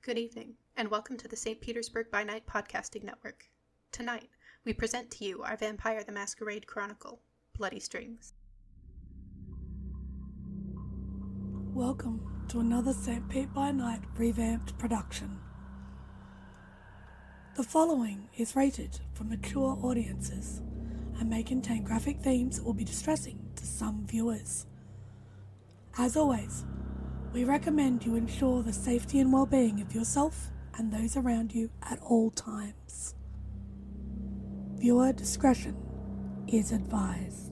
Good evening, and welcome to the St. Petersburg By Night podcasting network. Tonight, we present to you our Vampire the Masquerade Chronicle, Bloody Strings. Welcome to another St. Pete by Night revamped production. The following is rated for mature audiences and may contain graphic themes that will be distressing to some viewers. As always, we recommend you ensure the safety and well-being of yourself and those around you at all times. Viewer discretion is advised.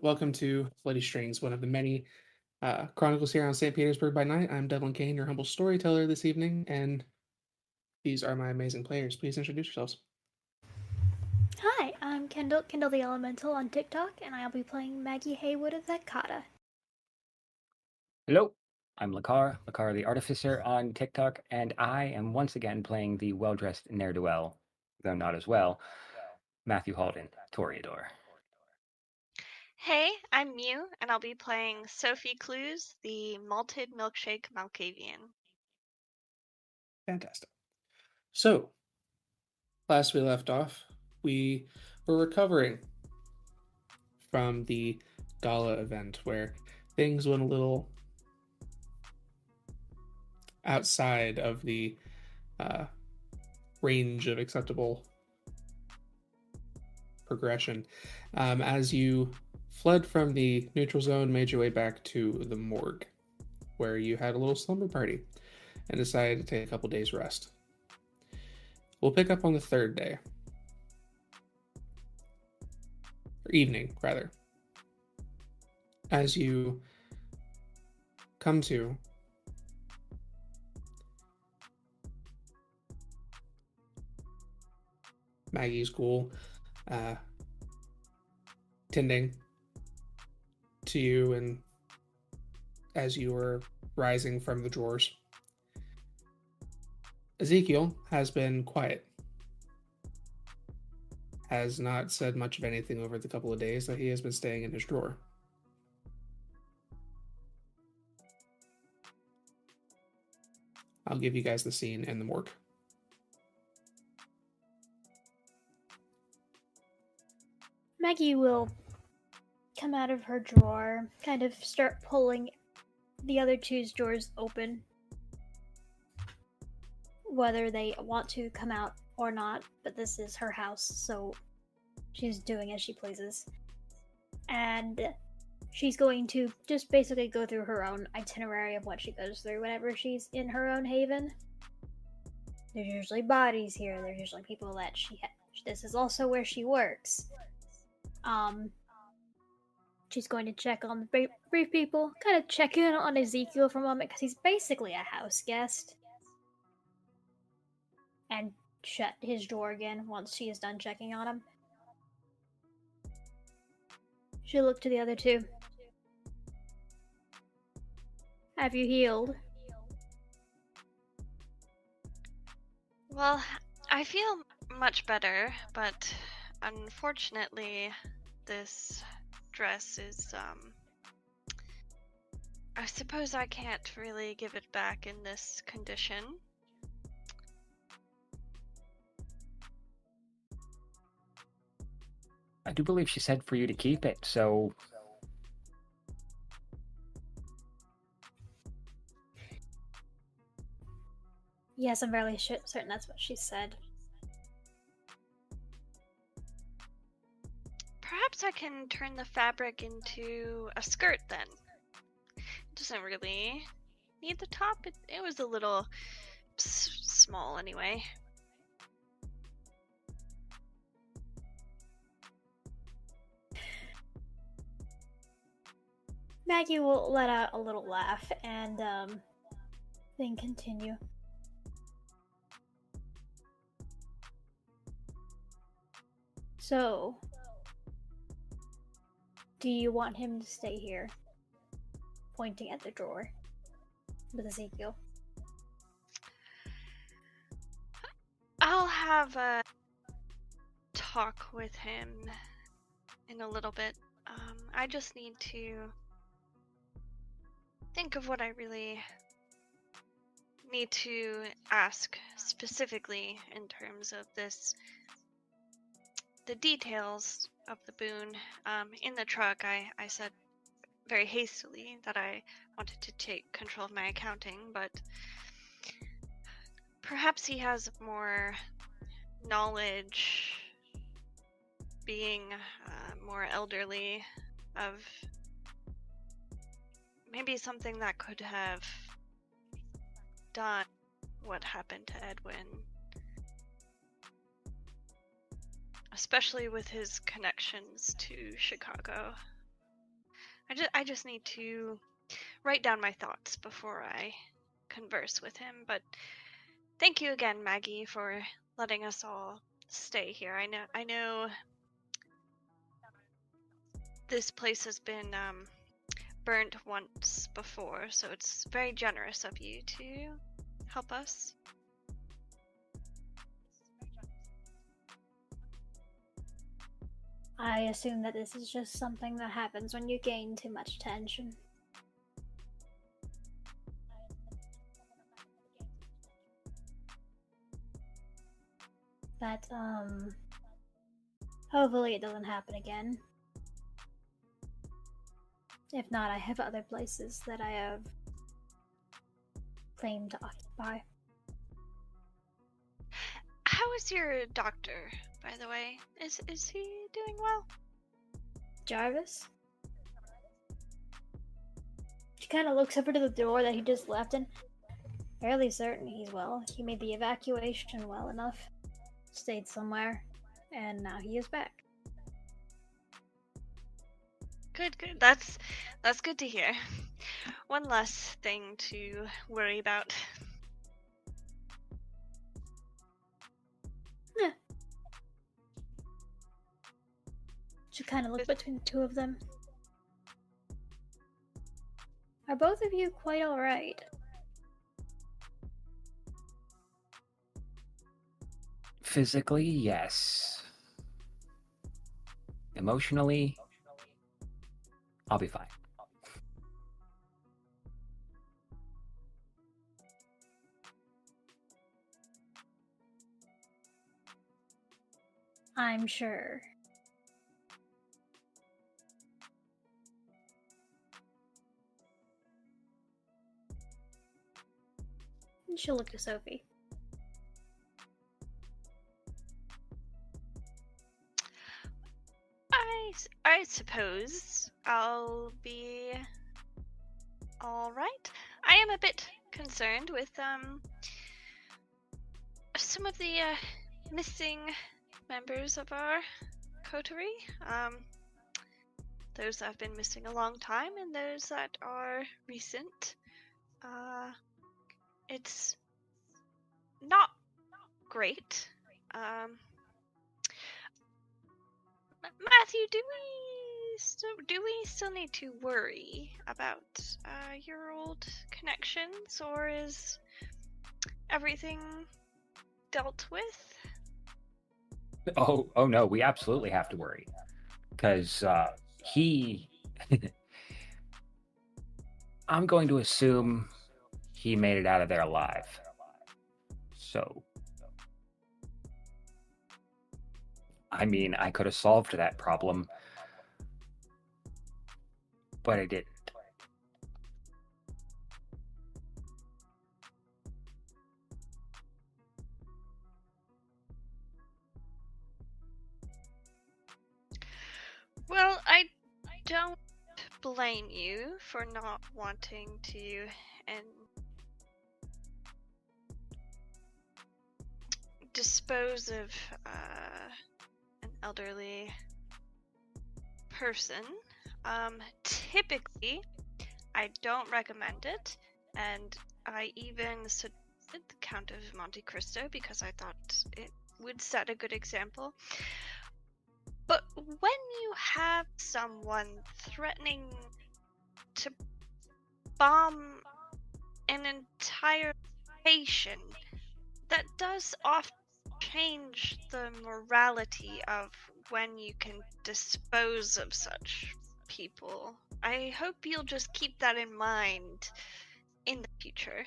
Welcome to Bloody Strings, one of the many chronicles here on St. Petersburg by Night. I'm Devlin, your humble storyteller this evening, and these are my amazing players. Please introduce yourselves. Hi, I'm Kendall the Elemental on TikTok, and I'll be playing Maggie Haywood of Lekar. Hello, I'm Lekar the Artificer on TikTok, and I am once again playing the well-dressed ne'er-do-well, though not as well, Matthew Halden, Toreador. Hey, I'm Mew, and I'll be playing Sophie Clews, the malted milkshake Malkavian. Fantastic. So, last we left off, we were recovering from the Gala event where things went a little outside of the range of acceptable progression. As you fled from the neutral zone, made your way back to the morgue, where you had a little slumber party and decided to take a couple days rest. We'll pick up on the third day. Or evening, rather. As you come to Maggie's ghoul tending to you, and as you were rising from the drawers, Ezekiel has been quiet, has not said much of anything over the couple of days that he has been staying in his drawer. I'll give you guys the scene in the morgue. Maggie will come out of her drawer, kind of start pulling the other two's drawers open, whether they want to come out or not, but this is her house, so she's doing as she pleases. And she's going to just basically go through her own itinerary of what she goes through whenever she's in her own haven. There's usually bodies here, there's usually people that this is also where she works. She's going to check on the brief people, kind of check in on Ezekiel for a moment, because he's basically a house guest. And shut his door again once she is done checking on him. She'll look to the other two. Have you healed? Well, I feel much better, but unfortunately, this dress is, I suppose I can't really give it back in this condition. I do believe she said for you to keep it, so... Yes, I'm fairly certain that's what she said. Perhaps I can turn the fabric into a skirt then. It doesn't really need the top. It was a little small anyway. Maggie will let out a little laugh and then continue. So, do you want him to stay here? Pointing at the drawer with Ezekiel. I'll have a talk with him in a little bit. I just need to think of what I really need to ask specifically in terms of this. The details of the boon. In the truck, I said very hastily that I wanted to take control of my accounting, but perhaps he has more knowledge, being more elderly, of maybe something that could have done what happened to Edwin. Especially with his connections to Chicago. I just need to write down my thoughts before I converse with him, but thank you again, Maggie, for letting us all stay here. I know this place has been burnt once before, so it's very generous of you to help us. I assume that this is just something that happens when you gain too much tension. But, hopefully it doesn't happen again. If not, I have other places that I have claimed to occupy. How is your doctor, by the way? Is he doing well? Jarvis? She kind of looks over to the door that he just left in. Fairly certain he's well. He made the evacuation well enough. Stayed somewhere. And now he is back. Good. That's good to hear. One less thing to worry about. Yeah. She kind of looked between the two of them. Are both of you quite alright? Physically, yes. Emotionally, I'll be fine. I'm sure. And she'll look to Sophie. I suppose I'll be all right. I am a bit concerned with some of the missing members of our coterie. those that have been missing a long time and those that are recent. It's not great. Matthew, do we still need to worry about your old connections, or is everything dealt with? Oh no, we absolutely have to worry. Because he... I'm going to assume he made it out of there alive. So... I mean, I could have solved that problem, but I didn't. Well, I don't blame you for not wanting to dispose of an elderly person. Typically, I don't recommend it, and I even suggested the Count of Monte Cristo because I thought it would set a good example. But when you have someone threatening to bomb an entire nation, that does often change the morality of when you can dispose of such people. I hope you'll just keep that in mind in the future.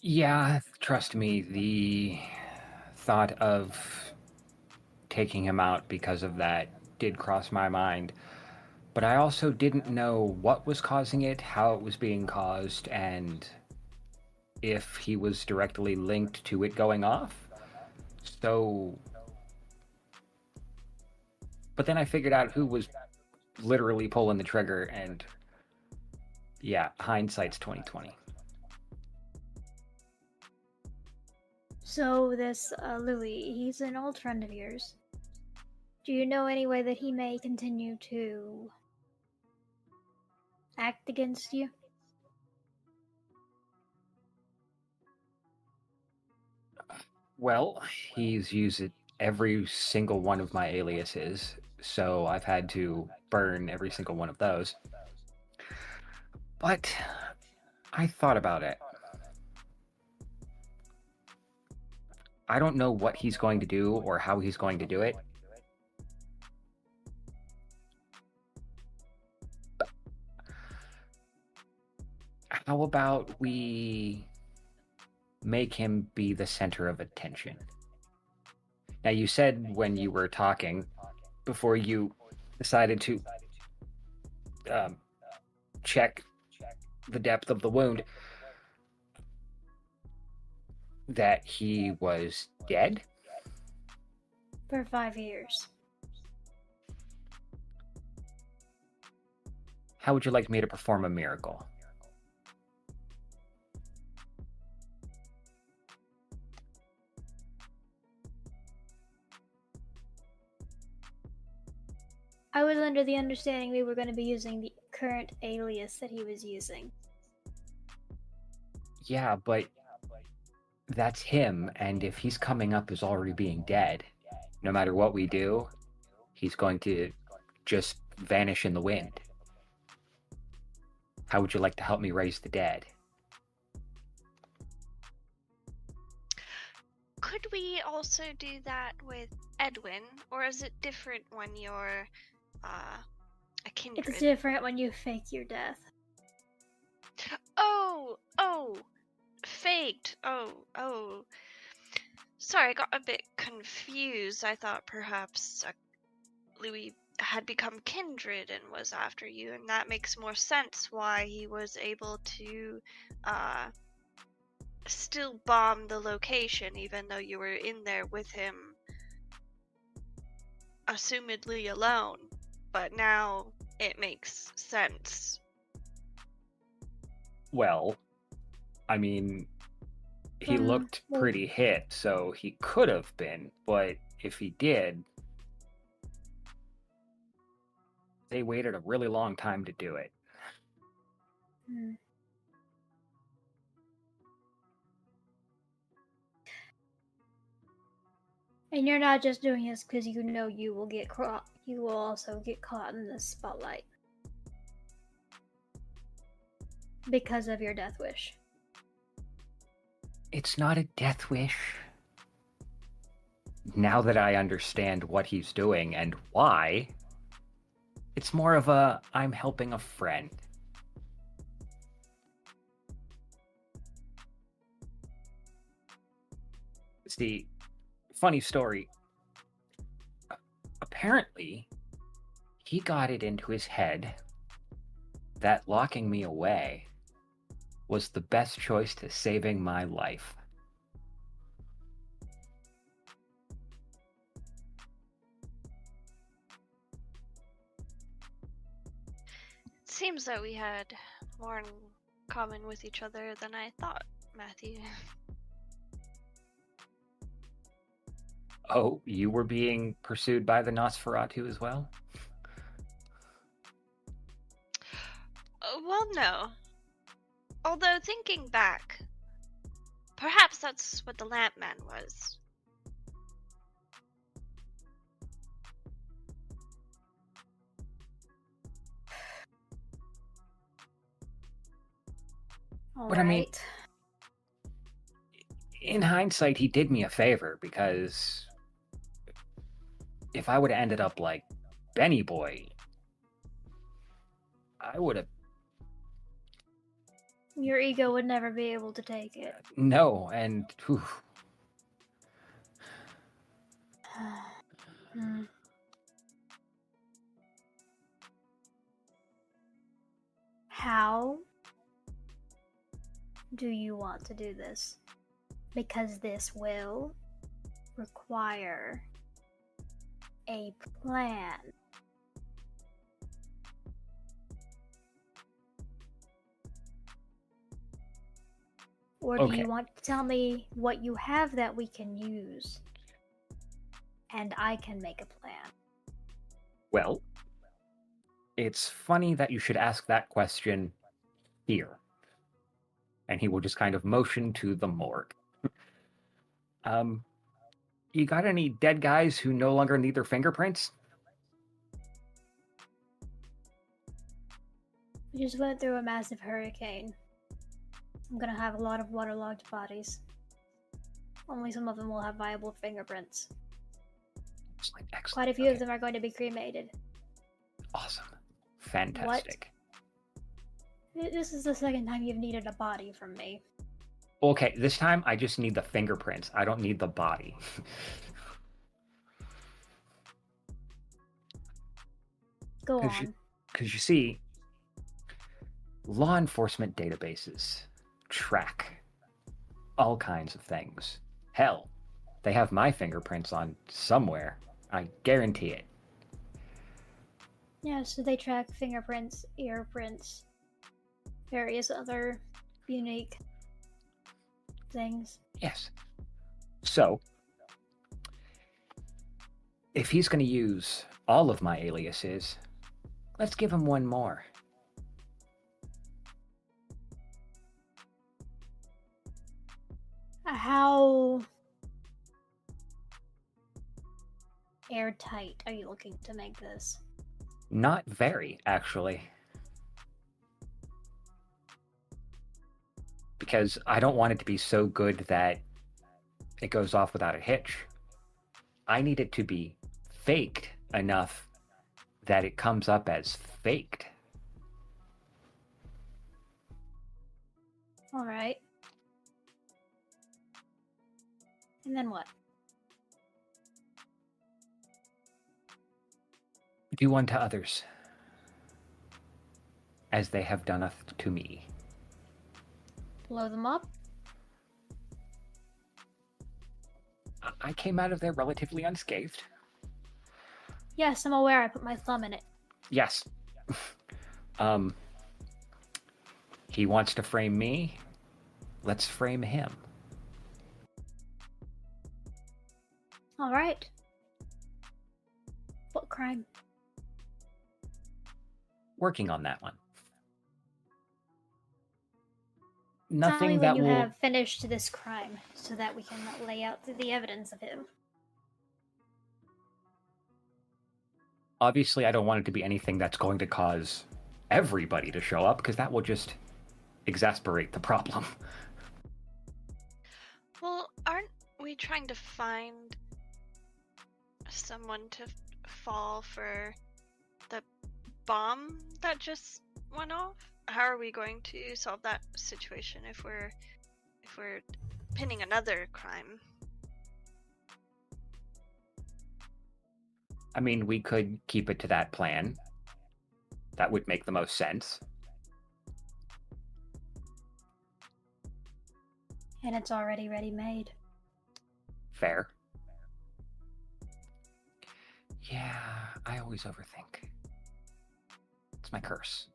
Yeah, trust me, the thought of taking him out because of that did cross my mind. But I also didn't know what was causing it, how it was being caused, and if he was directly linked to it going off. So... But then I figured out who was literally pulling the trigger, and yeah, hindsight's 20/20. So this Louis, he's an old friend of yours. Do you know any way that he may continue to act against you? Well, he's used every single one of my aliases, so I've had to burn every single one of those. But I thought about it. I don't know what he's going to do or how he's going to do it. How about we make him be the center of attention? Now, you said when you were talking, before you decided to check the depth of the wound, that he was dead? For 5 years. How would you like me to perform a miracle? I was under the understanding we were going to be using the current alias that he was using. Yeah, but that's him, and if he's coming up as already being dead, no matter what we do, he's going to just vanish in the wind. How would you like to help me raise the dead? Could we also do that with Edwin, or is it different when you're a kindred? It's different when you fake your death. Oh, faked. Oh. Sorry, I got a bit confused. I thought perhaps Louis had become kindred and was after you, and that makes more sense why he was able to still bomb the location even though you were in there with him, assumedly alone. But now it makes sense. Well, I mean, He looked well- pretty hit, so he could have been, but if he did, they waited a really long time to do it. Hmm. And you're not just doing this because you know you will get caught. You will also get caught in the spotlight because of your death wish. It's not a death wish. Now that I understand what he's doing and why, it's more of a I'm helping a friend. See, funny story. Apparently, he got it into his head that locking me away was the best choice to saving my life. It seems that we had more in common with each other than I thought, Matthew. Oh, you were being pursued by the Nosferatu as well? Well, no. Although, thinking back, perhaps that's what the Lamp Man was. But I mean- Alright. In hindsight, he did me a favor, because if I would have ended up like Benny Boy, I would have... Your ego would never be able to take it. No, and... whew, Hmm. How do you want to do this? Because this will require a plan. Or do Okay. you want to tell me what you have that we can use? And I can make a plan. well, it's funny that you should ask that question here. And he will just kind of motion to the morgue. You got any dead guys who no longer need their fingerprints? We just went through a massive hurricane. I'm gonna have a lot of waterlogged bodies. Only some of them will have viable fingerprints. Excellent, excellent. Quite a few Okay. of them are going to be cremated. Awesome. Fantastic. This is the second time you've needed a body from me. Okay, this time I just need the fingerprints. I don't need the body. Go 'Cause on. Because you see, law enforcement databases track all kinds of things. Hell, they have my fingerprints on somewhere. I guarantee it. Yeah, so they track fingerprints, ear prints, various other unique things. Yes. So, if he's going to use all of my aliases, let's give him one more. How airtight are you looking to make this? Not very, actually. Because I don't want it to be so good that it goes off without a hitch. I need it to be faked enough that it comes up as faked. Alright. And then what? Do unto others as they have done to me. Blow them up? I came out of there relatively unscathed. Yes, I'm aware I put my thumb in it. Yes. He wants to frame me. Let's frame him. All right. What crime? Working on that one. Tell me Nothing when that you will. have finished this crime, so that we can lay out the evidence of him. Obviously, I don't want it to be anything that's going to cause everybody to show up, because that will just exasperate the problem. Well, aren't we trying to find someone to fall for the bomb that just went off? How are we going to solve that situation if we're pinning another crime? I mean, we could keep it to that plan. That would make the most sense. And it's already ready-made. Fair. Yeah, I always overthink. It's my curse.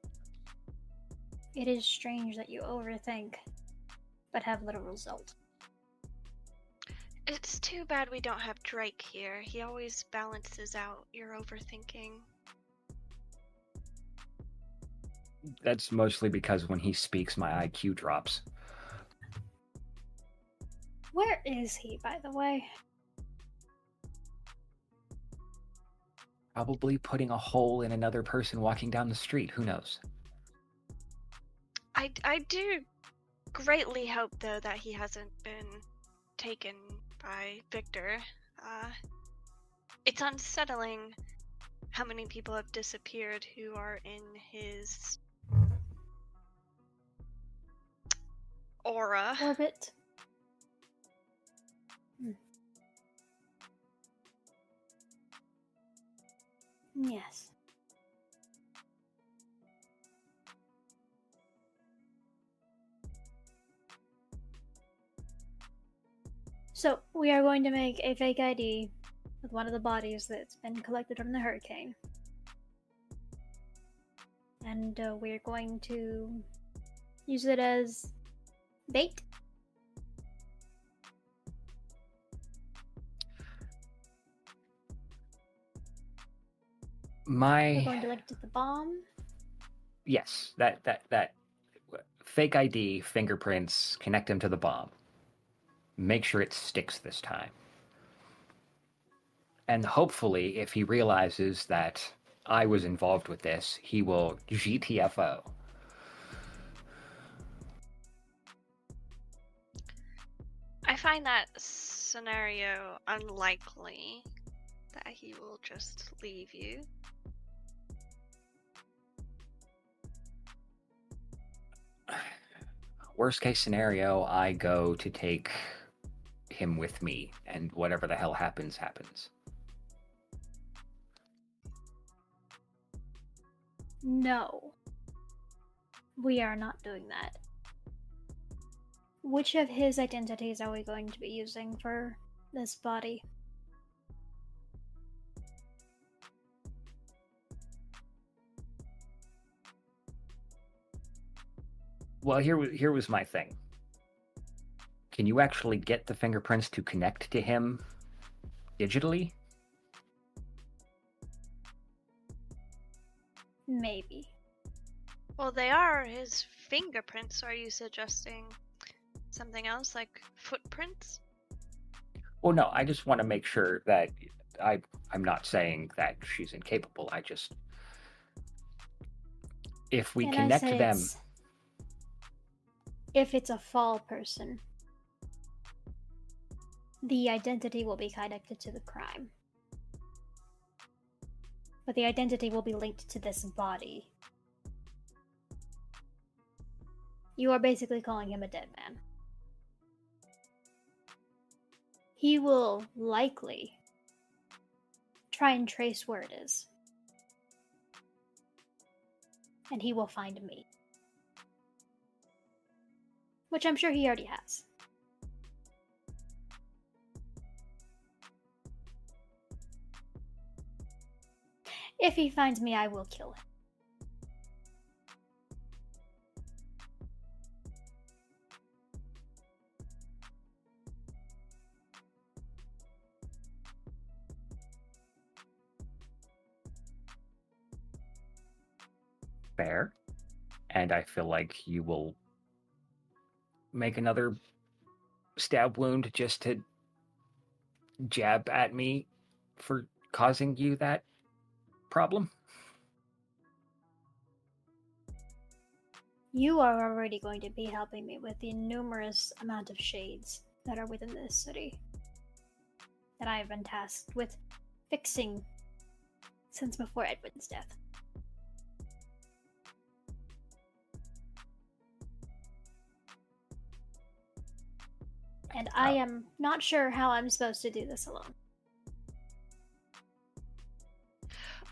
It is strange that you overthink, but have little result. It's too bad we don't have Drake here. He always balances out your overthinking. That's mostly because when he speaks, my IQ drops. Where is he, by the way? Probably putting a hole in another person walking down the street. Who knows? I do greatly hope, though, that he hasn't been taken by Victor. It's unsettling how many people have disappeared who are in his aura. Orbit? Yes. So, we are going to make a fake ID with one of the bodies that's been collected from the hurricane. And we're going to use it as bait. We're going to link it to the bomb. Yes, that fake ID, fingerprints, connect him to the bomb. Make sure it sticks this time. And hopefully, if he realizes that I was involved with this, he will GTFO. I find that scenario unlikely, that he will just leave you. Worst case scenario, I go to take him with me, and whatever the hell happens, happens. No. We are not doing that. Which of his identities are we going to be using for this body? Well, here was my thing. Can you actually get the fingerprints to connect to him digitally? Maybe. Well, they are his fingerprints. Are you suggesting something else, like footprints? Well, no, I just want to make sure that I'm not saying that she's incapable. I just... If we And connect I said them... If it's a fall person, the identity will be connected to the crime. But the identity will be linked to this body. You are basically calling him a dead man. He will likely try and trace where it is. And he will find me. Which I'm sure he already has. If he finds me, I will kill him. Fair. And I feel like you will make another stab wound just to jab at me for causing you that problem. You are already going to be helping me with the numerous amount of shades that are within this city that I have been tasked with fixing since before Edwin's death. And I am not sure how I'm supposed to do this alone.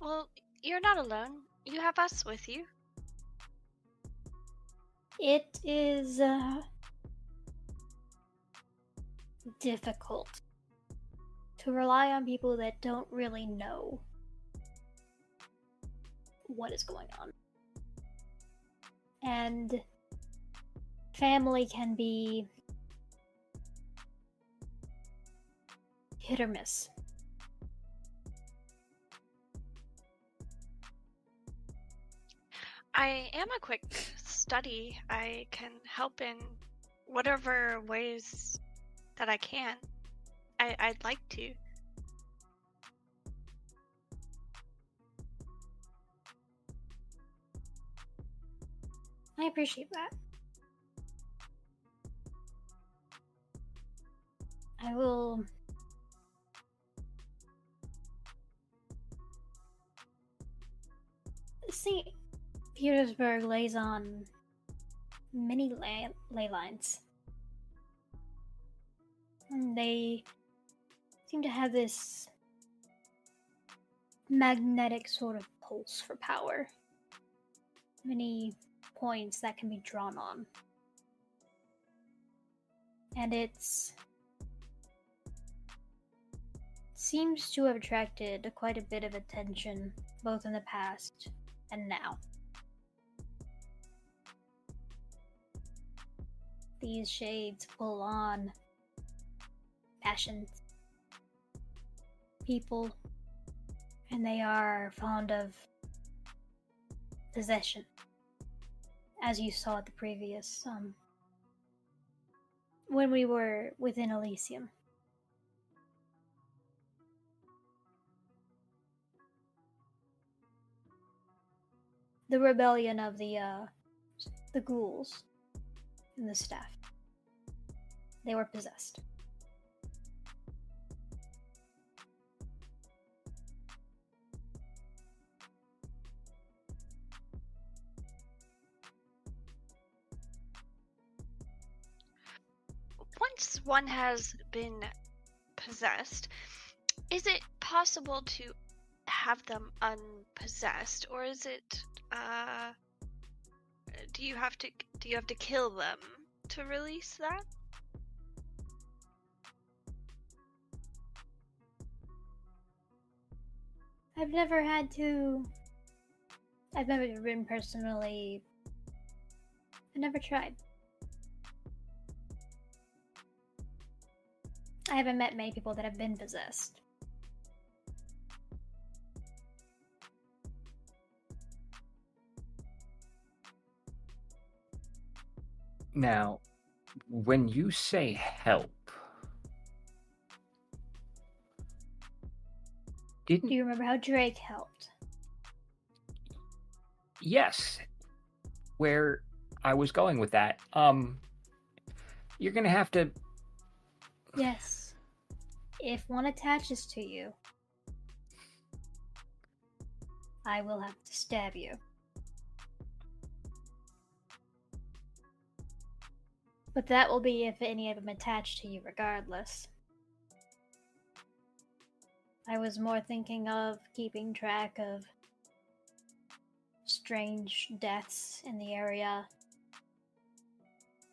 Well, you're not alone. You have us with you. It is difficult to rely on people that don't really know what is going on. And family can be hit or miss. I am a quick study. I can help in whatever ways that I can. I'd like to. I appreciate that. I will see. Petersburg lays on many ley lines. And they seem to have this magnetic sort of pulse for power. Many points that can be drawn on. And it's seems to have attracted quite a bit of attention, both in the past and now. These shades pull on passions, people, and they are fond of possession, as you saw at the previous, when we were within Elysium. The rebellion of the ghouls and the staff. They were possessed. Once one has been possessed, is it possible to have them unpossessed, or is it do you have to kill them to release that? I've never been personally. I never tried. I haven't met many people that have been possessed. Now, when you say help, Do you remember how Drake helped? Yes. Where I was going with that, you're gonna have to... Yes. If one attaches to you, I will have to stab you. But that will be if any of them attach to you regardless. I was more thinking of keeping track of strange deaths in the area.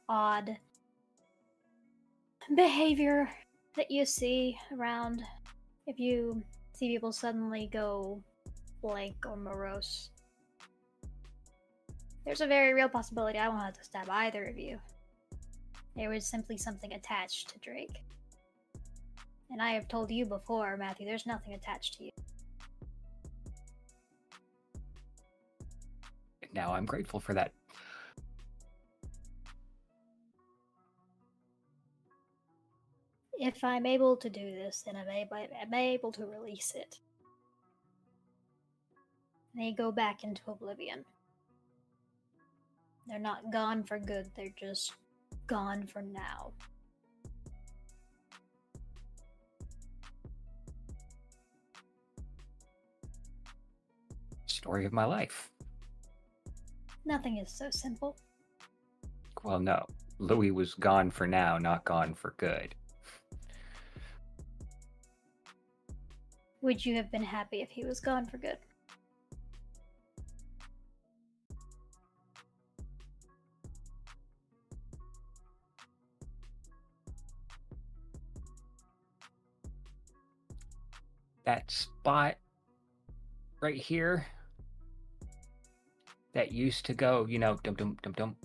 Odd behavior that you see around if you see people suddenly go blank or morose. There's a very real possibility I won't have to stab either of you. There was simply something attached to Drake. And I have told you before, Matthew, there's nothing attached to you. now I'm grateful for that. If I'm able to do this, then I'm able to release it. They go back into oblivion. They're not gone for good, they're just gone for now. Story of my life. Nothing is so simple. Well, no. Louis was gone for now, not gone for good. Would you have been happy if he was gone for good? That spot right here that used to go, dum dum dum dum.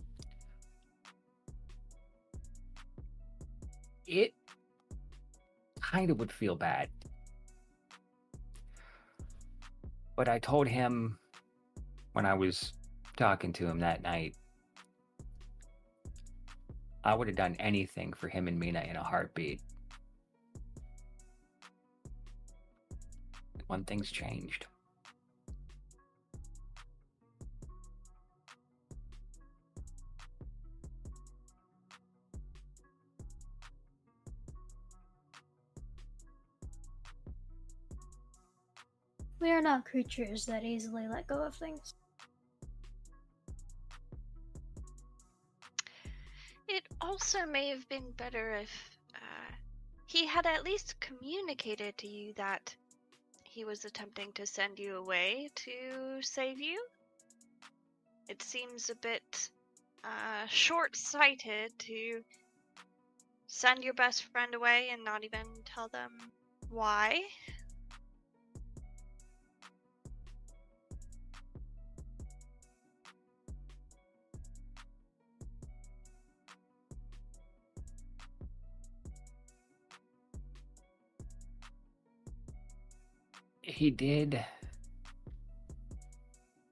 It kind of would feel bad. But I told him when I was talking to him that night, I would have done anything for him and Mina in a heartbeat. One thing's changed. We are not creatures that easily let go of things. It also may have been better if he had at least communicated to you that he was attempting to send you away to save you. It seems a bit short-sighted to send your best friend away and not even tell them why. He did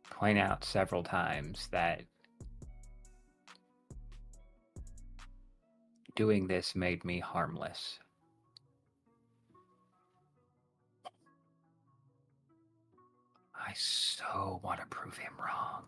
point out several times that doing this made me harmless. I so want to prove him wrong.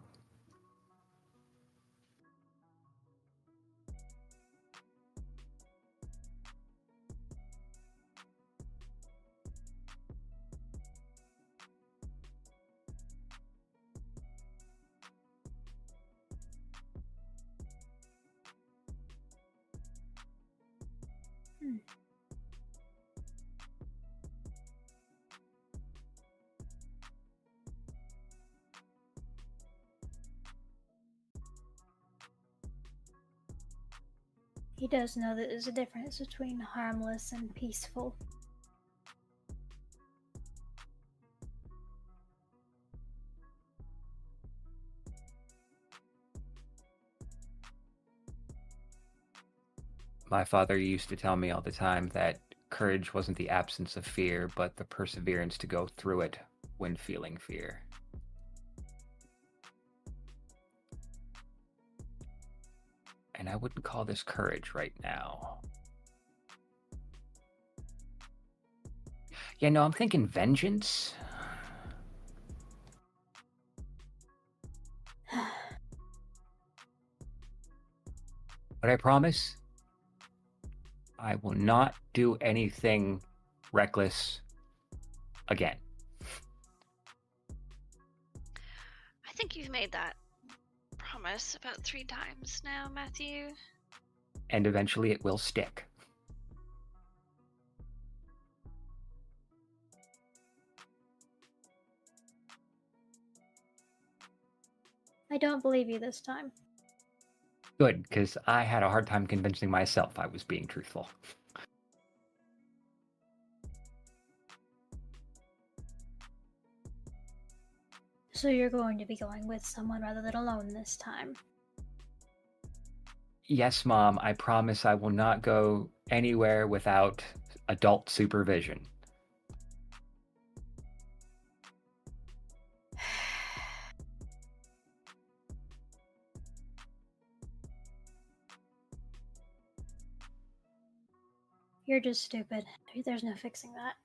He does know that there's a difference between harmless and peaceful. My father used to tell me all the time that courage wasn't the absence of fear, but the perseverance to go through it when feeling fear. And I wouldn't call this courage right now. Yeah, no, I'm thinking vengeance. But I promise, I will not do anything reckless again. I think you've made that promise about 3 times now, Matthew. And eventually it will stick. I don't believe you this time. Good, because I had a hard time convincing myself I was being truthful. So you're going to be going with someone rather than alone this time. Yes, Mom, I promise I will not go anywhere without adult supervision. You're just stupid. There's no fixing that.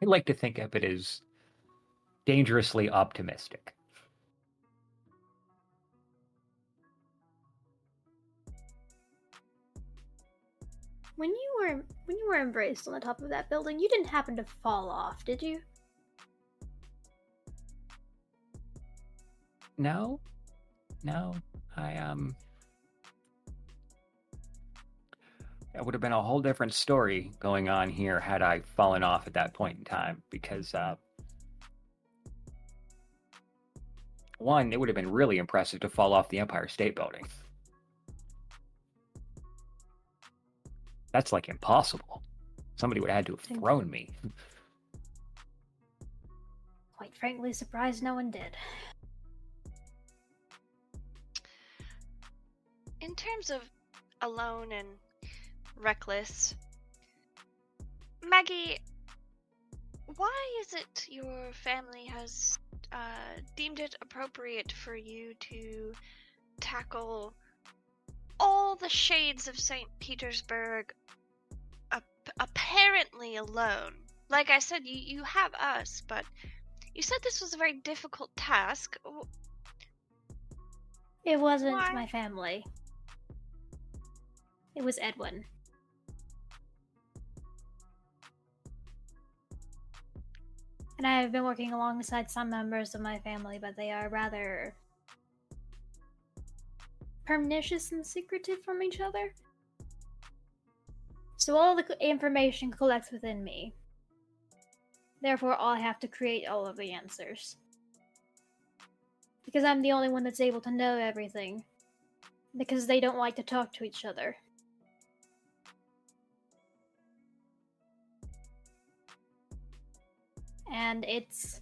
I like to think of it as dangerously optimistic. When you were embraced on the top of that building, you didn't happen to fall off, did you? No, it would have been a whole different story going on here had I fallen off at that point in time, because one, it would have been really impressive to fall off the Empire State Building. That's like impossible. Somebody would have had to have thrown me. Quite frankly, surprised no one did. In terms of alone and reckless, Maggie, why is it your family has deemed it appropriate for you to tackle all the shades of St. Petersburg apparently alone? Like I said, you have us, but you said this was a very difficult task. It wasn't Why? my family. It was Edwin. And I have been working alongside some members of my family, but they are rather pernicious and secretive from each other. So all the information collects within me. Therefore, I have to create all of the answers. Because I'm the only one that's able to know everything. Because they don't like to talk to each other. And it's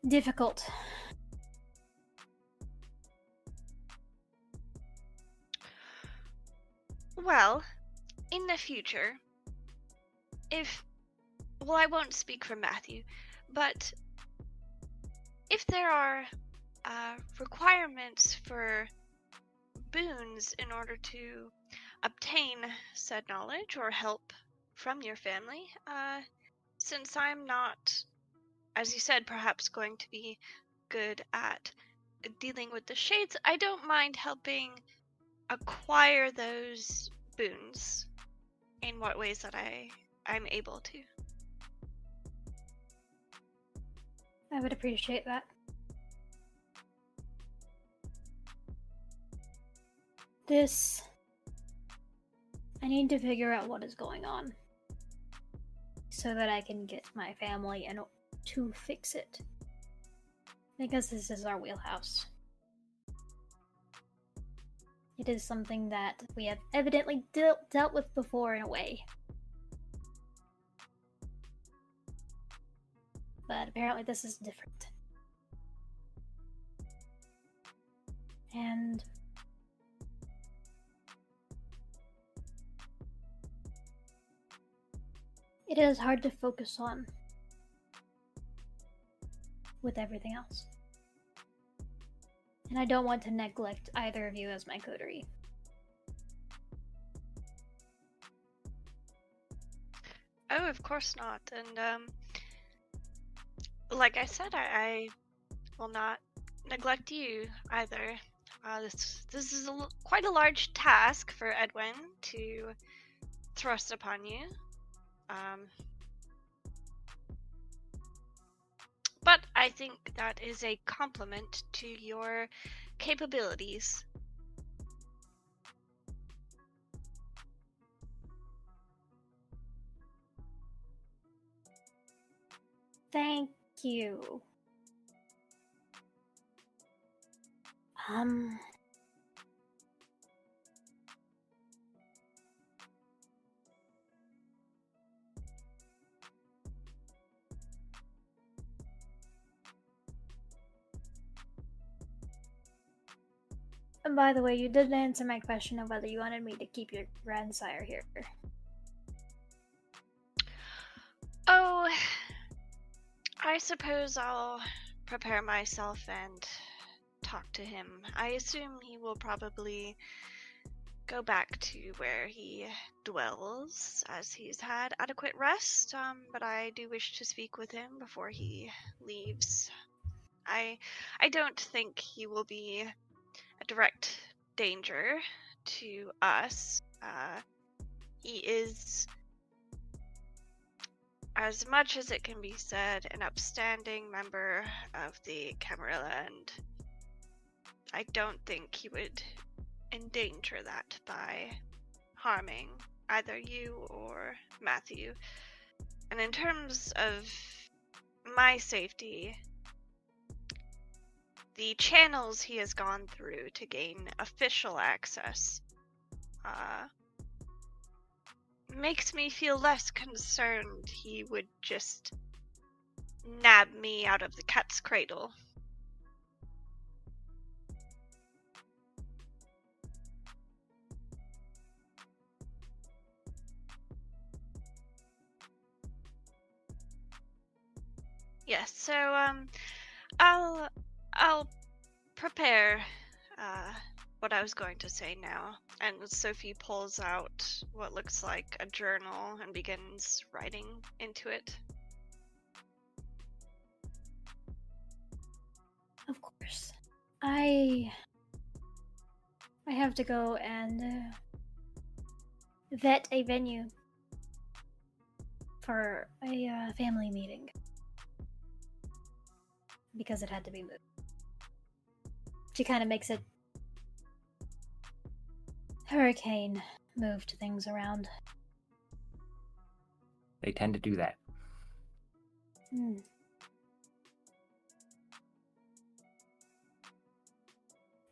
difficult. Well, in the future, I won't speak for Matthew, but if there are requirements for boons in order to obtain said knowledge or help from your family, since I'm not, as you said, perhaps going to be good at dealing with the shades, I don't mind helping acquire those boons in what ways that I'm able to. I would appreciate that. I need to figure out what is going on so that I can get my family and to fix it. Because this is our wheelhouse. It is something that we have evidently dealt with before in a way. But apparently this is different. And it is hard to focus on with everything else. And I don't want to neglect either of you as my coterie. Oh, of course not. And like I said, I will not neglect you either. This is quite a large task for Edwin to thrust upon you. But I think that is a compliment to your capabilities. Thank you. And by the way, you didn't answer my question of whether you wanted me to keep your grandsire here. Oh, I suppose I'll prepare myself and talk to him. I assume he will probably go back to where he dwells, as he's had adequate rest, but I do wish to speak with him before he leaves. I don't think he will be a direct danger to us. He is, as much as it can be said, an upstanding member of the Camarilla, and I don't think he would endanger that by harming either you or Matthew. And in terms of my safety, the channels he has gone through to gain official access makes me feel less concerned he would just nab me out of the cat's cradle. Yes, so I'll prepare what I was going to say now. And Sophie pulls out what looks like a journal and begins writing into it. Of course. I have to go and vet a venue for a family meeting. Because it had to be moved. She kind of makes it. Hurricane moved things around. They tend to do that.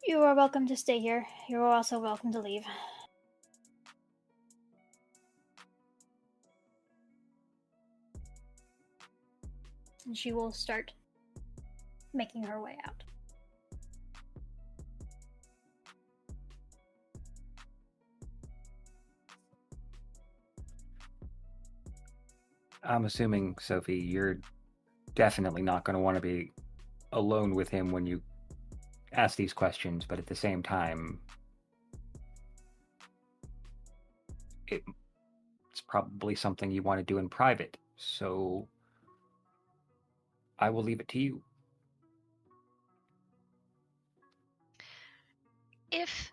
You are welcome to stay here. You are also welcome to leave. And she will start making her way out. I'm assuming, Sophie, you're definitely not going to want to be alone with him when you ask these questions, but at the same time, it's probably something you want to do in private, so I will leave it to you. If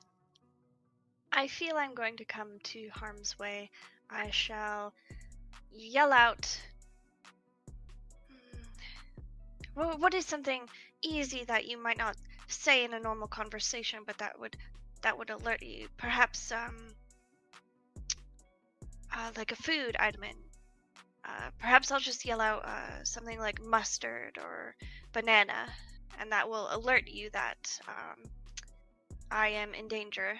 I feel I'm going to come to harm's way, I shall yell out. What is something easy that you might not say in a normal conversation, but that would alert you? Perhaps like a food item. Perhaps I'll just yell out something like mustard or banana, and that will alert you that I am in danger.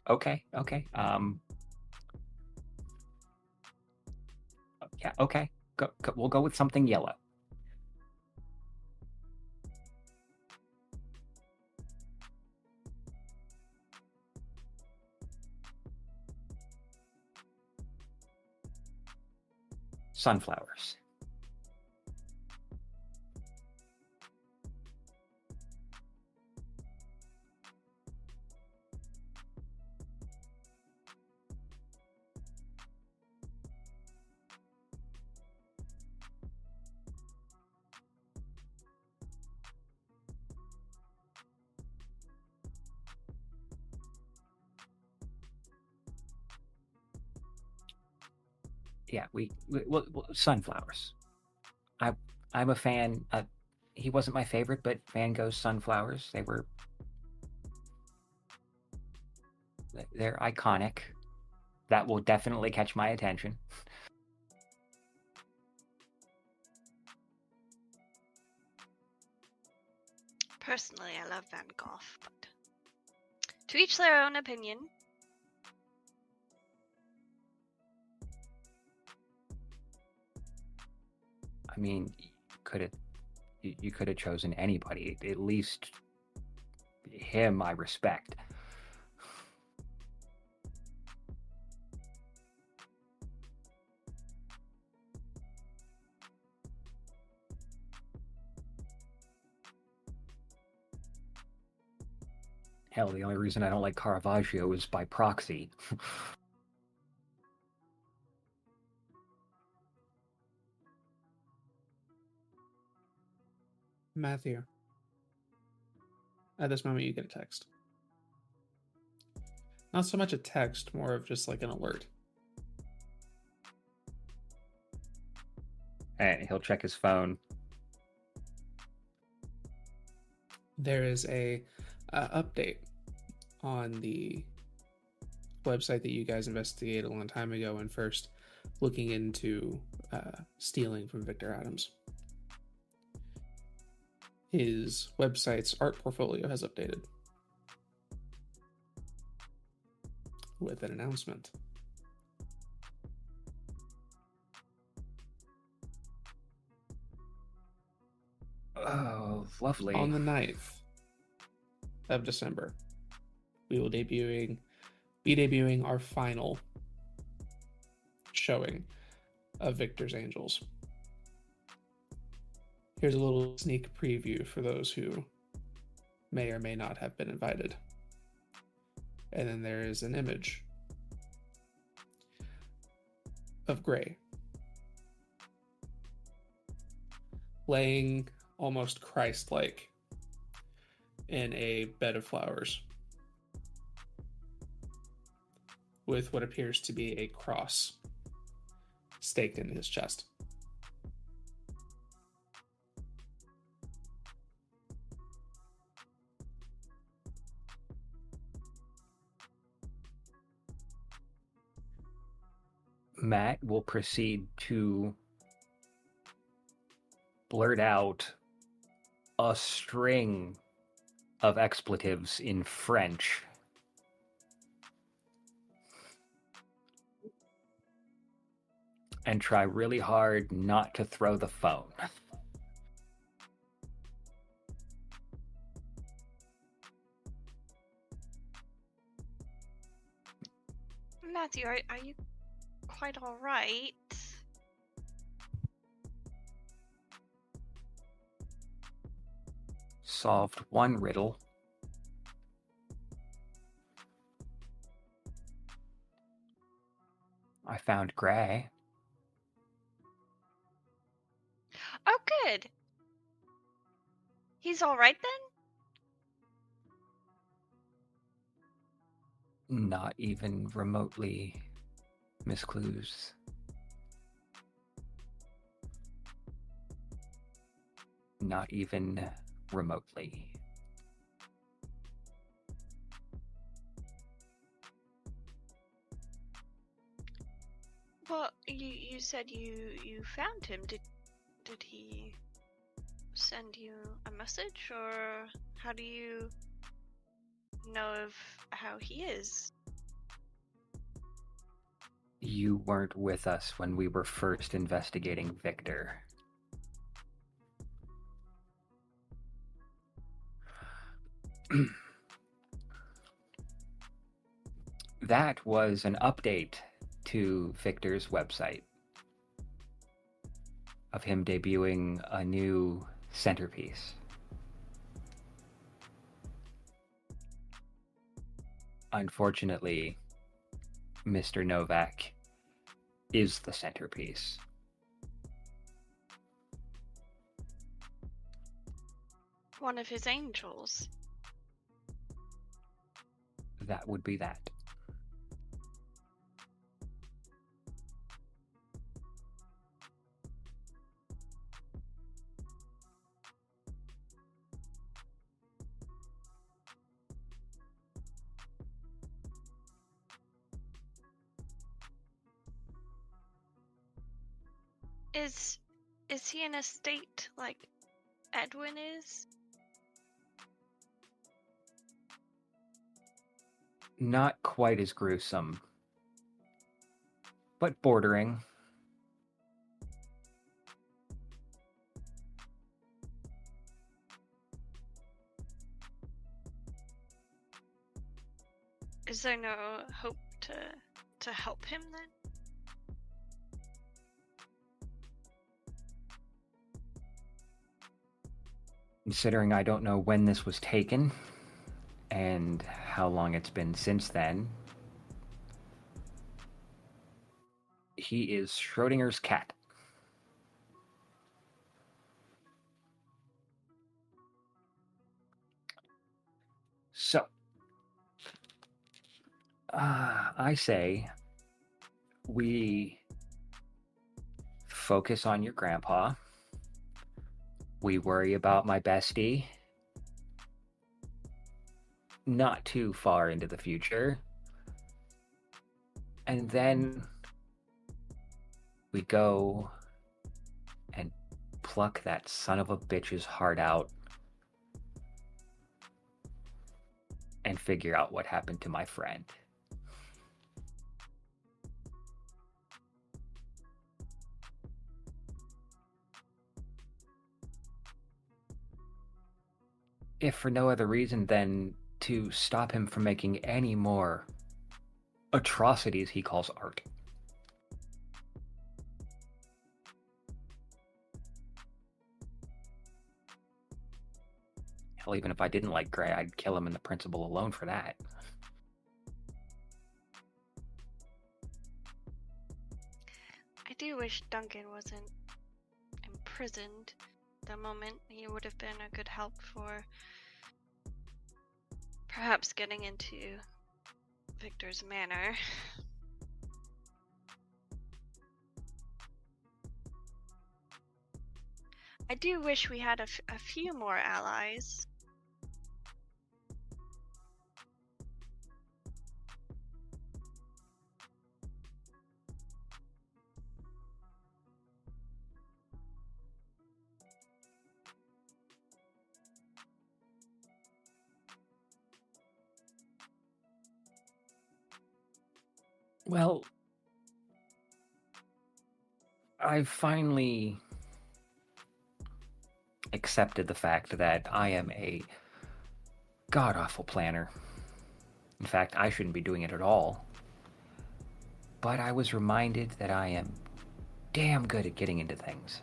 Okay. Yeah, okay. We'll go with something yellow. Sunflowers. Yeah, well, sunflowers. I'm a fan. He wasn't my favorite, but Van Gogh's sunflowers, they're iconic. That will definitely catch my attention. Personally, I love Van Gogh, but to each their own opinion. I mean, you could have chosen anybody. At least him I respect. Hell, the only reason I don't like Caravaggio is by proxy. Matthew, at this moment you get a text. Not so much a text, more of just like an alert. And he'll check his phone. There is a update on the website that you guys investigated a long time ago when first looking into stealing from Victor Adams. His website's art portfolio has updated with an announcement. Oh, lovely. On the 9th of December, we will be debuting our final showing of Victor's Angels. Here's a little sneak preview for those who may or may not have been invited. And then there is an image of Gray laying almost Christ-like in a bed of flowers with what appears to be a cross staked into his chest. Matt will proceed to blurt out a string of expletives in French. And try really hard not to throw the phone. Matthew, are you quite all right? Solved one riddle. I found Gray. Oh, good. He's all right then? Not even remotely, Miss Clews. Not even remotely. Well, you said you found him. Did he send you a message, or how do you know of how he is? You weren't with us when we were first investigating Victor. That was an update to Victor's website of him debuting a new centerpiece. Unfortunately, Mr. Novak is the centerpiece. One of his angels. That would be that. Is he in a state like Edwin is? Not quite as gruesome, but bordering. Is there no hope to help him then? Considering I don't know when this was taken, and how long it's been since then. He is Schrodinger's cat. So, I say we focus on your grandpa. We worry about my bestie. Not too far into the future. And then we go and pluck that son of a bitch's heart out and figure out what happened to my friend. If for no other reason than to stop him from making any more atrocities he calls art. Hell, even if I didn't like Gray, I'd kill him and the principal alone for that. I do wish Duncan wasn't imprisoned. The moment he would have been a good help for perhaps getting into Victor's manor. I do wish we had a few more allies. Well, I've finally accepted the fact that I am a god-awful planner. In fact, I shouldn't be doing it at all. But I was reminded that I am damn good at getting into things.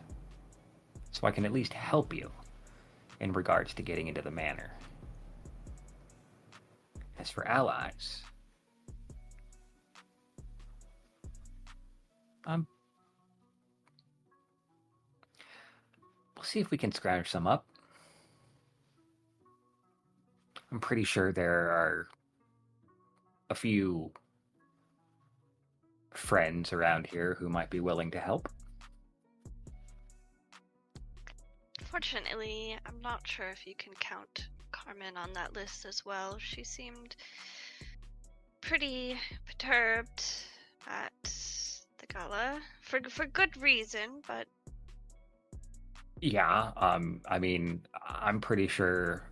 So I can at least help you in regards to getting into the manor. As for allies, we'll see if we can scrounge some up. I'm pretty sure there are a few friends around here who might be willing to help. Fortunately, I'm not sure if you can count Carmen on that list as well. She seemed pretty perturbed at the gala for good reason, but Yeah, I mean, I'm pretty sure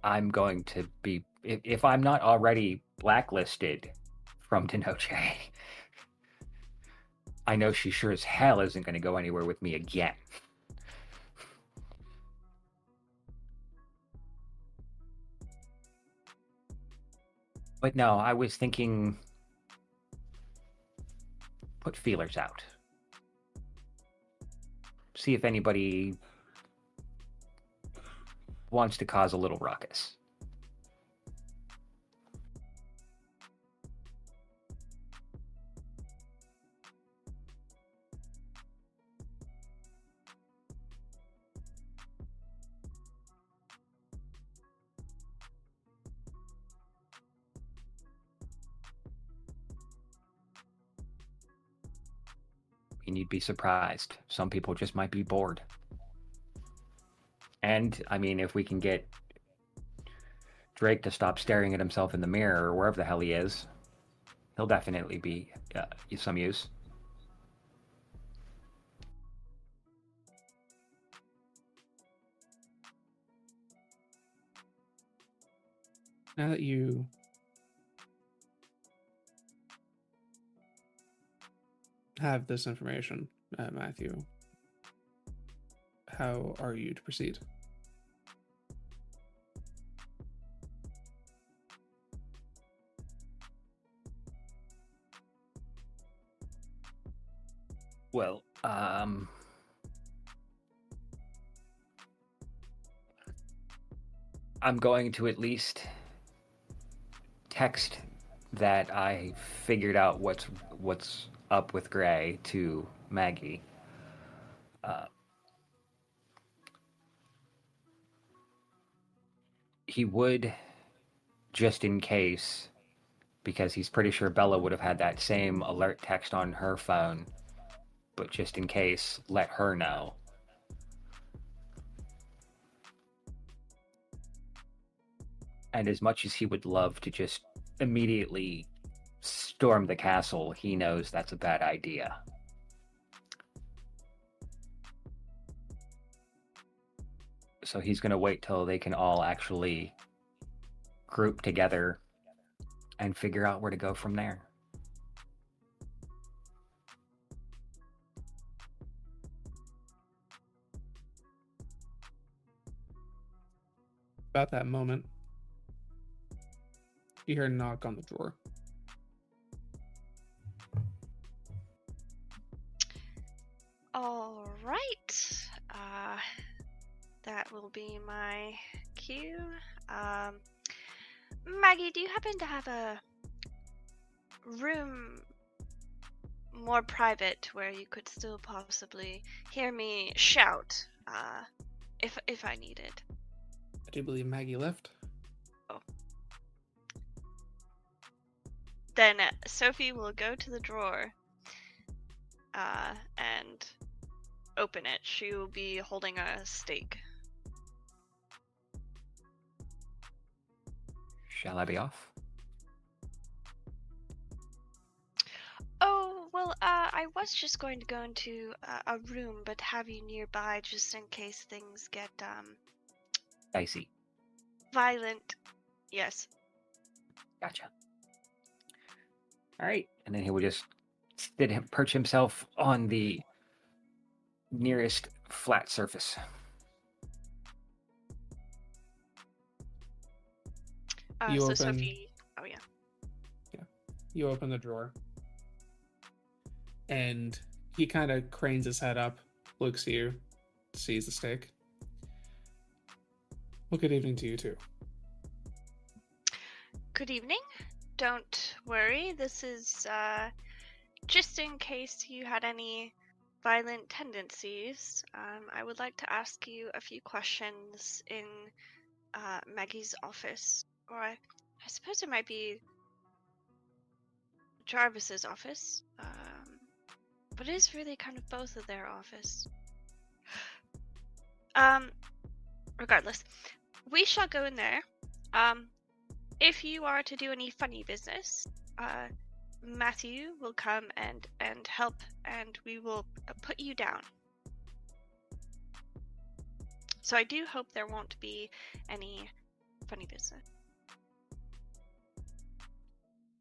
I'm going to be, if I'm not already blacklisted from Denoche, I know she sure as hell isn't going to go anywhere with me again. But no, I was thinking, put feelers out. See if anybody wants to cause a little ruckus. And you'd be surprised. Some people just might be bored. And, I mean, if we can get Drake to stop staring at himself in the mirror or wherever the hell he is, he'll definitely be some use. Now that you have this information, Matthew, how are you to proceed? Well, I'm going to at least text that I figured out what's up with Gray to Maggie. He would, just in case, because he's pretty sure Bella would have had that same alert text on her phone, but just in case, let her know. And as much as he would love to just immediately storm the castle, he knows that's a bad idea. So he's going to wait till they can all actually group together and figure out where to go from there. About that moment, you hear a knock on the door. All right. That will be my cue. Maggie, do you happen to have a room more private where you could still possibly hear me shout if I needed? I do believe Maggie left. Then Sophie will go to the drawer and open it. She will be holding a stake. Shall I be off? Oh, well, I was just going to go into a room, but have you nearby just in case things get, Dicey. violent. Yes. Gotcha. All right. And then he will just perch himself on the nearest flat surface. You So open- Sophie... Oh, yeah. You open the drawer, and he kind of cranes his head up, looks at you, sees the stake. Well, good evening to you too. Good evening. Don't worry. This is just in case you had any violent tendencies. I would like to ask you a few questions in Maggie's office, or I suppose it might be Jarvis's office. But it is really kind of both of their office. Regardless, we shall go in there. If you are to do any funny business, Matthew will come and help, and we will put you down. So I do hope there won't be any funny business.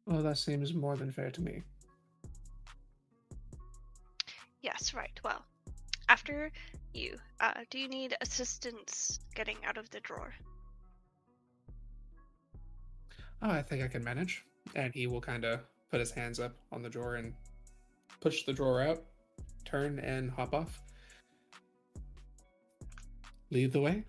Well, that seems more than fair to me. Yes, right. Well, after you, do you need assistance getting out of the drawer? Oh, I think I can manage. And he will kind of put his hands up on the drawer and push the drawer out, turn and hop off. Lead the way.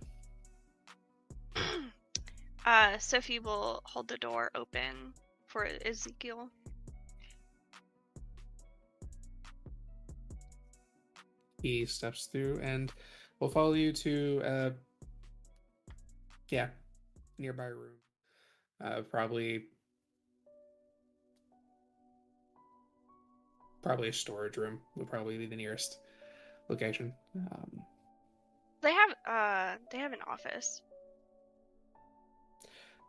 Sophie will hold the door open for Ezekiel. He steps through and will follow you to nearby room. Probably a storage room would probably be the nearest location. They have an office.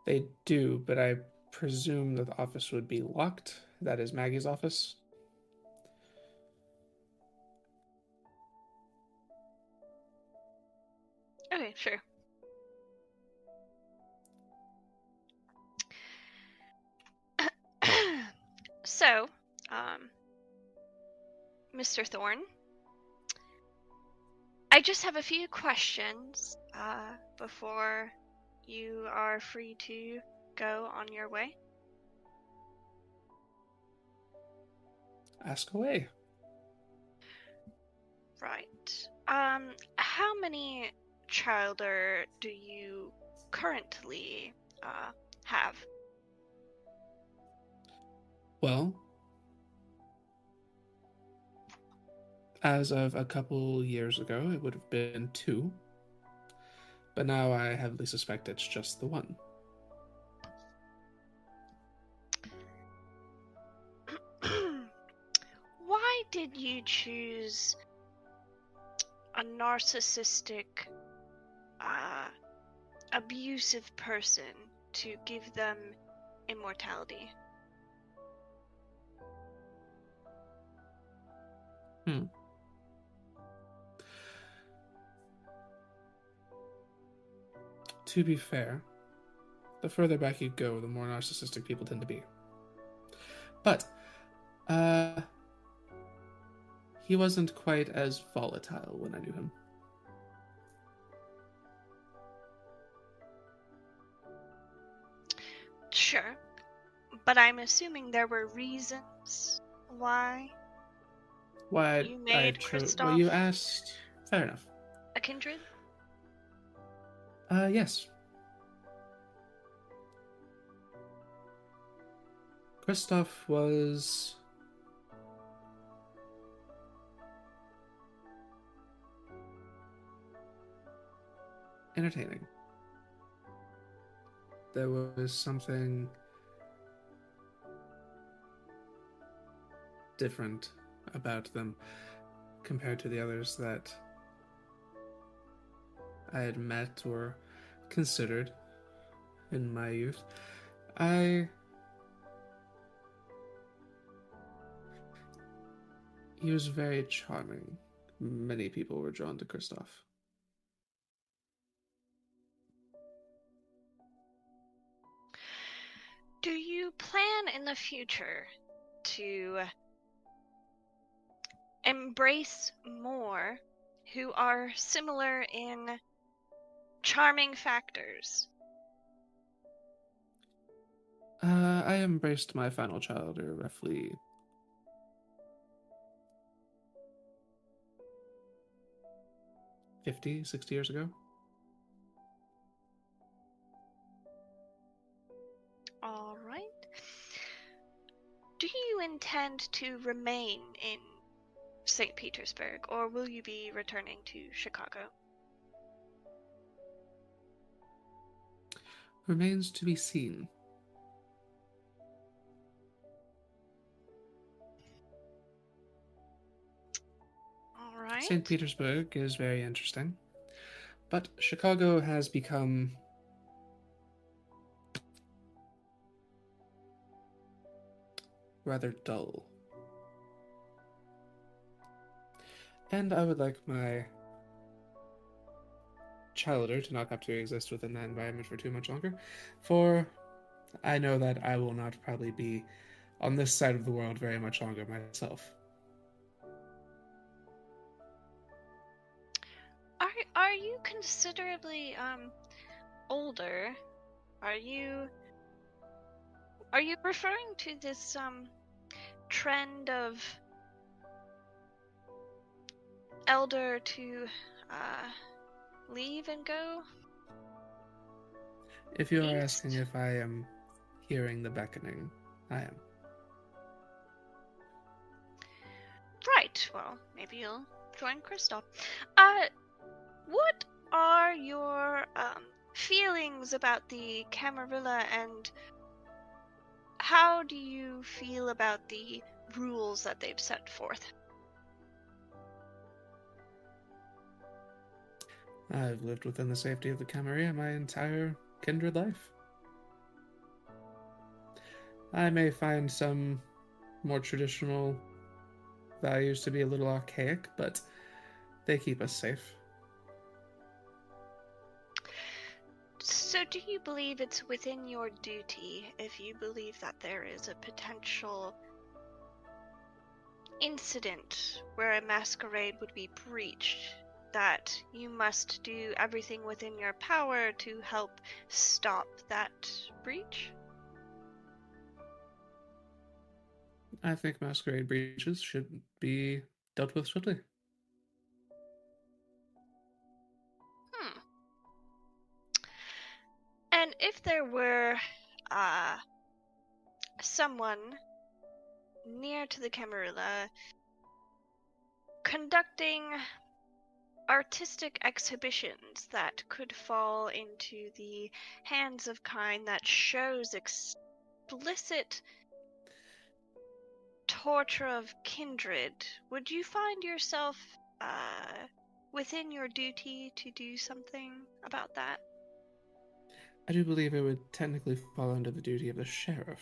They do, but I presume that the office would be locked. That is Maggie's office. Okay, sure. So, Mr. Thorne, I just have a few questions before you are free to go on your way. Ask away. Right. How many childer do you currently have? Well, as of a couple years ago, it would have been 2, but now I heavily suspect it's just the 1. Why did you choose a narcissistic, abusive person to give them immortality? To be fair, the further back you go, the more narcissistic people tend to be. But, he wasn't quite as volatile when I knew him. Sure, but I'm assuming there were reasons why you made Kristoff what you asked. Fair enough. a kindred? Yes. Kristoff was entertaining. There was something different about them compared to the others that I had met or considered in my youth. He was very charming. Many people were drawn to Kristoff. Do you plan in the future to embrace more who are similar in charming factors? I embraced my final child roughly 50, 60 years ago. All right. Do you intend to remain in St. Petersburg, or will you be returning to Chicago? Remains to be seen. All right. St. Petersburg is very interesting, but Chicago has become rather dull. And I would like my childer to not have to exist within that environment for too much longer, for I know that I will not probably be on this side of the world very much longer myself. Are you considerably older? Are you referring to this trend of elder to leave and go? If you are East? asking if I am hearing the beckoning, I am. Right. Well, maybe you'll join Kristoff. What are your feelings about the Camarilla, and how do you feel about the rules that they've set forth? I've lived within the safety of the Camarilla my entire kindred life. I may find some more traditional values to be a little archaic, but they keep us safe. So do you believe it's within your duty, if you believe that there is a potential incident where a masquerade would be breached, that you must do everything within your power to help stop that breach? I think masquerade breaches should be dealt with swiftly. someone near to the Camarilla conducting artistic exhibitions that could fall into the hands of kind that shows explicit torture of kindred, would you find yourself within your duty to do something about that? I do believe it would technically fall under the duty of the sheriff.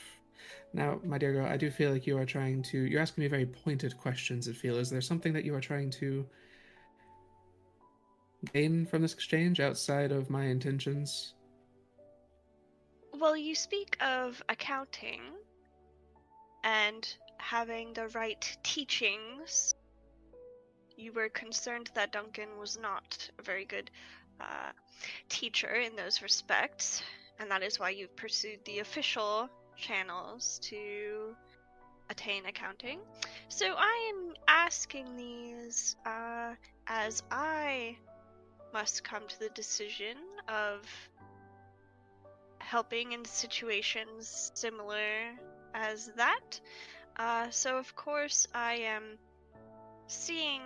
Now, my dear girl, I do feel like you're asking me very pointed questions, I feel. Is there something that you are trying to gain from this exchange outside of my intentions? Well, you speak of accounting and having the right teachings. You were concerned that Duncan was not a very good teacher in those respects, and that is why you've pursued the official channels to attain accounting. So I am asking these as I must come to the decision of helping in situations similar as that. So of course I am seeing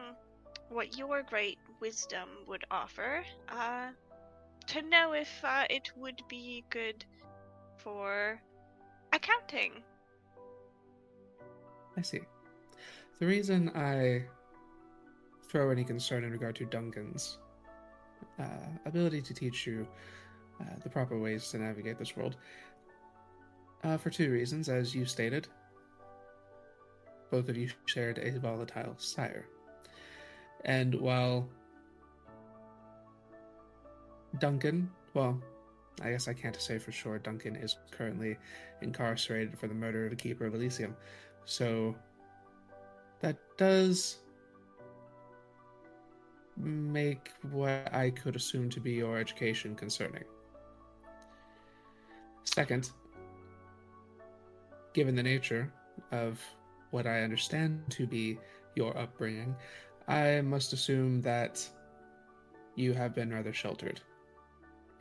what your great wisdom would offer, to know if it would be good for accounting. I see. The reason I throw any concern in regard to Duncan's ability to teach you the proper ways to navigate this world, for two reasons, as you stated. Both of you shared a volatile sire. And while Duncan, well, I guess I can't say for sure, Duncan is currently incarcerated for the murder of the Keeper of Elysium. So that does make what I could assume to be your education concerning. Second, given the nature of what I understand to be your upbringing, I must assume that you have been rather sheltered.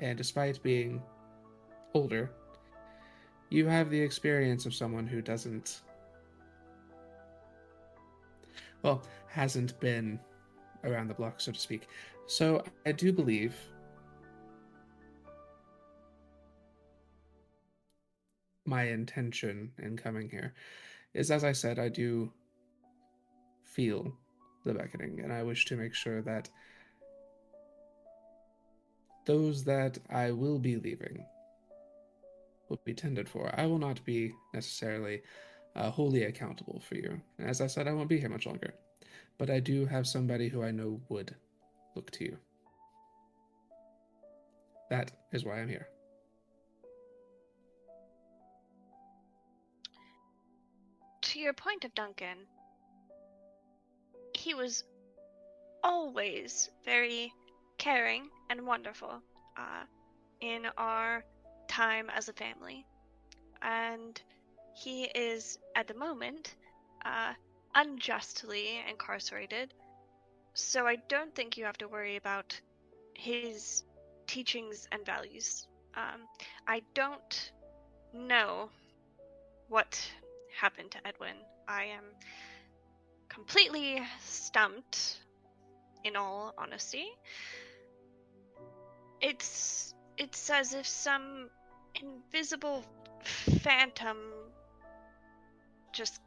And despite being older, you have the experience of someone who hasn't been around the block, so to speak. So I do believe my intention in coming here is, as I said, I do feel the beckoning, and I wish to make sure that those that I will be leaving will be tended for. I will not be necessarily wholly accountable for you. As I said, I won't be here much longer. But I do have somebody who I know would look to you. That is why I'm here. To your point of Duncan, he was always very caring and wonderful in our time as a family. And he is, at the moment, unjustly incarcerated. So I don't think you have to worry about his teachings and values. I don't know what happened to Edwin. I am completely stumped, in all honesty. It's as if some invisible phantom just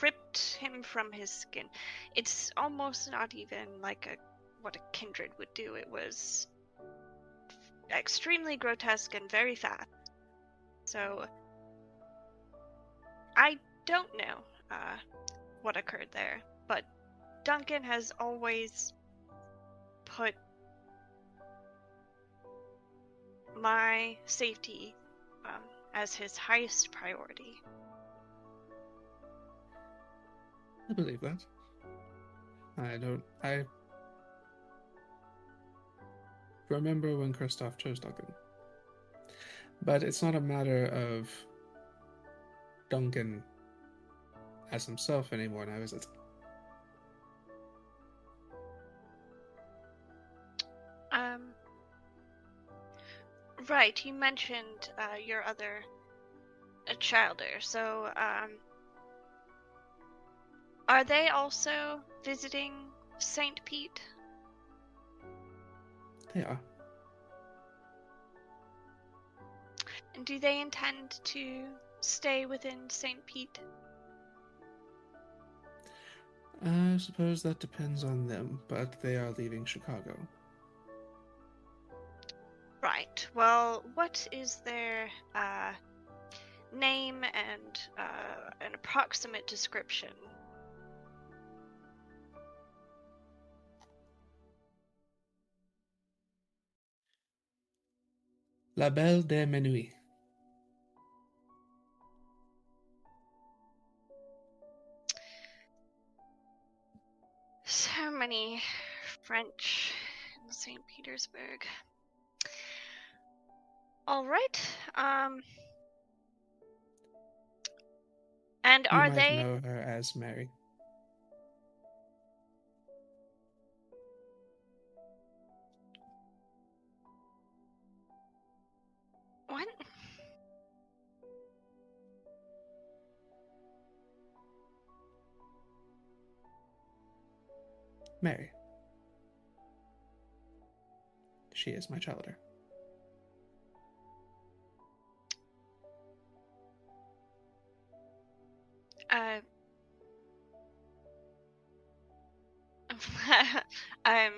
ripped him from his skin. It's almost not even like what a kindred would do. It was extremely grotesque and very fast. So I don't know what occurred there, but Duncan has always put my safety as his highest priority. I believe that. I remember when Kristoff chose Duncan. But it's not a matter of Duncan as himself anymore now, is it? Right, you mentioned your other a childer. So, are they also visiting St. Pete? They are. And do they intend to stay within St. Pete? I suppose that depends on them, but they are leaving Chicago. Right. Well, what is their name and an approximate description? La Belle de Menuit. So many French in St. Petersburg. All right. And You are might they? know her as Mary. What? Mary. She is my childer. I'm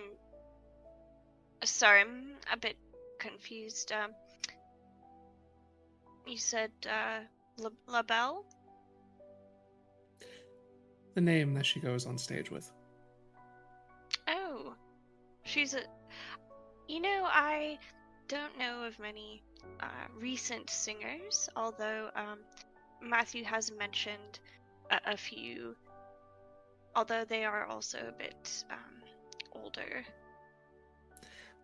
sorry, I'm a bit confused. You said La Belle? The name that she goes on stage with. Oh, she's a. You know, I don't know of many recent singers, although Matthew has mentioned a few, although they are also a bit older.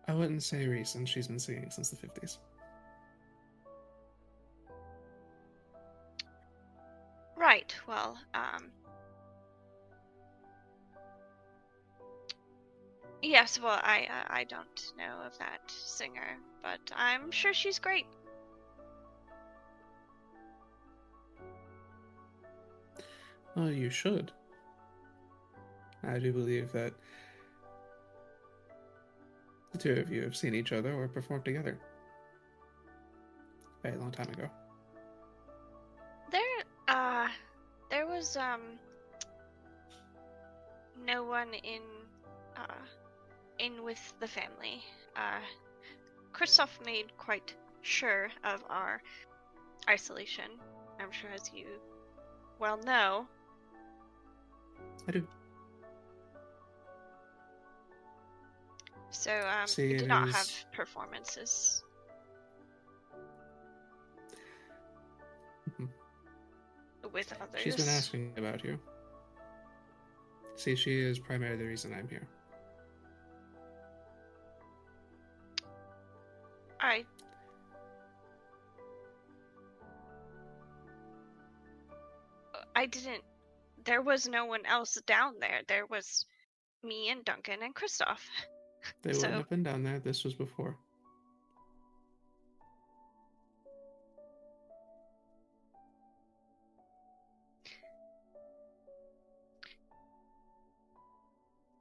I wouldn't say recent. She's been singing since the 50s. Right, well, yes, well, I don't know of that singer, but I'm sure she's great. Well, you should. I do believe that the two of you have seen each other or performed together. A very long time ago. There was, no one in with the family. Kristoff made quite sure of our isolation, I'm sure as you well know. I do. So, See, we it did not is- have performances. Mhm. With others. She's been asking about you. See, she is primarily the reason I'm here. I didn't. There was no one else down there. There was me and Duncan and Kristoff. They So- wouldn't have been down there. This was before.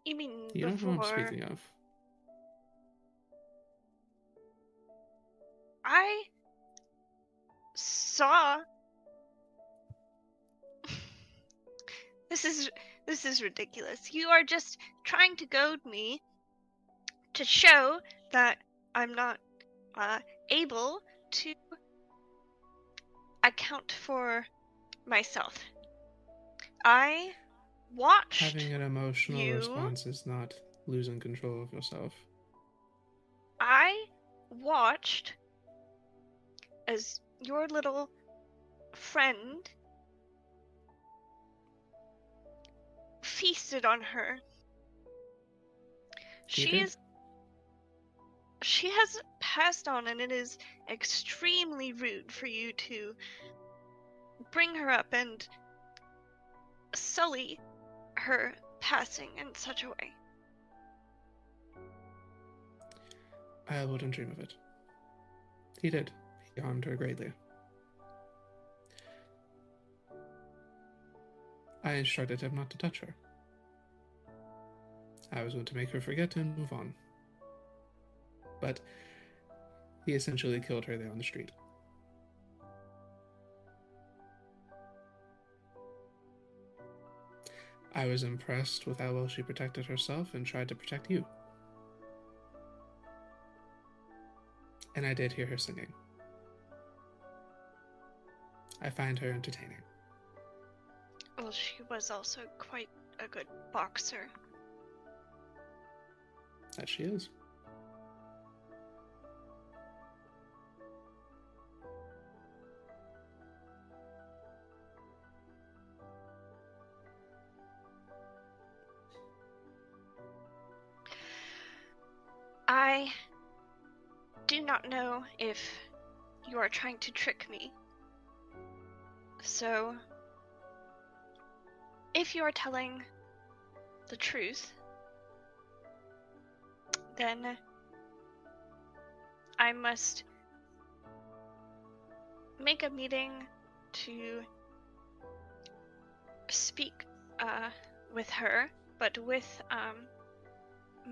You mean You know who I'm before? speaking of. I saw. This is ridiculous. You are just trying to goad me to show that I'm not able to account for myself. I watched Having an emotional you- response is not losing control of yourself. I watched as your little friend feasted on her. You did? She has passed on, and it is extremely rude for you to bring her up and sully her passing in such a way. I wouldn't dream of it. He did. He harmed her greatly. I instructed him not to touch her. I was going to make her forget and move on. But he essentially killed her there on the street. I was impressed with how well she protected herself and tried to protect you. And I did hear her singing. I find her entertaining. Well, she was also quite a good boxer. That she is. I do not know if you are trying to trick me. So, if you are telling the truth, then I must make a meeting to speak with her, but with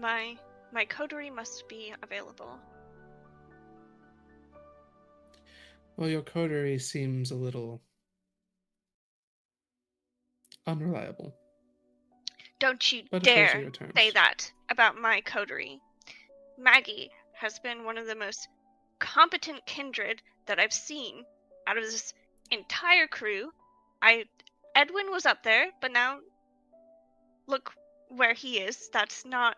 my coterie must be available. Well, your coterie seems a little unreliable. Don't you But of course, dare your terms. say that about my coterie. Maggie has been one of the most competent kindred that I've seen out of this entire crew. Edwin was up there, but now look where he is. That's not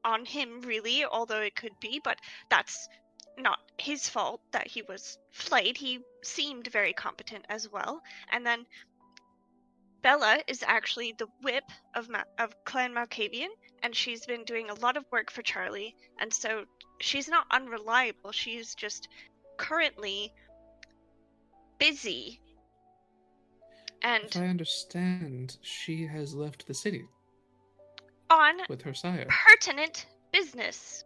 on him, really, although it could be, but that's not his fault that he was flayed. He seemed very competent as well. And then Bella is actually the whip of Clan Malkavian, and she's been doing a lot of work for Charlie, and so she's not unreliable. She's just currently busy. And If I understand, she has left the city on with her sire. pertinent business.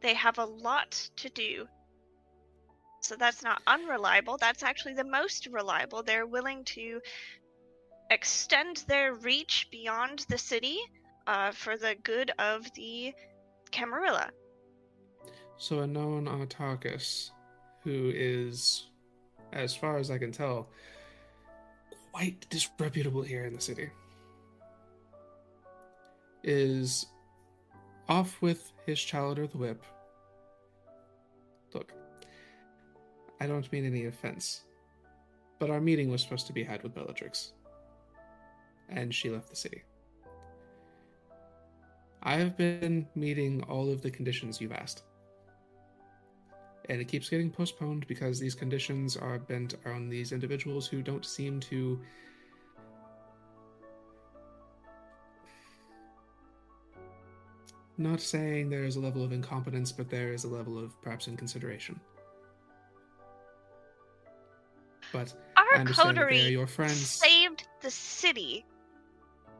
They have a lot to do. So that's not unreliable. That's actually the most reliable. They're willing to extend their reach beyond the city for the good of the Camarilla. So a known Truckexe, who is, as far as I can tell, quite disreputable here in the city, is off with his child or the whip. Look, I don't mean any offense, but our meeting was supposed to be had with Bellatrix, and she left the city. I have been meeting all of the conditions you've asked, and it keeps getting postponed because these conditions are bent on these individuals who don't seem to not saying there is a level of incompetence, but there is a level of perhaps inconsideration. But I Our understand that they are coterie your friends. saved the city.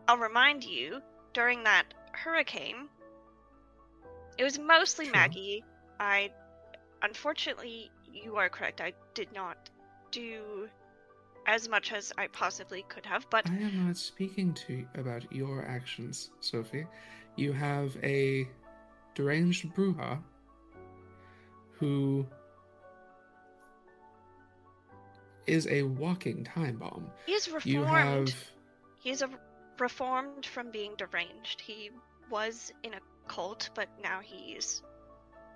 I'll remind you, during that hurricane, it was mostly True. Maggie. Unfortunately, you are correct. I did not do as much as I possibly could have, but I am not speaking to you about your actions, Sophie. You have a deranged Bruja who is a walking time bomb. he's reformed. You have... He's reformed from being deranged. He was in a cult, but now he's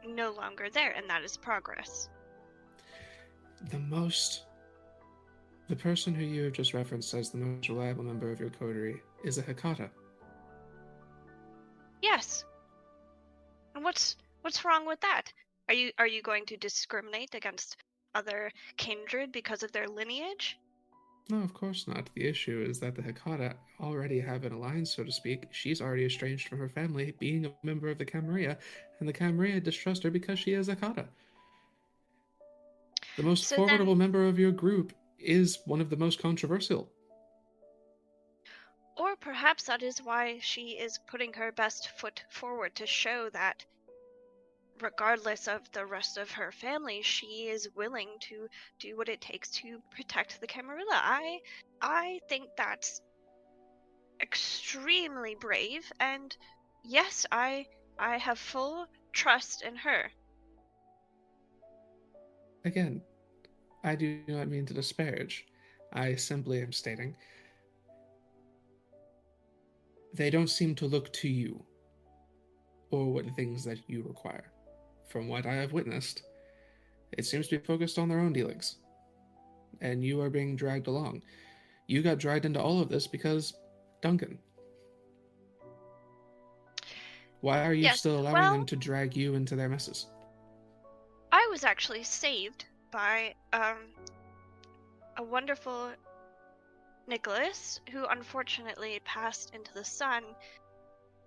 no longer there, and that is progress. The person who you have just referenced as the most reliable member of your coterie is a Hecata. Yes. And what's wrong with that? Are you going to discriminate against other kindred because of their lineage? No, of course not. The issue is that the Hecata already have an alliance, so to speak. She's already estranged from her family, being a member of the Camarilla, and the Camarilla distrust her because she is Hecata. The most So formidable then- member of your group is one of the most controversial. Or perhaps that is why she is putting her best foot forward to show that regardless of the rest of her family, she is willing to do what it takes to protect the Camarilla. I think that's extremely brave, and yes, I have full trust in her. Again, I do not mean to disparage. I simply am stating they don't seem to look to you or what things that you require. From what I have witnessed, it seems to be focused on their own dealings. And you are being dragged along. You got dragged into all of this because Duncan. Why are you Yes, still allowing well, them to drag you into their messes? I was actually saved by a wonderful Nicholas, who unfortunately passed into the sun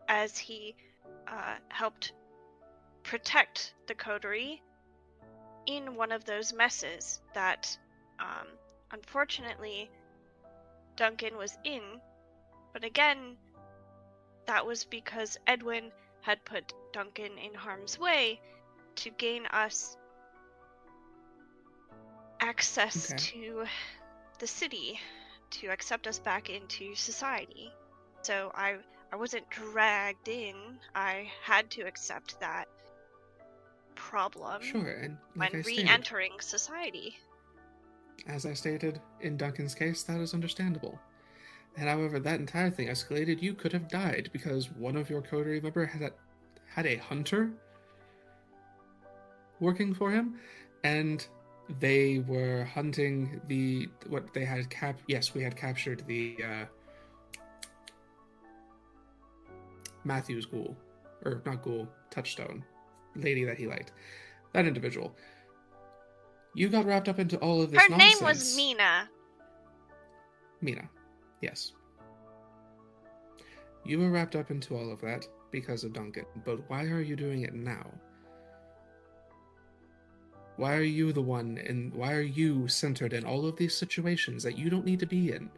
as he helped protect the Coterie in one of those messes that unfortunately Duncan was in. But again, that was because Edwin had put Duncan in harm's way to gain us access to the city, to accept us back into society. So I wasn't dragged in. I had to accept that problem And like when I stated, re-entering society. as I stated, in Duncan's case, that is understandable. And however, that entire thing escalated, you could have died because one of your coterie member had a hunter working for him, and they were hunting we had captured the Matthew's ghoul, or not ghoul, touchstone lady that he liked, that individual. You got wrapped up into all of this nonsense. Her name was Mina. Mina, yes. You were wrapped up into all of that because of Duncan, but why are you doing it now? Why are you the one, and why are you centered in all of these situations that you don't need to be in?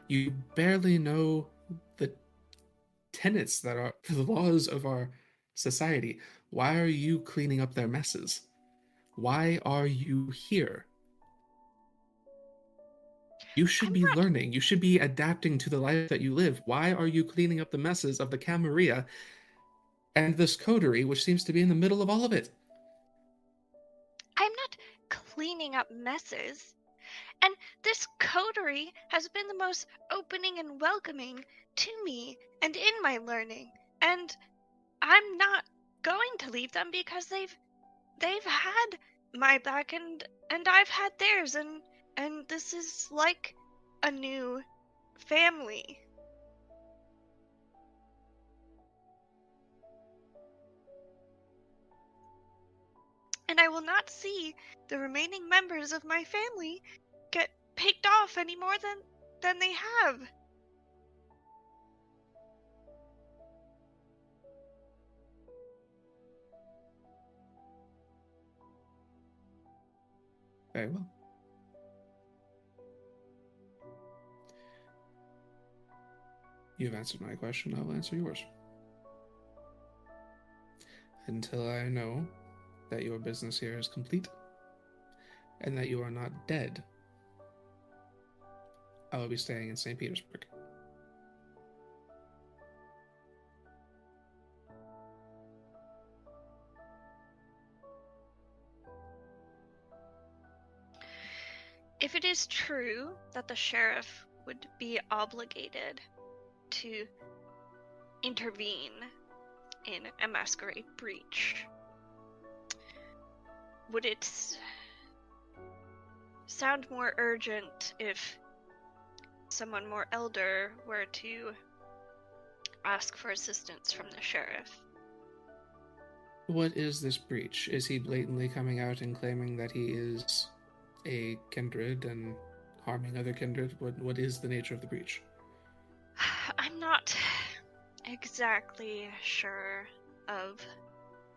You barely know the tenets that are the laws of our society. Why are you cleaning up their messes? Why are you here? You should be learning. You should be adapting to the life that you live. Why are you cleaning up the messes of the Camarilla and this coterie, which seems to be in the middle of all of it? I'm not cleaning up messes. And this coterie has been the most opening and welcoming to me and in my learning. And I'm not going to leave them because they've had my back and I've had theirs, and this is like a new family. And I will not see the remaining members of my family get picked off any more than they have. Very well. You've answered my question, I'll answer yours. Until I know that your business here is complete and that you are not dead, I will be staying in St. Petersburg. If it is true that the sheriff would be obligated to intervene in a Masquerade breach, would it sound more urgent if someone more elder were to ask for assistance from the sheriff? What is this breach? Is he blatantly coming out and claiming that he is a kindred and harming other kindred? What is the nature of the breach? I'm not exactly sure of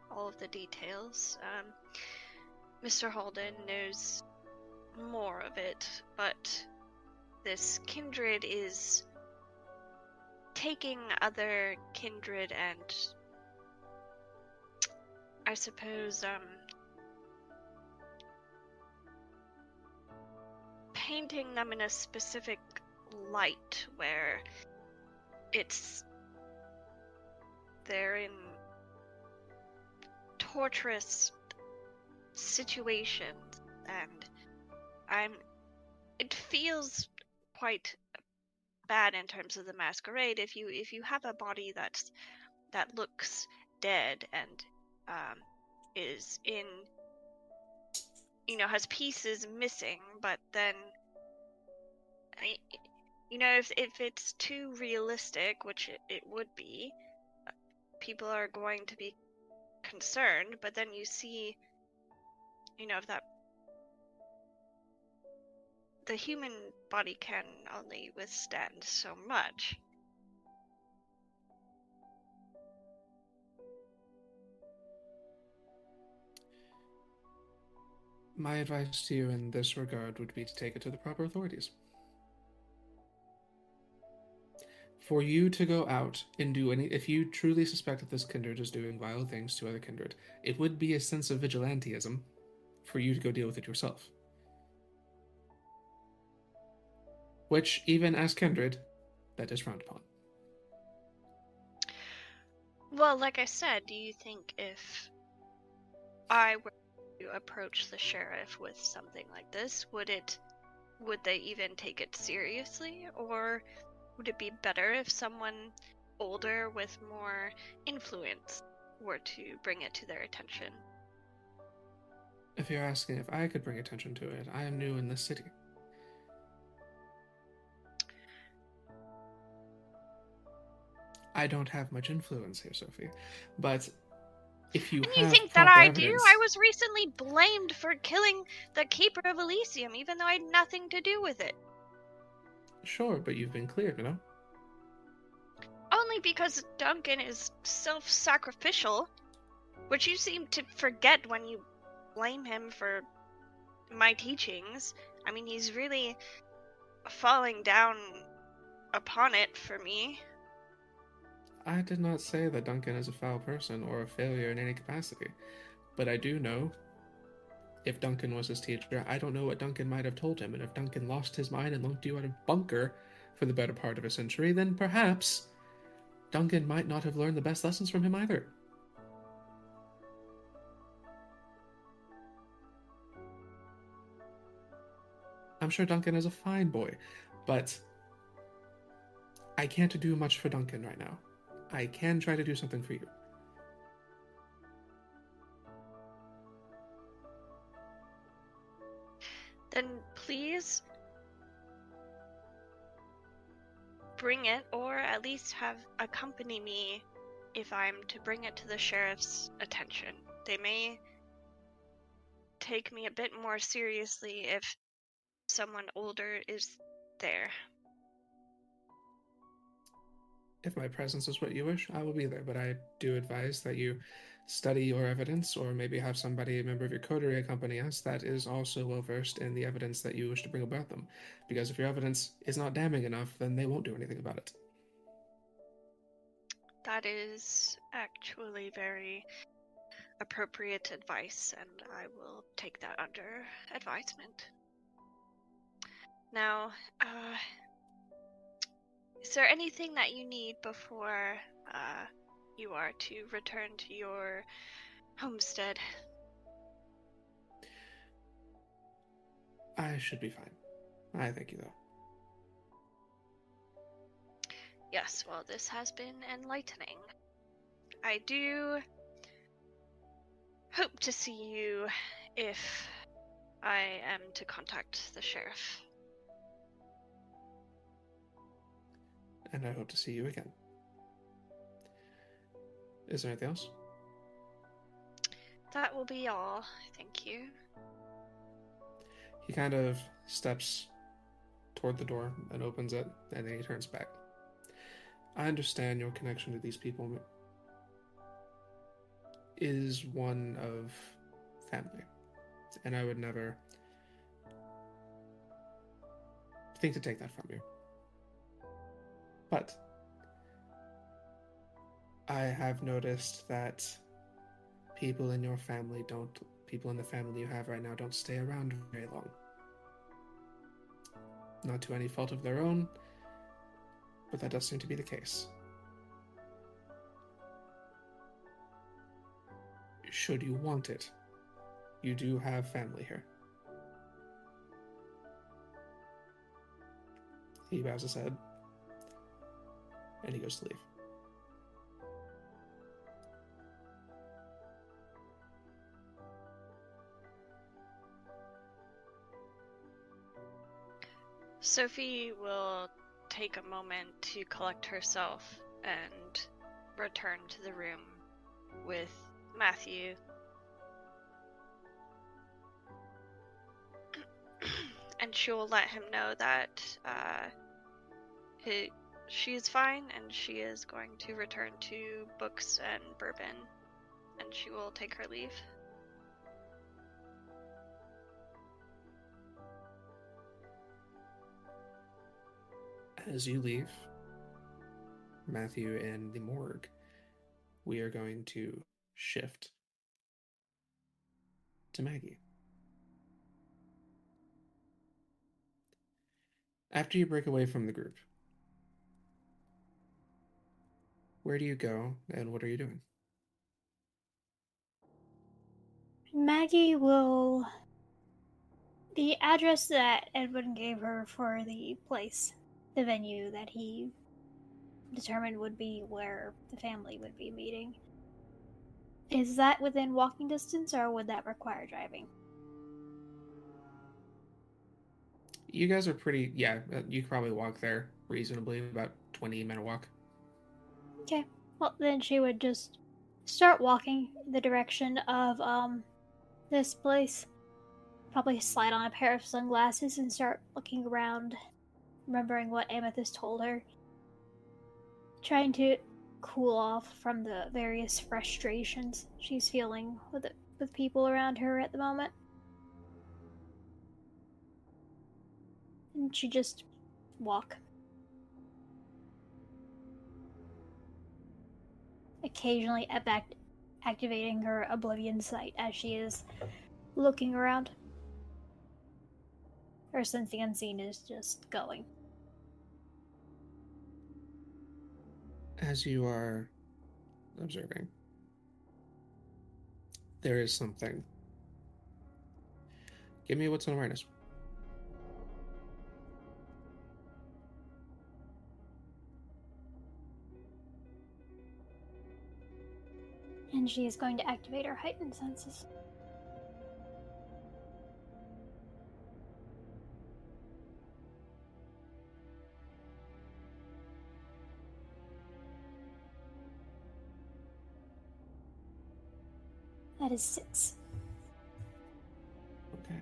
all of the details. Mr. Halden knows more of it, but this kindred is taking other kindred and I suppose, painting them in a specific light where they're in torturous situations, and it feels quite bad in terms of the masquerade if you have a body that looks dead and is in, has pieces missing, but then if it's too realistic, which it would be, people are going to be concerned. But then you see, that the human body can only withstand so much. My advice to you in this regard would be to take it to the proper authorities. For you to go out and do if you truly suspect that this kindred is doing vile things to other kindred, it would be a sense of vigilantism for you to go deal with it yourself. Which, even as kindred, that is frowned upon. Well, like I said, do you think if I were to approach the sheriff with something like this, would they even take it seriously, or would it be better if someone older with more influence were to bring it to their attention? If you're asking if I could bring attention to it, I am new in this city. I don't have much influence here, Sophie, but if you and have you think that proper I evidence... do? I was recently blamed for killing the Keeper of Elysium, even though I had nothing to do with it. Sure, but you've been cleared, Only because Duncan is self-sacrificial, which you seem to forget when you blame him for my teachings. I mean, he's really falling down upon it for me. I did not say that Duncan is a foul person or a failure in any capacity, but I do know if Duncan was his teacher, I don't know what Duncan might have told him, and if Duncan lost his mind and locked you out of bunker for the better part of a century, then perhaps Duncan might not have learned the best lessons from him either. I'm sure Duncan is a fine boy, but I can't do much for Duncan right now. I can try to do something for you. Then please bring it, or at least have accompany me if I'm to bring it to the sheriff's attention. They may take me a bit more seriously if someone older is there. If my presence is what you wish, I will be there, but I do advise that you study your evidence, or maybe have somebody, a member of your coterie, accompany us that is also well-versed in the evidence that you wish to bring about them. Because if your evidence is not damning enough, then they won't do anything about it. That is actually very appropriate advice, and I will take that under advisement. Now, is there anything that you need before you are to return to your homestead? I should be fine. I thank you, though. Yes, well, this has been enlightening. I do hope to see you if I am to contact the sheriff. And I hope to see you again. Is there anything else? That will be all, thank you. He kind of steps toward the door and opens it, and then he turns back. I understand your connection to these people is one of family, and I would never think to take that from you. But I have noticed that people in your family people in the family you have right now don't stay around very long. Not to any fault of their own, but that does seem to be the case. Should you want it, you do have family here. He bows his head, and he goes to leave. Sophie will take a moment to collect herself and return to the room with Matthew. And she will let him know that she is fine and she is going to return to books and bourbon, and she will take her leave. As you leave, Matthew, in the morgue, we are going to shift to Maggie. After you break away from the group, where do you go and what are you doing? Maggie will. The address that Edwin gave her for the place, the venue that he determined would be where the family would be meeting. Is that within walking distance, or would that require driving? You guys are pretty, you could probably walk there reasonably, about 20-minute walk. Okay. Well, then she would just start walking in the direction of this place. Probably slide on a pair of sunglasses and start looking around, remembering what Amethyst told her. Trying to cool off from the various frustrations she's feeling with people around her at the moment. And she just walk. Occasionally activating her Oblivion sight as she is looking around. Her sense the unseen is just going. As you are observing, there is something. Give me what's on awareness. And she is going to activate her heightened senses. That is 6. Okay.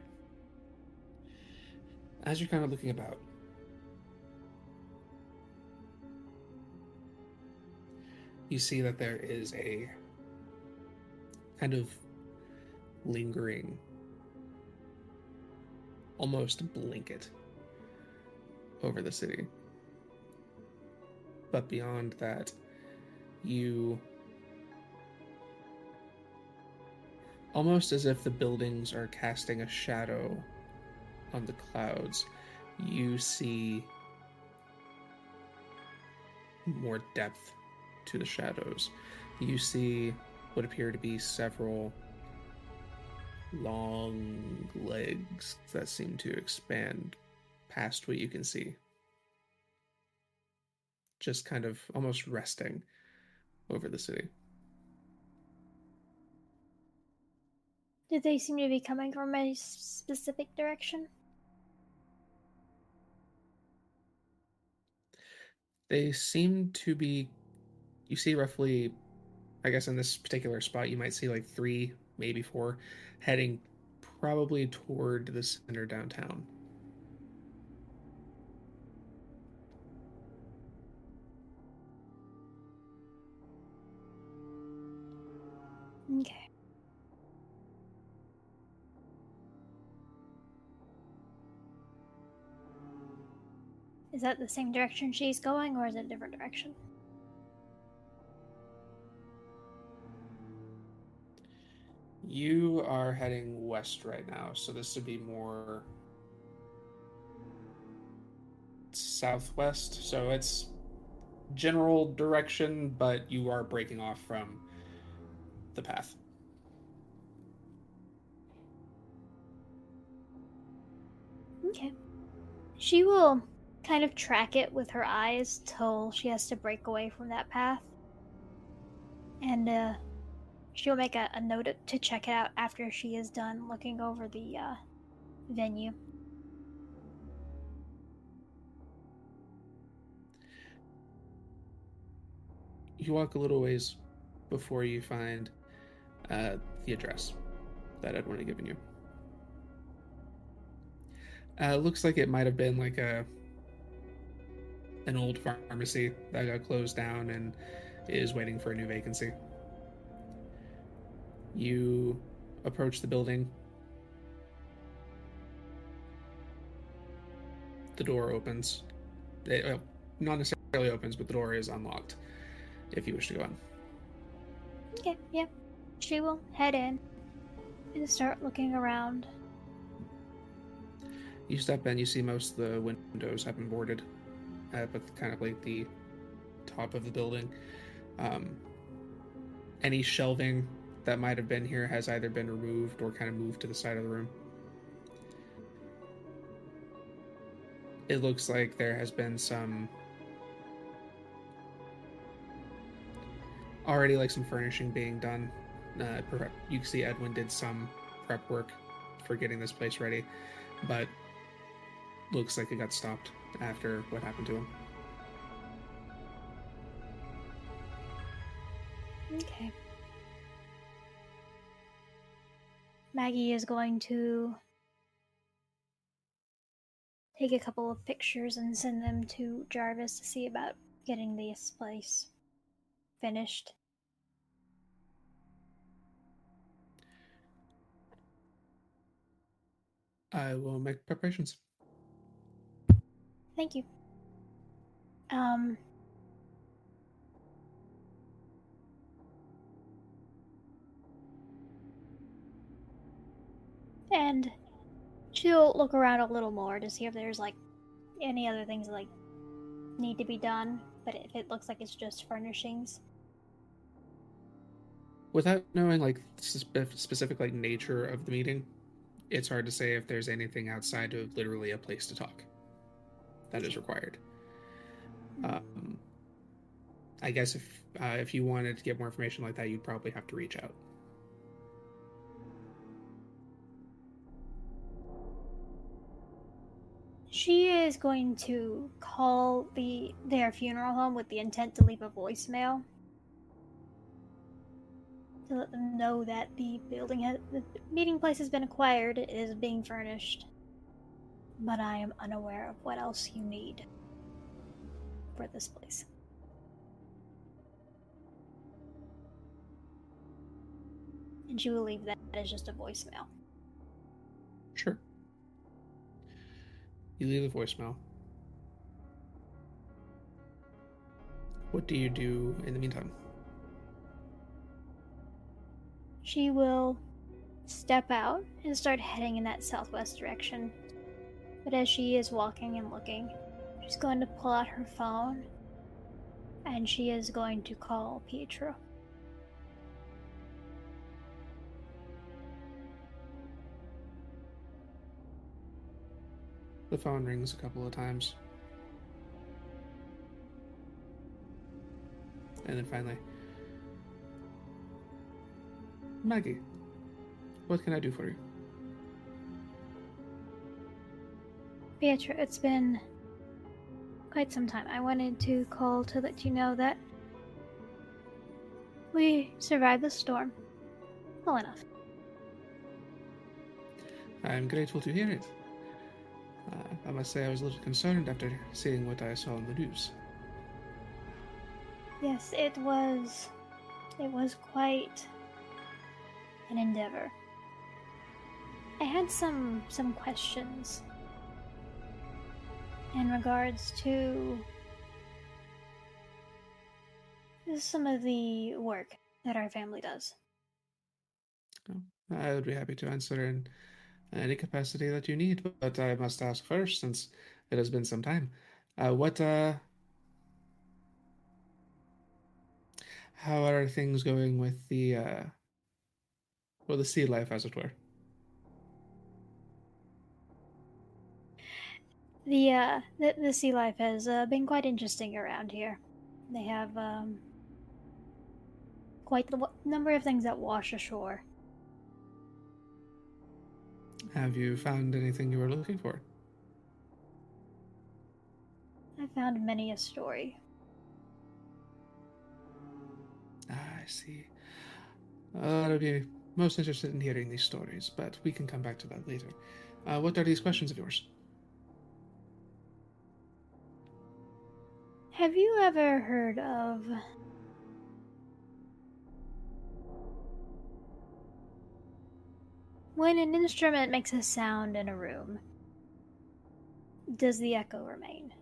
As you're kind of looking about, you see that there is a kind of lingering, almost blanket over the city. But beyond that, you, almost as if the buildings are casting a shadow on the clouds, you see more depth to the shadows. You see what appear to be several long legs that seem to expand past what you can see. Just kind of almost resting over the city. Did they seem to be coming from a specific direction? They seem to be, you see roughly, I guess in this particular spot, you might see like 3, maybe 4, heading probably toward the center downtown. Okay. Is that the same direction she's going, or is it a different direction? You are heading west right now, so this would be more southwest. So it's general direction, but you are breaking off from the path. Okay. She will kind of track it with her eyes till she has to break away from that path. And she'll make a note to check it out after she is done looking over the venue. You walk a little ways before you find the address that Edwin had given you. Looks like it might have been like an old pharmacy that got closed down and is waiting for a new vacancy. You approach the building. The door opens. Not necessarily opens, but the door is unlocked if you wish to go in. Okay, yep. She will head in and start looking around. You step in, you see most of the windows have been boarded, but kind of like the top of the building. Any shelving that might have been here has either been removed or kind of moved to the side of the room. It looks like there has been some furnishing being done. You can see Edwin did some prep work for getting this place ready, but looks like it got stopped after what happened to him. Okay. Maggie is going to take a couple of pictures and send them to Jarvis to see about getting this place finished. I will make preparations. Thank you. And she'll look around a little more to see if there's like any other things that like need to be done, but if it looks like it's just furnishings. Without knowing like specific like nature of the meeting, it's hard to say if there's anything outside of literally a place to talk that is required. I guess if you wanted to get more information like that, you'd probably have to reach out. She is going to call their funeral home with the intent to leave a voicemail to let them know that the meeting place has been acquired, it is being furnished, but I am unaware of what else you need for this place. And she will leave that as just a voicemail. Sure. You leave the voicemail. What do you do in the meantime? She will step out and start heading in that southwest direction. But as she is walking and looking, she's going to pull out her phone and she is going to call Pietro. The phone rings a couple of times. And then finally, Maggie, what can I do for you? Pietro, it's been quite some time. I wanted to call to let you know that we survived the storm. Well enough. I'm grateful to hear it. I must say I was a little concerned after seeing what I saw on the news. Yes, it was quite an endeavor. I had some questions in regards to some of the work that our family does. Oh, I would be happy to answer in any capacity that you need, but I must ask first, since it has been some time. What, how are things going with the sea life, as it were? The sea life has been quite interesting around here. They have quite the number of things that wash ashore. Have you found anything you were looking for? I found many a story. I see. I'd be most interested in hearing these stories, but we can come back to that later. What are these questions of yours? Have you ever heard of when an instrument makes a sound in a room, does the echo remain?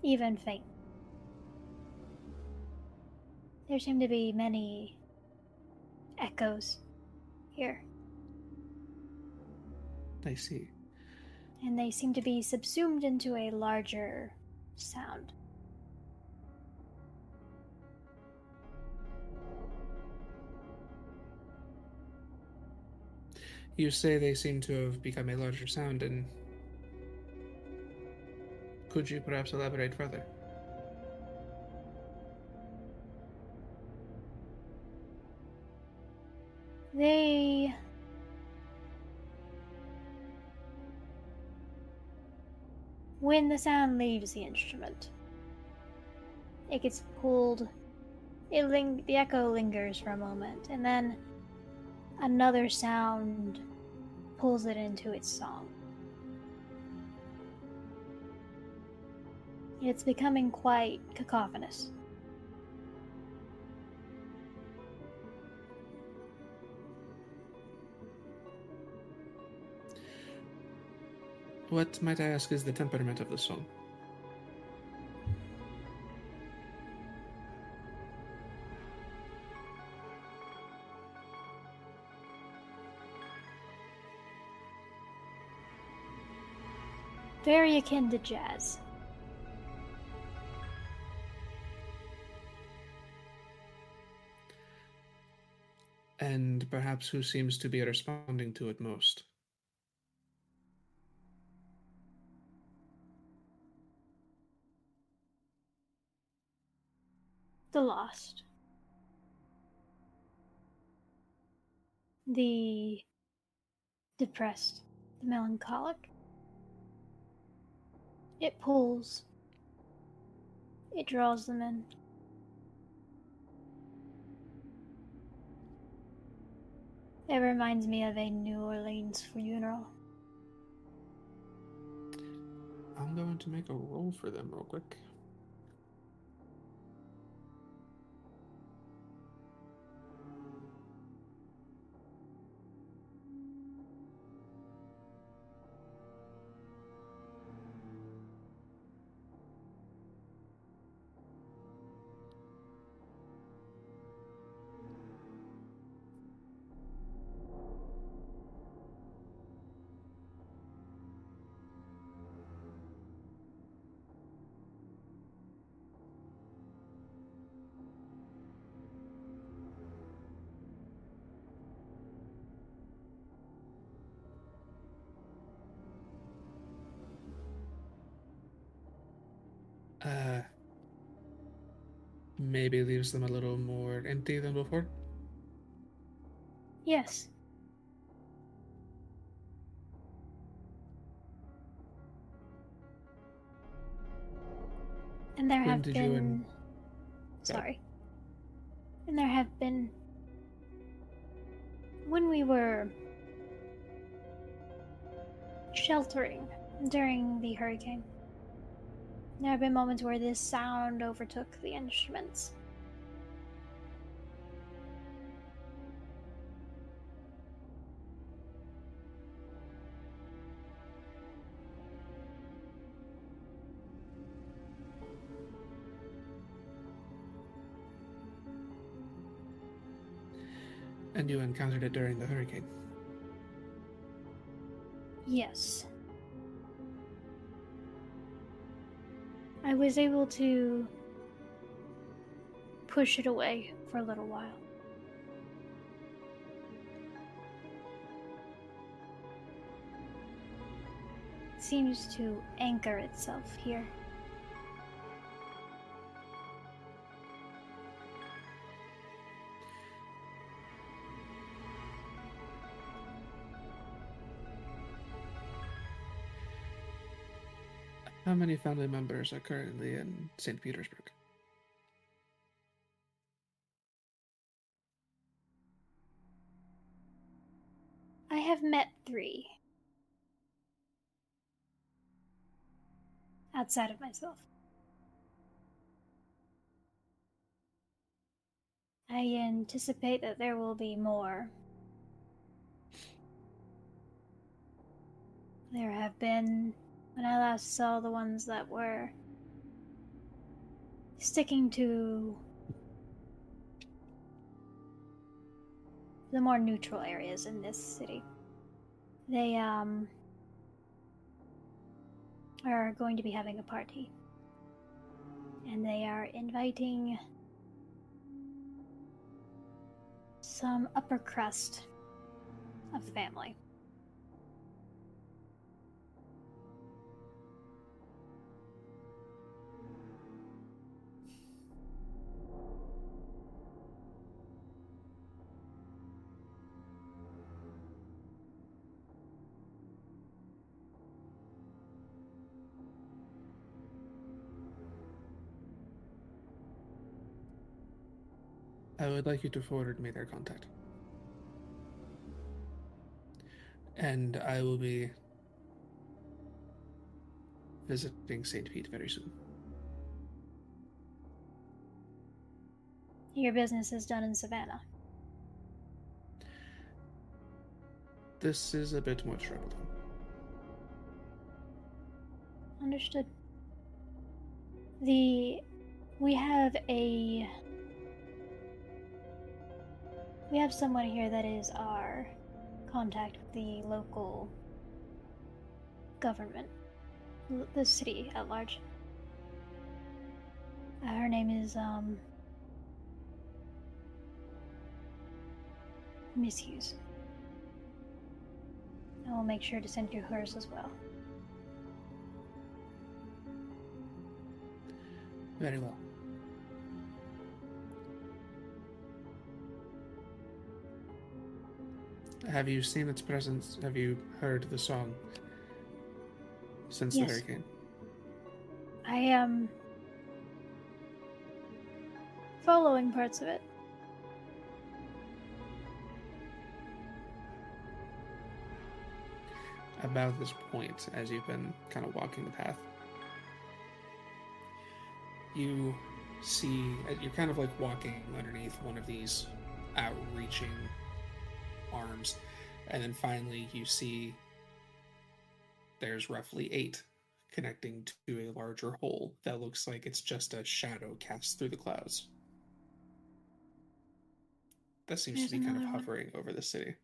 Even faint. There seem to be many echoes here, I see. and they seem to be subsumed into a larger sound. You say they seem to have become a larger sound, and could you perhaps elaborate further? They when the sound leaves the instrument, it gets pulled. The echo lingers for a moment, and then another sound pulls it into its song. It's becoming quite cacophonous. What, might I ask, is the temperament of the song? Very akin to jazz. And perhaps who seems to be responding to it most? The lost. The depressed. The melancholic. It pulls. It draws them in. It reminds me of a New Orleans funeral. I'm going to make a roll for them real quick. Maybe leaves them a little more empty than before? Yes. And there When have did you been. Sorry. And there have been. When we were sheltering during the hurricane, there have been moments where this sound overtook the instruments. And you encountered it during the hurricane? Yes. I was able to push it away for a little while. It seems to anchor itself here. How many family members are currently in St. Petersburg? I have met 3. Outside of myself. I anticipate that there will be more. There have been, when I last saw the ones that were sticking to the more neutral areas in this city. They are going to be having a party. And they are inviting some upper crust of family. I would like you to forward me their contact. And I will be visiting St. Pete very soon. Your business is done in Savannah. This is a bit more trouble. Understood. We have someone here that is our contact with the local government, the city at large. Her name is MissyMew. I will make sure to send you hers as well. Very well. Have you seen its presence? Have you heard the song since the hurricane? I am following parts of it. About this point, as you've been kind of walking the path, you see, you're kind of like walking underneath one of these outreaching arms, and then finally you see there's roughly 8 connecting to a larger hole that looks like it's just a shadow cast through the clouds. That seems to be kind of hovering over the city.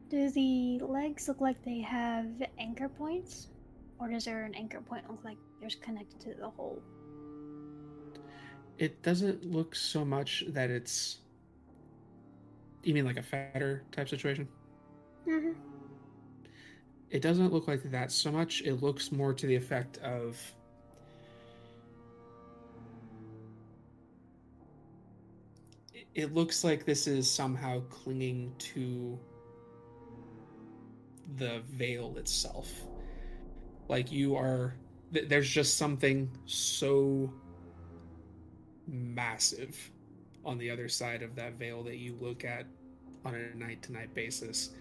Do the legs look like they have anchor points? Or does there an anchor point look like there's connected to the hole? It doesn't look so much that it's... You mean like a fetter type situation? Mm-hmm. It doesn't look like that so much. It looks more to the effect of... It looks like this is somehow clinging to the veil itself. Like you are... There's just something so massive on the other side of that veil that you look at on a night-to-night basis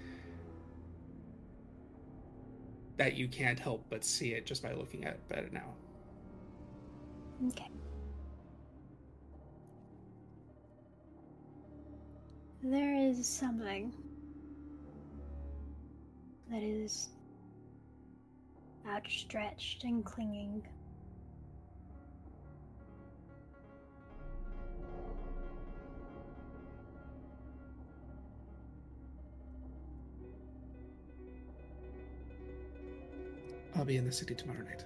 that you can't help but see it just by looking at it now. Okay. There is something that is outstretched and clinging. I'll be in the city tomorrow night.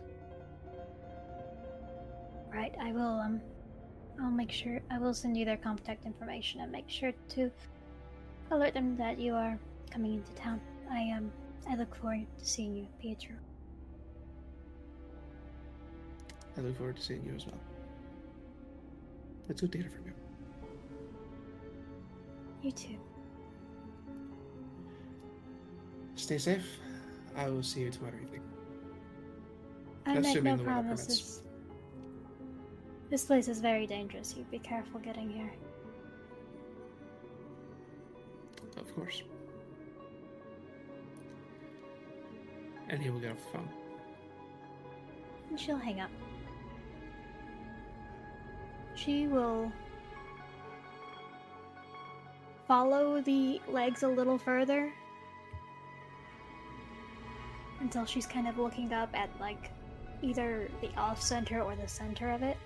Right, I will, I'll make sure, I will send you their contact information and make sure to alert them that you are coming into town. I look forward to seeing you, Pietro. I look forward to seeing you as well. That's good data from you. You too. Stay safe. I will see you tomorrow evening. I make Assuming no the weather promises. This place is very dangerous. You be careful getting here. Of course. And he will get off the phone. And she'll hang up. She will follow the legs a little further until she's kind of looking up at, like, either the off-center or the center of it.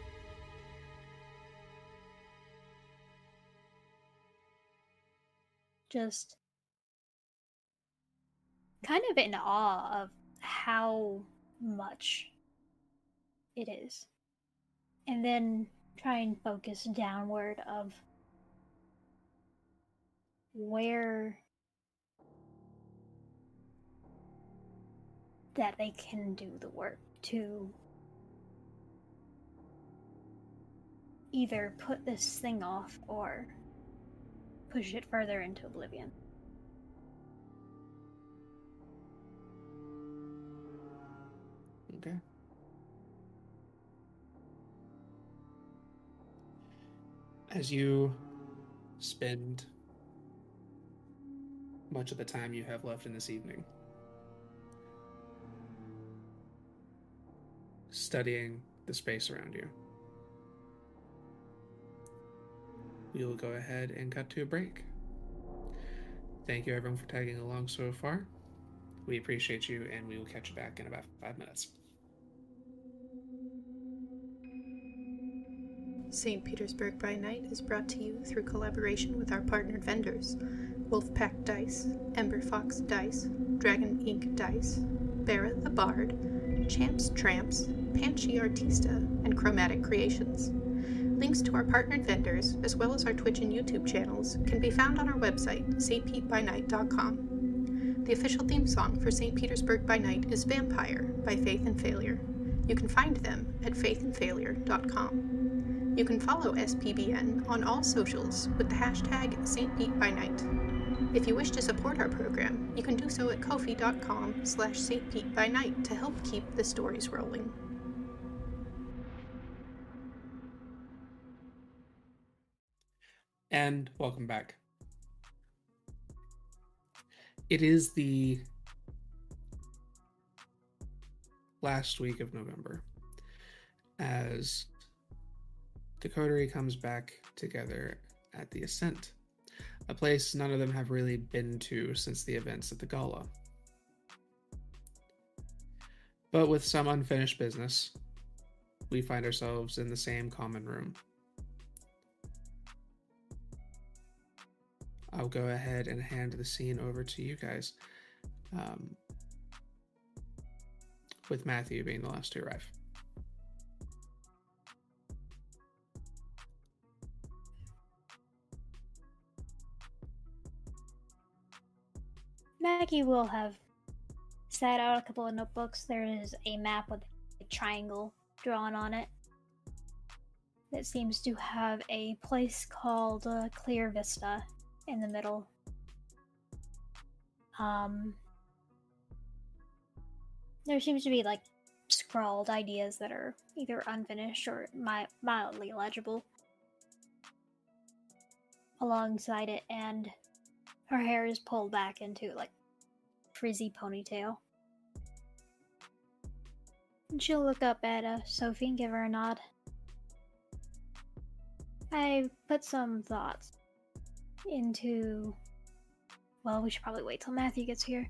Just kind of in awe of how much it is. And then try and focus downward of where that they can do the work to either put this thing off or push it further into oblivion. Okay. As you spend much of the time you have left in this evening studying the space around you, we will go ahead and cut to a break. Thank you everyone for tagging along so far. We appreciate you, and we will catch you back in about 5 minutes. St. Petersburg by Night is brought to you through collaboration with our partnered vendors, Wolfpack Dice, Ember Fox Dice, Dragon Ink Dice, Barra the Bard, Champs Tramps, Panchi Artista, and Chromatic Creations. Links to our partnered vendors, as well as our Twitch and YouTube channels, can be found on our website, stpbynight.com. The official theme song for St. Petersburg by Night is Vampire by Faith and Failure. You can find them at faithandfailure.com. You can follow SPbN on all socials with the hashtag StPeteByNight. If you wish to support our program, you can do so at ko-fi.com/StPeteByNight to help keep the stories rolling. And welcome back. It is the last week of November as the Coterie comes back together at the Ascent, a place none of them have really been to since the events at the Gala. But with some unfinished business, we find ourselves in the same common room. I'll go ahead and hand the scene over to you guys, with Matthew being the last to arrive. Maggie will have set out a couple of notebooks. There is a map with a triangle drawn on it that seems to have a place called Clear Vista in the middle. There seems to be like scrawled ideas that are either unfinished or mildly legible alongside it, and her hair is pulled back into like frizzy ponytail. And she'll look up at Sophie and give her a nod. I put some thoughts into... Well, we should probably wait till Matthew gets here.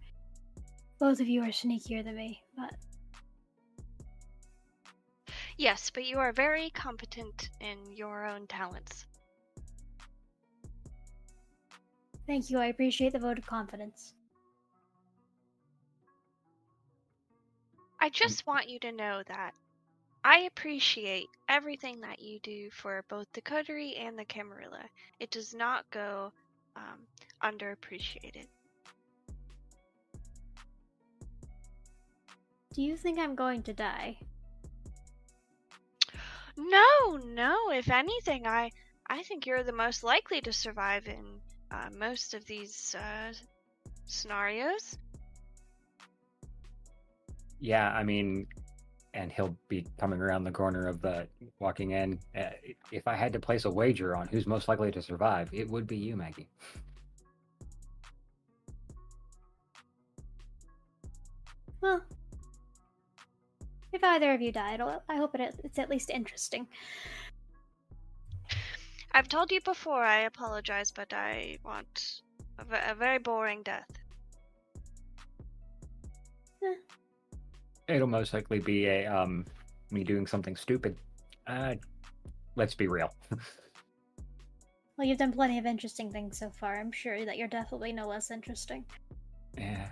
Both of you are sneakier than me, but... Yes, but you are very competent in your own talents. Thank you, I appreciate the vote of confidence. I just want you to know that I appreciate everything that you do for both the Coterie and the Camarilla. It does not go underappreciated. Do you think I'm going to die? No. If anything, I think you're the most likely to survive in most of these scenarios. Yeah, I mean, and he'll be coming around the corner of the walking in. If I had to place a wager on who's most likely to survive, it would be you, Maggie. Well, if either of you died, I hope it's at least interesting. I've told you before, I apologize, but I want a very boring death. It'll most likely be a me doing something stupid. Let's be real. Well, you've done plenty of interesting things so far. I'm sure that your death will be no less interesting. Yeah.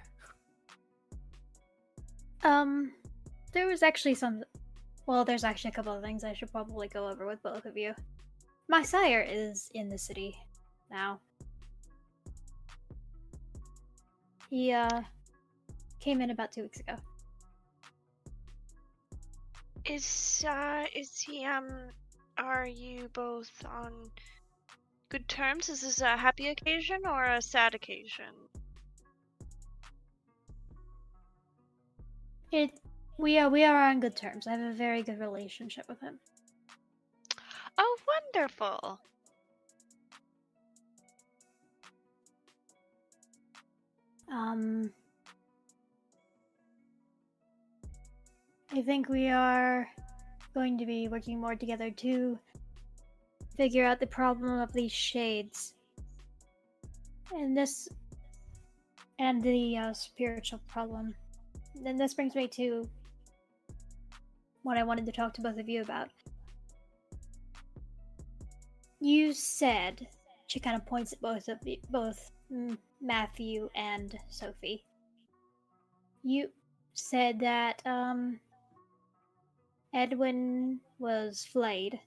There was actually there's actually a couple of things I should probably go over with both of you. My sire is in the city now. He, came in about 2 weeks ago. Is he, are you both on good terms? Is this a happy occasion or a sad occasion? We are on good terms. I have a very good relationship with him. Oh, wonderful! I think we are going to be working more together to figure out the problem of these shades. And the spiritual problem. Then this brings me to what I wanted to talk to both of you about. You said, she kind of points at both Matthew and Sophie. You said that Edwin was flayed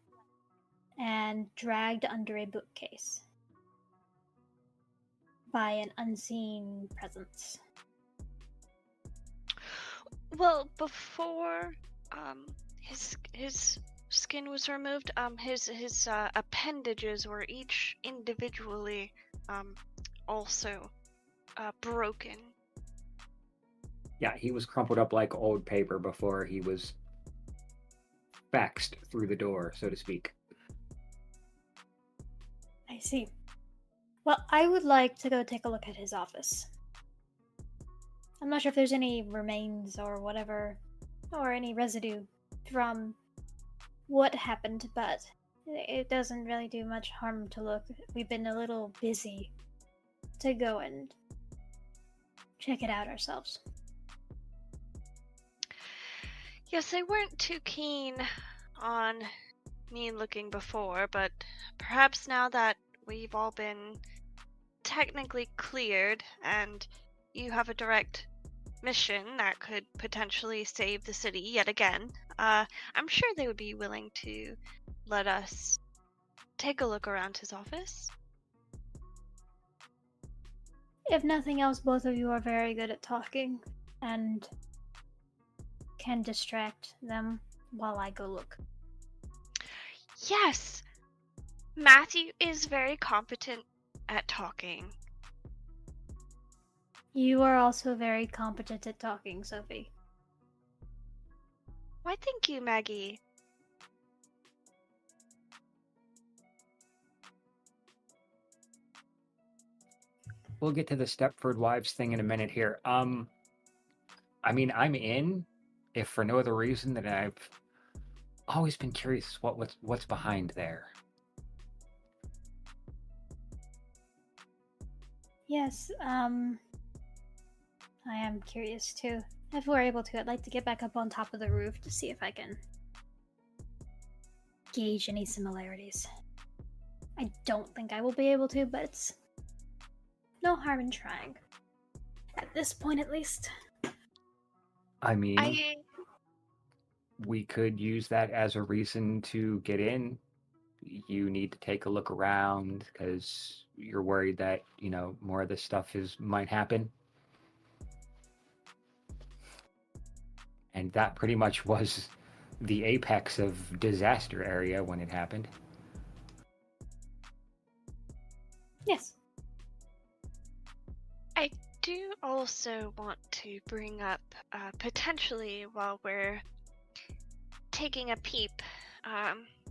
and dragged under a bookcase by an unseen presence. Well, before his skin was removed, his appendages were each individually also broken. Yeah, he was crumpled up like old paper before he was faxed through the door, so to speak. I see. Well, I would like to go take a look at his office. I'm not sure if there's any remains or whatever, or any residue from what happened, but it doesn't really do much harm to look. We've been a little busy to go and check it out ourselves. Yes, they weren't too keen on me looking before, but perhaps now that we've all been technically cleared and you have a direct mission that could potentially save the city yet again, I'm sure they would be willing to let us take a look around his office. If nothing else, both of you are very good at talking and can distract them while I go look. Yes! Matthew is very competent at talking. You are also very competent at talking, Sophie. Why, thank you, Maggie. We'll get to the Stepford Wives thing in a minute here. I mean, I'm in, if for no other reason than I've always been curious what's behind there. Yes, I am curious too. If we're able to, I'd like to get back up on top of the roof to see if I can gauge any similarities. I don't think I will be able to, but it's no harm in trying. At this point, at least. I mean, we could use that as a reason to get in. You need to take a look around because you're worried that, more of this stuff might happen. And that pretty much was the apex of disaster area when it happened. Yes. I do also want to bring up, potentially while we're taking a peep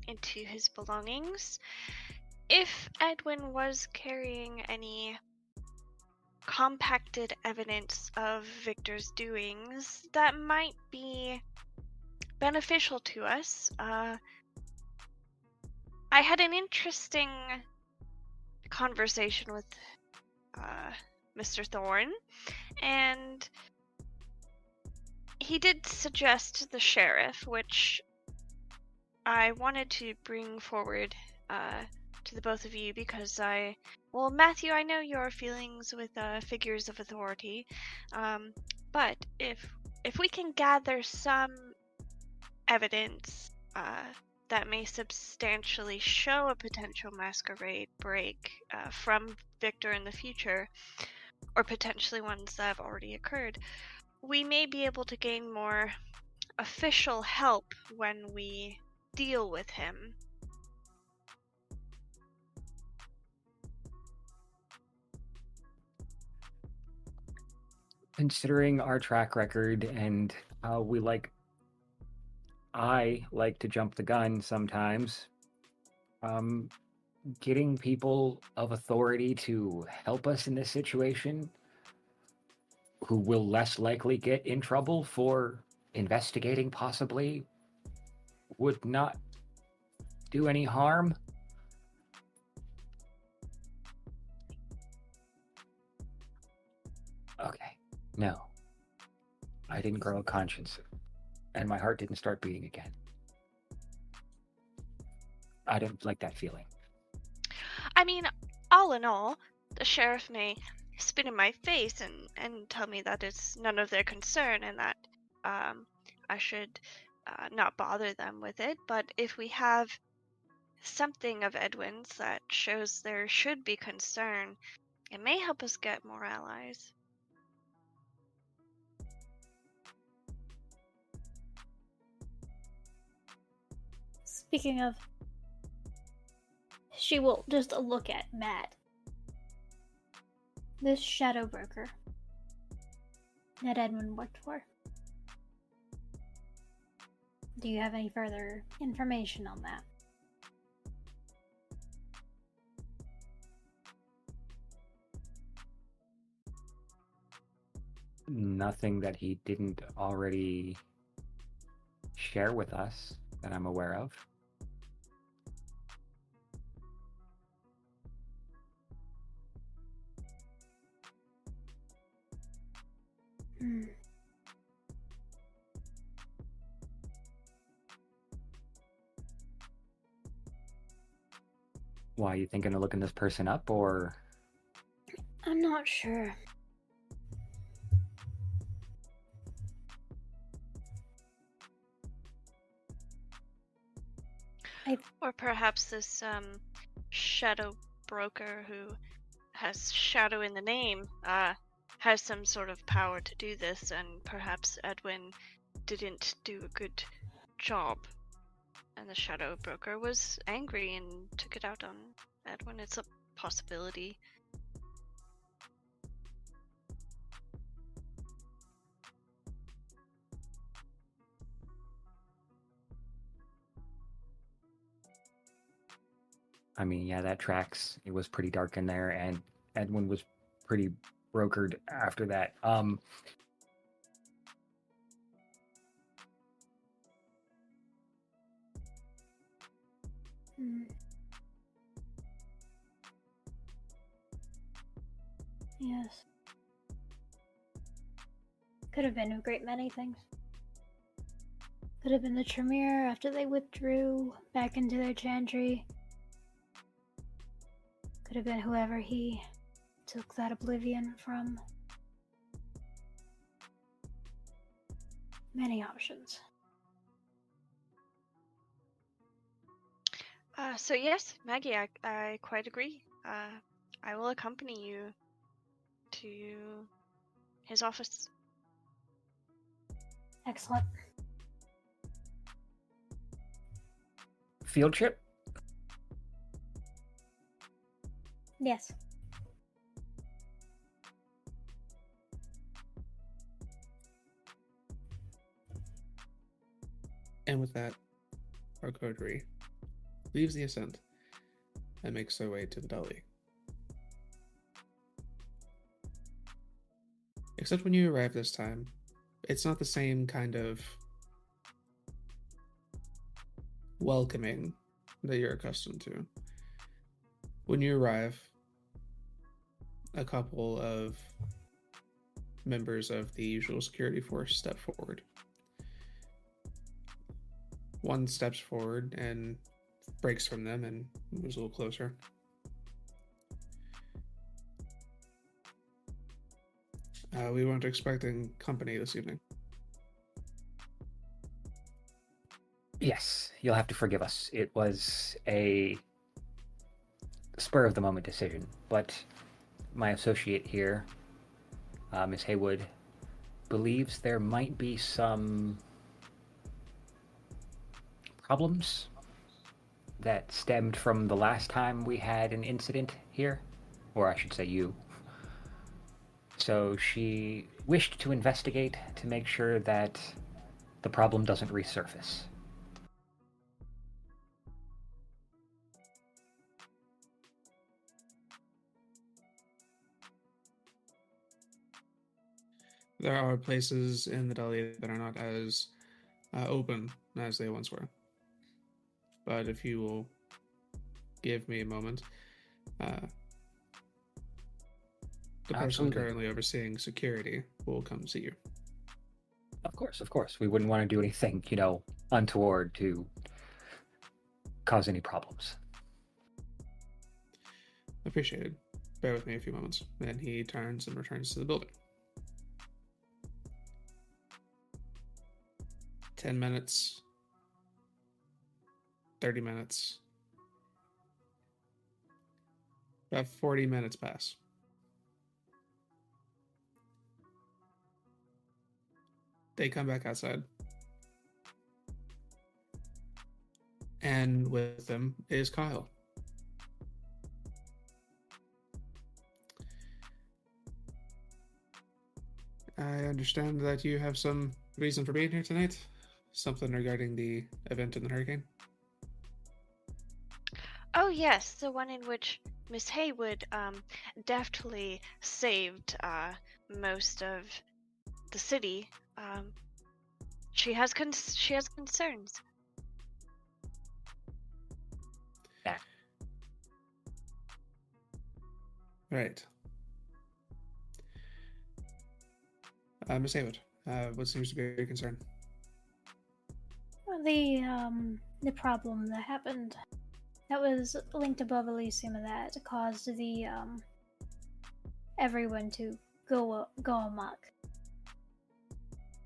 into his belongings, if Edwin was carrying any compacted evidence of Victor's doings that might be beneficial to us. I had an interesting conversation with Mr. Thorne, and he did suggest the sheriff, which I wanted to bring forward to the both of you because Matthew, I know your feelings with figures of authority, but if we can gather some evidence that may substantially show a potential masquerade break from Victor in the future, or potentially ones that have already occurred, we may be able to gain more official help when we deal with him. Considering our track record and how I like to jump the gun sometimes, getting people of authority to help us in this situation who will less likely get in trouble for investigating possibly would not do any harm. Okay, no. I didn't grow a conscience, and my heart didn't start beating again. I didn't like that feeling. I mean, all in all, the sheriff may spit in my face and tell me that it's none of their concern and that I should not bother them with it. But if we have something of Edwin's that shows there should be concern, it may help us get more allies. Speaking of, she will just look at Matt. This shadow broker that Edwin worked for. Do you have any further information on that? Nothing that he didn't already share with us that I'm aware of. Why, you thinking of looking this person up, or? I'm not sure. Or perhaps this shadow broker who has shadow in the name has some sort of power to do this, and perhaps Edwin didn't do a good job, and the shadow broker was angry and took it out on Edwin. It's a possibility. I mean, yeah, that tracks. It was pretty dark in there, and Edwin was pretty brokered after that. Yes. Could have been a great many things. Could have been the Tremere after they withdrew back into their chantry. Could have been whoever he took that oblivion from. Many options. So yes, Maggie, I quite agree. I will accompany you to his office. Excellent. Field trip? Yes. And with that, our Coterie leaves the ascent and makes their way to the Delhi. Except when you arrive this time, it's not the same kind of welcoming that you're accustomed to. When you arrive, a couple of members of the usual security force step forward. One steps forward and breaks from them and moves a little closer. We weren't expecting company this evening. Yes, you'll have to forgive us. It was a spur-of-the-moment decision, but my associate here, Miss Haywood, believes there might be some problems that stemmed from the last time we had an incident here, or I should say you. So she wished to investigate to make sure that the problem doesn't resurface. There are places in the Delhi that are not as open as they once were. But if you will give me a moment, the person Absolutely. currently overseeing security will come see you. Of course. We wouldn't want to do anything, untoward to cause any problems. Appreciated. Bear with me a few moments. And he turns and returns to the building. 10 minutes, 30 minutes, about 40 minutes pass. They come back outside. And with them is Kyle. I understand that you have some reason for being here tonight. Something regarding the event in the hurricane? Oh yes, the one in which Miss Haywood deftly saved most of the city. She has concerns. Yeah. Right. Miss Haywood, what seems to be your concern? The problem that happened that was linked above Elysium and that caused the everyone to go amok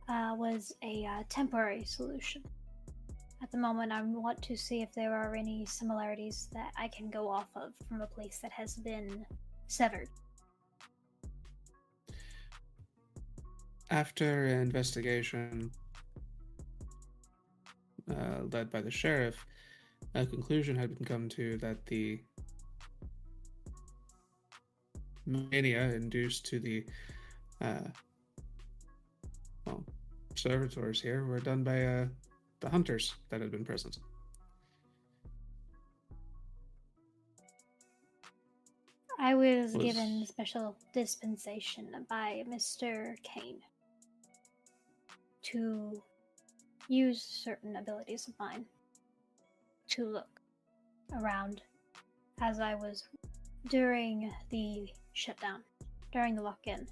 was a temporary solution. At the moment, I want to see if there are any similarities that I can go off of from a place that has been severed. After an investigation led by the sheriff, a conclusion had been come to that the mania induced to the servitors here were done by the hunters that had been present. I was given special dispensation by Mr. Kane to use certain abilities of mine to look around as I was during the shutdown during the lock-in.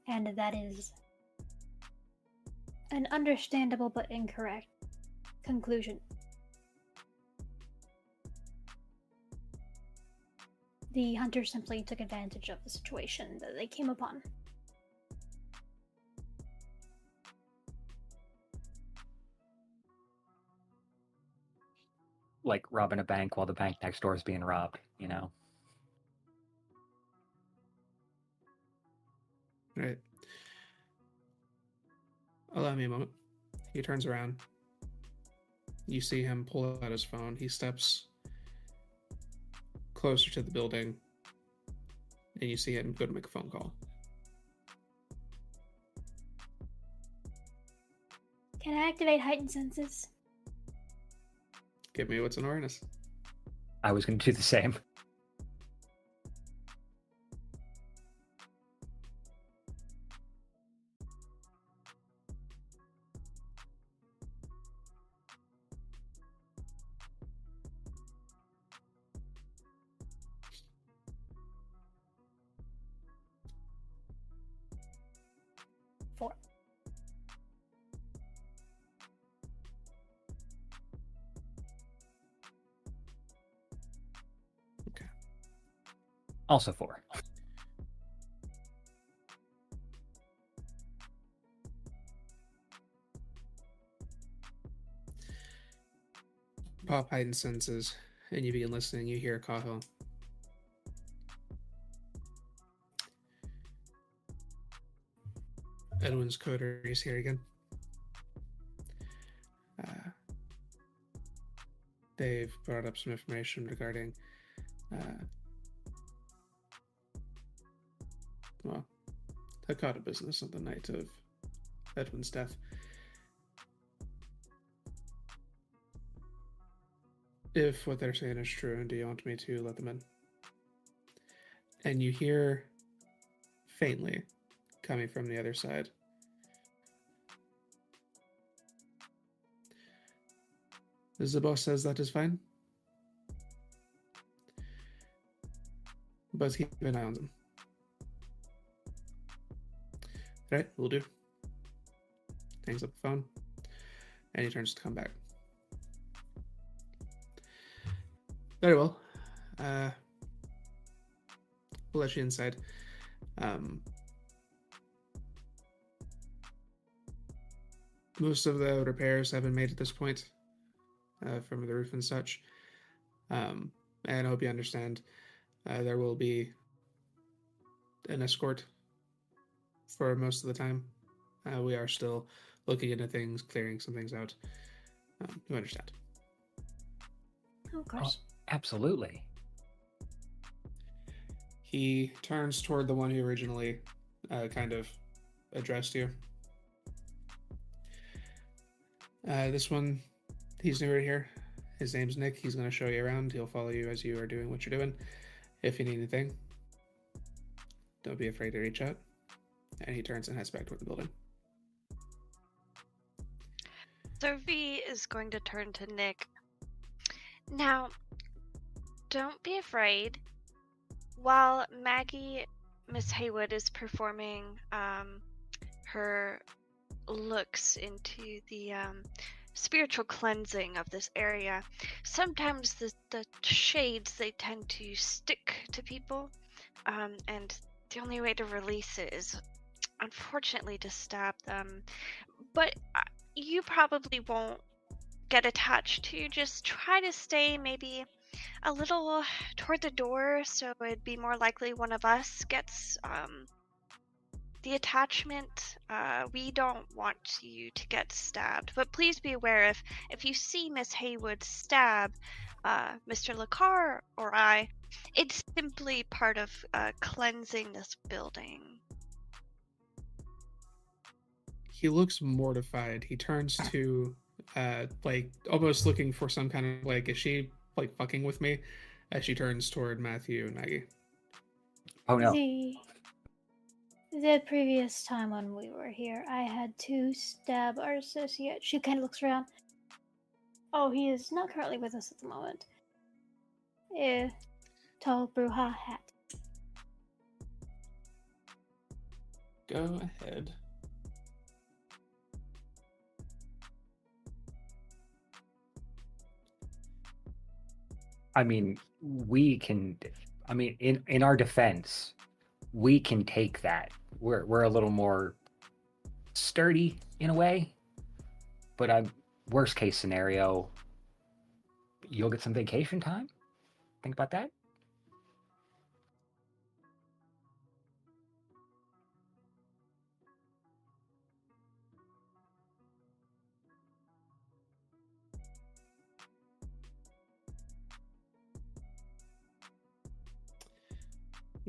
And that is an understandable but incorrect conclusion. The hunters simply took advantage of the situation that they came upon. Like robbing a bank while the bank next door is being robbed, you know? Right. Allow me a moment. He turns around. You see him pull out his phone. He steps closer to the building, and you see him go to make a phone call. Can I activate heightened senses? Give me what's an awareness. I was going to do the same. Four. Okay. Also 4. Pop heightened senses, and you begin listening. You hear Kaho. Edwin's Coterie is here again. They've brought up some information regarding, the Kata business on the night of Edwin's death. If what they're saying is true, do you want me to let them in? And you hear faintly coming from the other side. The boss says that is fine. But keep an eye on them. Right, will do. Hangs up the phone. And he turns to come back. Very well. We'll let you inside. Most of the repairs have been made at this point, from the roof and such. And I hope you understand, there will be an escort for most of the time. We are still looking into things, clearing some things out. You understand. Of course. Oh, absolutely. He turns toward the one who originally kind of addressed you. This one, he's newer here. His name's Nick. He's going to show you around. He'll follow you as you are doing what you're doing. If you need anything, don't be afraid to reach out. And he turns and heads back toward the building. Sophie is going to turn to Nick. Now, don't be afraid. While Maggie, Miss Haywood, is performing her looks into the spiritual cleansing of this area, sometimes the shades, they tend to stick to people, and the only way to release it is, unfortunately, to stab them. But you probably won't get attached to. Just try to stay maybe a little toward the door, so it'd be more likely one of us gets the attachment. We don't want you to get stabbed, but please be aware, if you see Miss Haywood stab Mr. Lekar or I, it's simply part of cleansing this building. He looks mortified. He turns to, like, almost looking for some kind of, like, is she, like, fucking with me? As she turns toward Matthew and Maggie. Oh no. The previous time when we were here, I had to stab our associate. She kind of looks around. Oh, he is not currently with us at the moment. Tall Bruja hat. go ahead. I mean, we can. I mean, in our defense, we can take that. We're a little more sturdy in a way, but I'm worst case scenario. You'll get some vacation time. Think about that.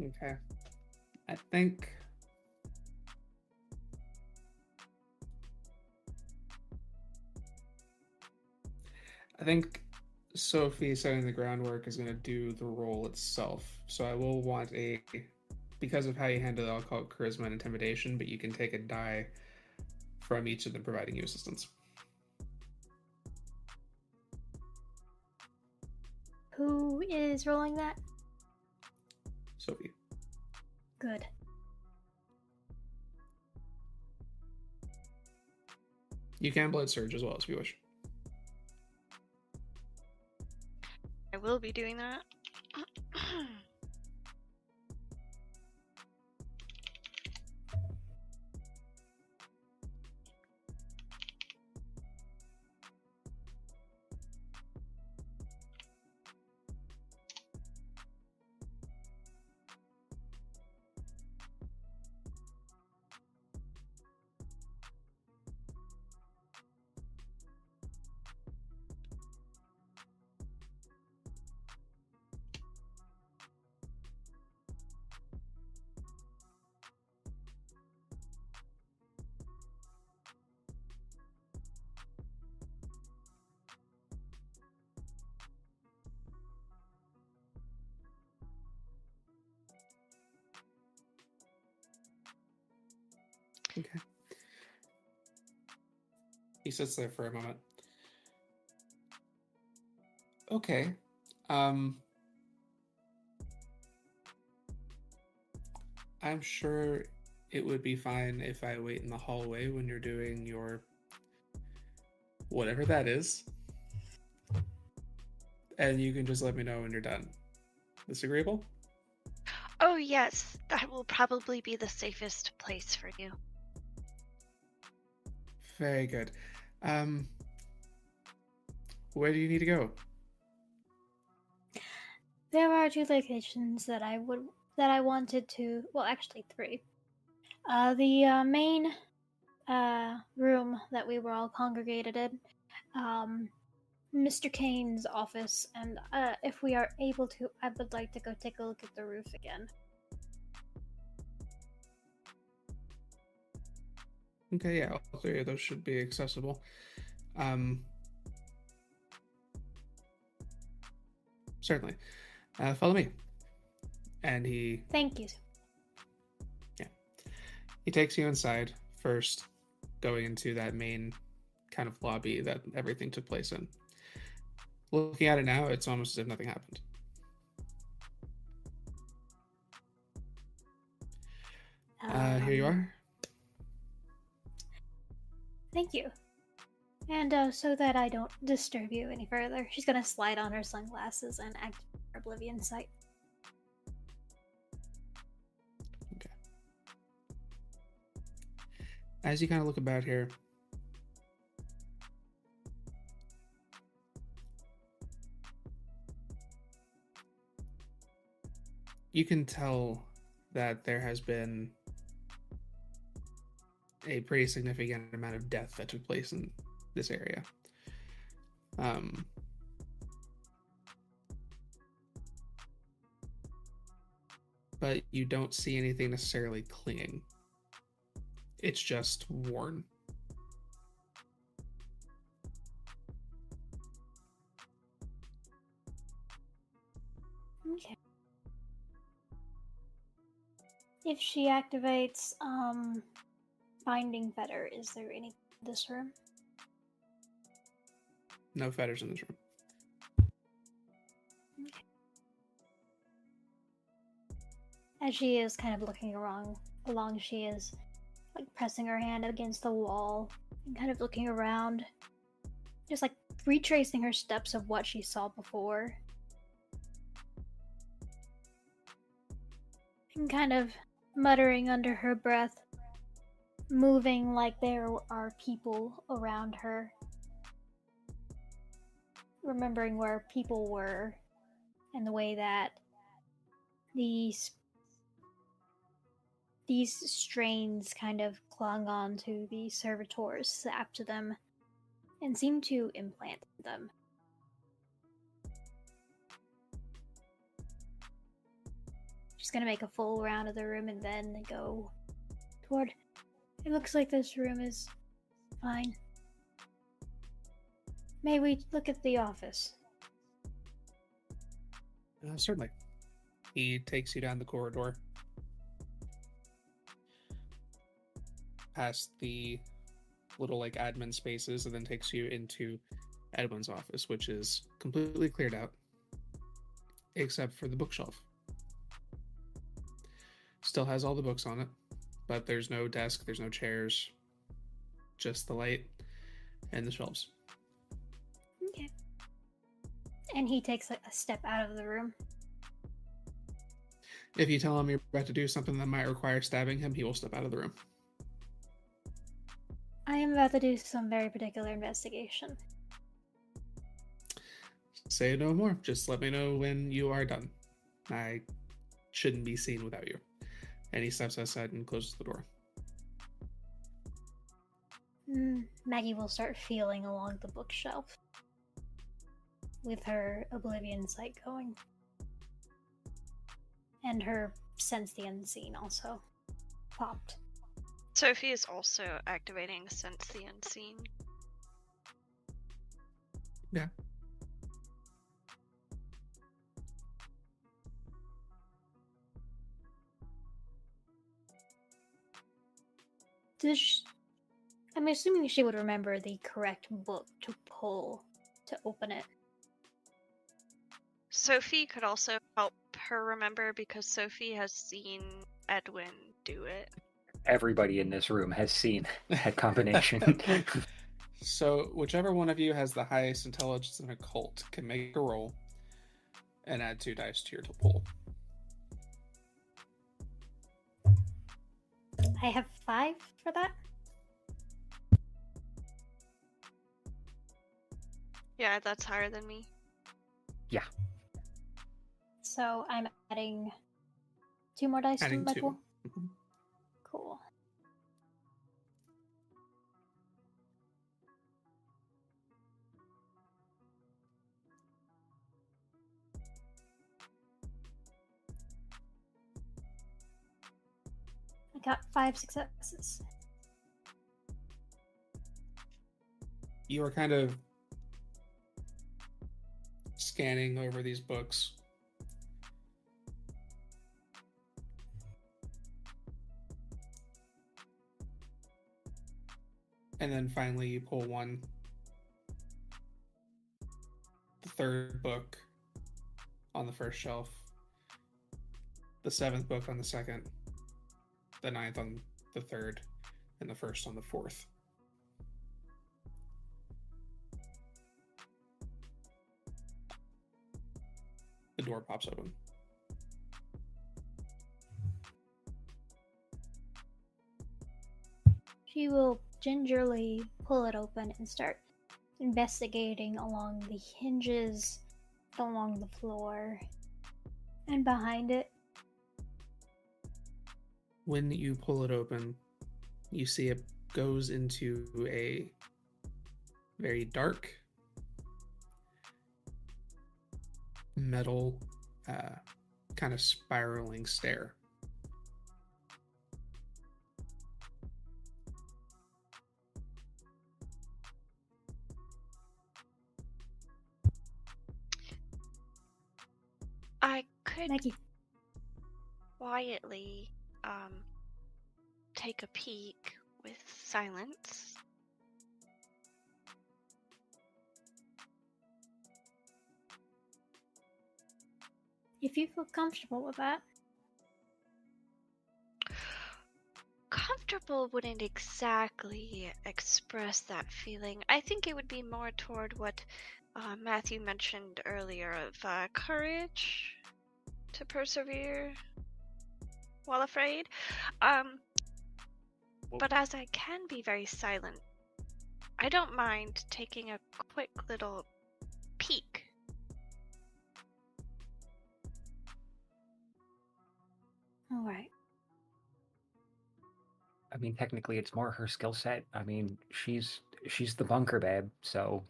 Okay. I think Sophie setting the groundwork is going to do the role itself. So I will want because of how you handle it, I'll call it charisma and intimidation, but you can take a die from each of them providing you assistance. Who is rolling that? Sophie. Good. You can blood surge as well if you wish. I will be doing that. Okay. He sits there for a moment. Okay. I'm sure it would be fine if I wait in the hallway when you're doing your whatever that is. And you can just let me know when you're done. This agreeable? Oh, yes. That will probably be the safest place for you. Very good. Where do you need to go? There are 2 locations that I wanted to. Well, actually 3. The main room that we were all congregated in, Mr. Kane's office, and if we are able to, I would like to go take a look at the roof again. Okay, yeah, all 3 of those should be accessible. Certainly. Follow me. And he... Thank you. Yeah. He takes you inside first, going into that main kind of lobby that everything took place in. Looking at it now, it's almost as if nothing happened. Here you are. Thank you. And so that I don't disturb you any further, she's gonna slide on her sunglasses and activate her Oblivion sight. Okay. As you kind of look about here, you can tell that there has been a pretty significant amount of death that took place in this area. But you don't see anything necessarily clinging. It's just worn. Okay. If she activates Binding Fetter, is there any in this room? No fetters in this room. Okay. As she is kind of looking along, she is like pressing her hand against the wall and kind of looking around, just like retracing her steps of what she saw before. And kind of muttering under her breath, moving like there are people around her. Remembering where people were and the way that these strains kind of clung on to the servitors, sapped them, and seemed to implant them. She's gonna make a full round of the room and then go toward... It looks like this room is fine. May we look at the office? Certainly. He takes you down the corridor, past the little like admin spaces, and then takes you into Edwin's office, which is completely cleared out, except for the bookshelf. Still has all the books on it, but there's no desk, there's no chairs, just the light and the shelves. Okay. And he takes a step out of the room. If you tell him you're about to do something that might require stabbing him, he will step out of the room. I am about to do some very particular investigation. Say no more. Just let me know when you are done. I shouldn't be seen without you. And he steps outside and closes the door. Maggie will start feeling along the bookshelf with her Oblivion sight going. And her Sense the Unseen also popped. Sophie is also activating Sense the Unseen. Yeah. I'm assuming she would remember the correct book to pull to open it. Sophie could also help her remember because Sophie has seen Edwin do it. Everybody in this room has seen that combination. So whichever one of you has the highest intelligence in occult can make a roll and add 2 dice to your pull. I have 5 for that. Yeah, that's higher than me. Yeah. So I'm adding 2 more dice Adding to my 2. pool. Mhm. Cool. I got 5 successes. You are kind of scanning over these books. And then finally you pull one. The 3rd book on the first shelf. The 7th book on the 2nd. The 9th on the 3rd. And the 1st on the 4th. The door pops open. She will gingerly pull it open and start investigating along the hinges, along the floor, and behind it. When you pull it open, you see it goes into a very dark metal kind of spiraling stair. I could Maggie, quietly take a peek with silence. if you feel comfortable with that. Comfortable comfortable wouldn't exactly express that feeling. I think it would be more toward what Matthew mentioned earlier of courage to persevere while afraid. But as I can be very silent, I don't mind taking a quick little peek. All right. I mean, technically, it's more her skill set. I mean, she's the bunker babe, so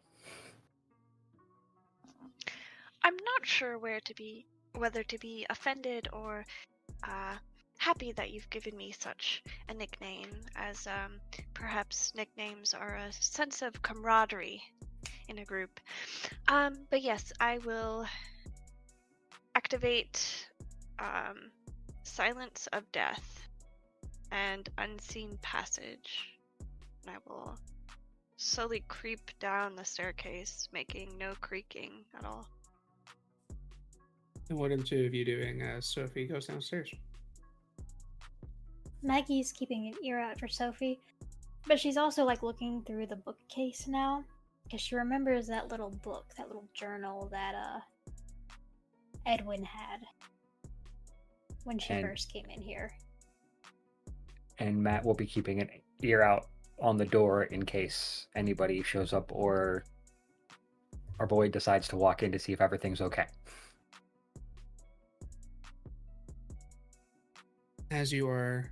I'm not sure whether to be offended or happy that you've given me such a nickname, as perhaps nicknames are a sense of camaraderie in a group. But yes, I will activate Silence of Death and Unseen Passage, and I will slowly creep down the staircase, making no creaking at all. And what are the two of you doing as Sophie goes downstairs? Maggie's keeping an ear out for Sophie, but she's also like looking through the bookcase now because she remembers that little book, that little journal that Edwin had when she first came in here. And Matt will be keeping an ear out on the door in case anybody shows up or our boy decides to walk in to see if everything's okay. As you are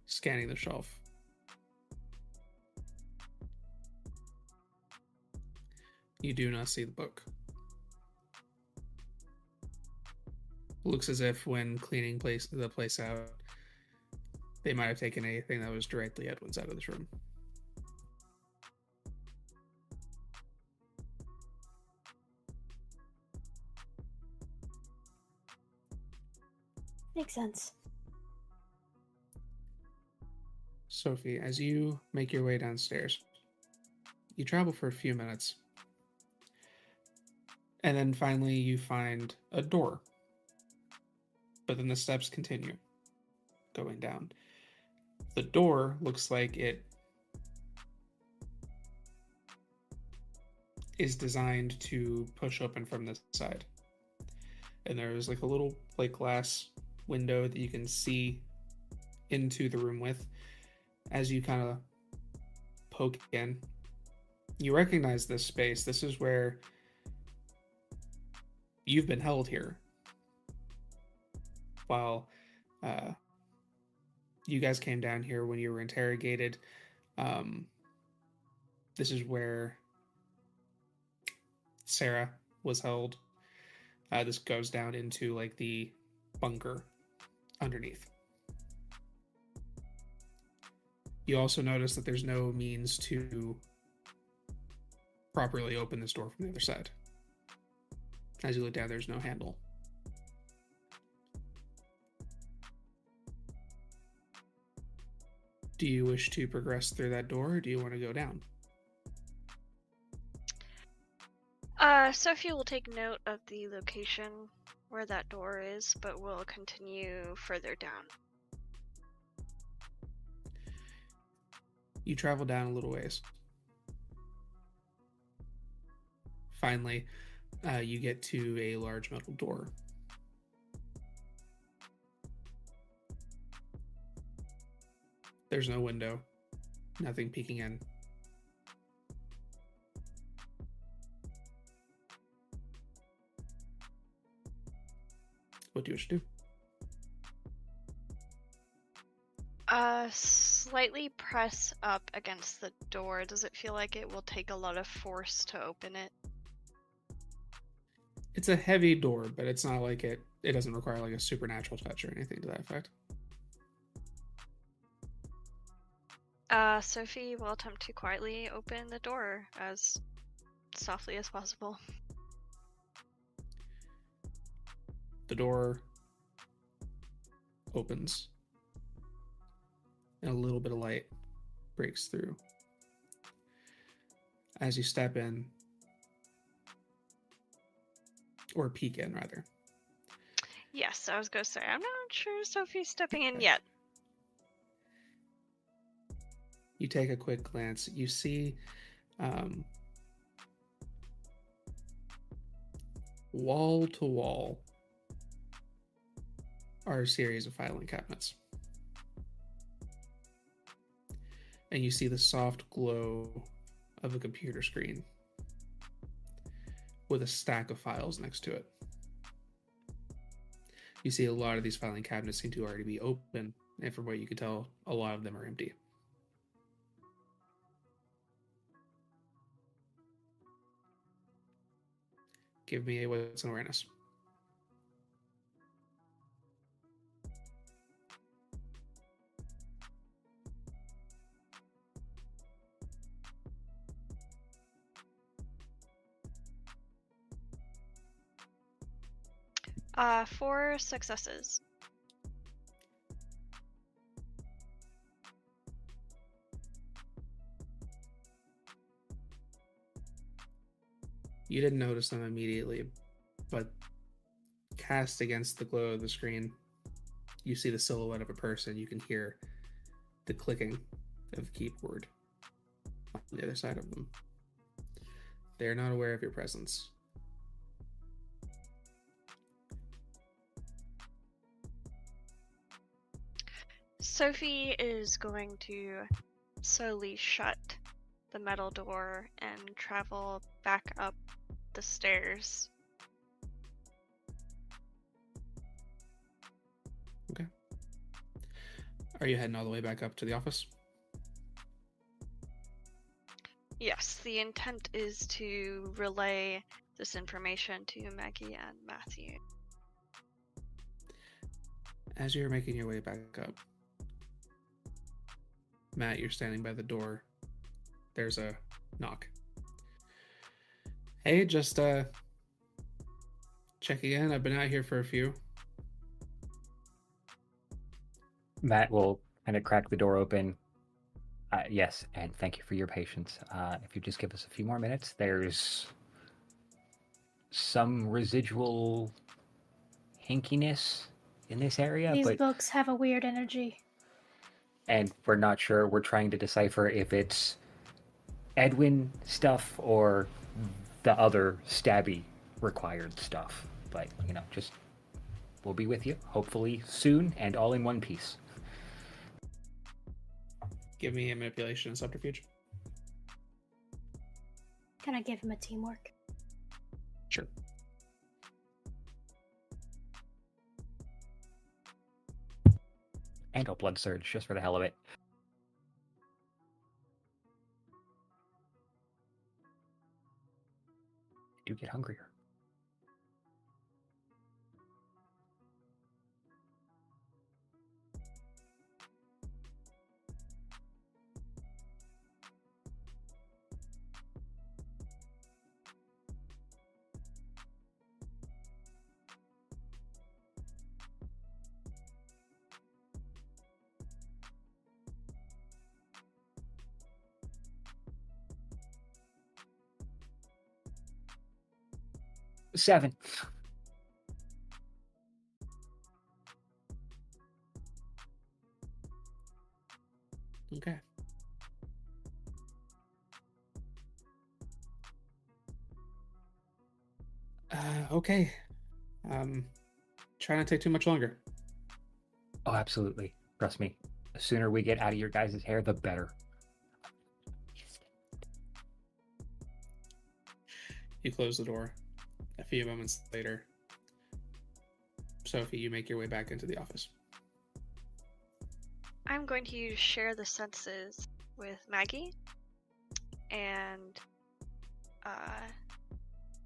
scanning the shelf, you do not see the book. Looks as if when cleaning the place out, they might have taken anything that was directly Edwin's out of this room. Makes sense. Sophie, as you make your way downstairs, you travel for a few minutes, and then finally you find a door. But then the steps continue going down. The door looks like it is designed to push open from this side. And there's like a little plate glass window that you can see into the room with. As you kind of poke in, you recognize this space. This is where you've been held here while you guys came down here when you were interrogated. This is where Sarah was held. This goes down into like the bunker underneath. You also notice that there's no means to properly open this door from the other side. As you look down, there's no handle. Do you wish to progress through that door, or do you want to go down? Sophie will take note of the location where that door is, but will continue further down. You travel down a little ways. Finally, you get to a large metal door. There's no window, nothing peeking in. What do you wish to do? Slightly press up against the door. Does it feel like it will take a lot of force to open it? It's a heavy door, but it's not like it doesn't require like a supernatural touch or anything to that effect. Sophie will attempt to quietly open the door as softly as possible. The door opens, and a little bit of light breaks through. As you step in, or peek in, rather. Yes, I was going to say, I'm not sure Sophie's stepping in yet. You take a quick glance. You see wall to wall are a series of filing cabinets. And you see the soft glow of a computer screen with a stack of files next to it. You see a lot of these filing cabinets seem to already be open, and from what you can tell, a lot of them are empty. Give me a wits and awareness. Four successes. You didn't notice them immediately, but cast against the glow of the screen, you see the silhouette of a person. You can hear the clicking of the keyboard on the other side of them. They're not aware of your presence. Sophie is going to slowly shut the metal door and travel back up the stairs. Okay. Are you heading all the way back up to the office? Yes, the intent is to relay this information to Maggie and Matthew. As you're making your way back up, Matt, you're standing by the door. There's a knock. Hey, just checking in. I've been out here for a few. Matt will kind of crack the door open. Yes, and thank you for your patience. If you just give us a few more minutes, there's some residual hinkiness in this area, These but books have a weird energy. and we're not sure. We're trying to decipher if it's Edwin stuff or the other stabby required stuff. But, just we'll be with you, hopefully soon, and all in one piece. Give me a manipulation and subterfuge. Can I give him a teamwork? Sure. And a blood surge, just for the hell of it. I do get hungrier. Seven. Okay. Okay. Try not to take too much longer. Oh, absolutely. Trust me. The sooner we get out of your guys' hair, the better. You close the door. A few moments later, Sophie, you make your way back into the office. I'm going to share the senses with Maggie and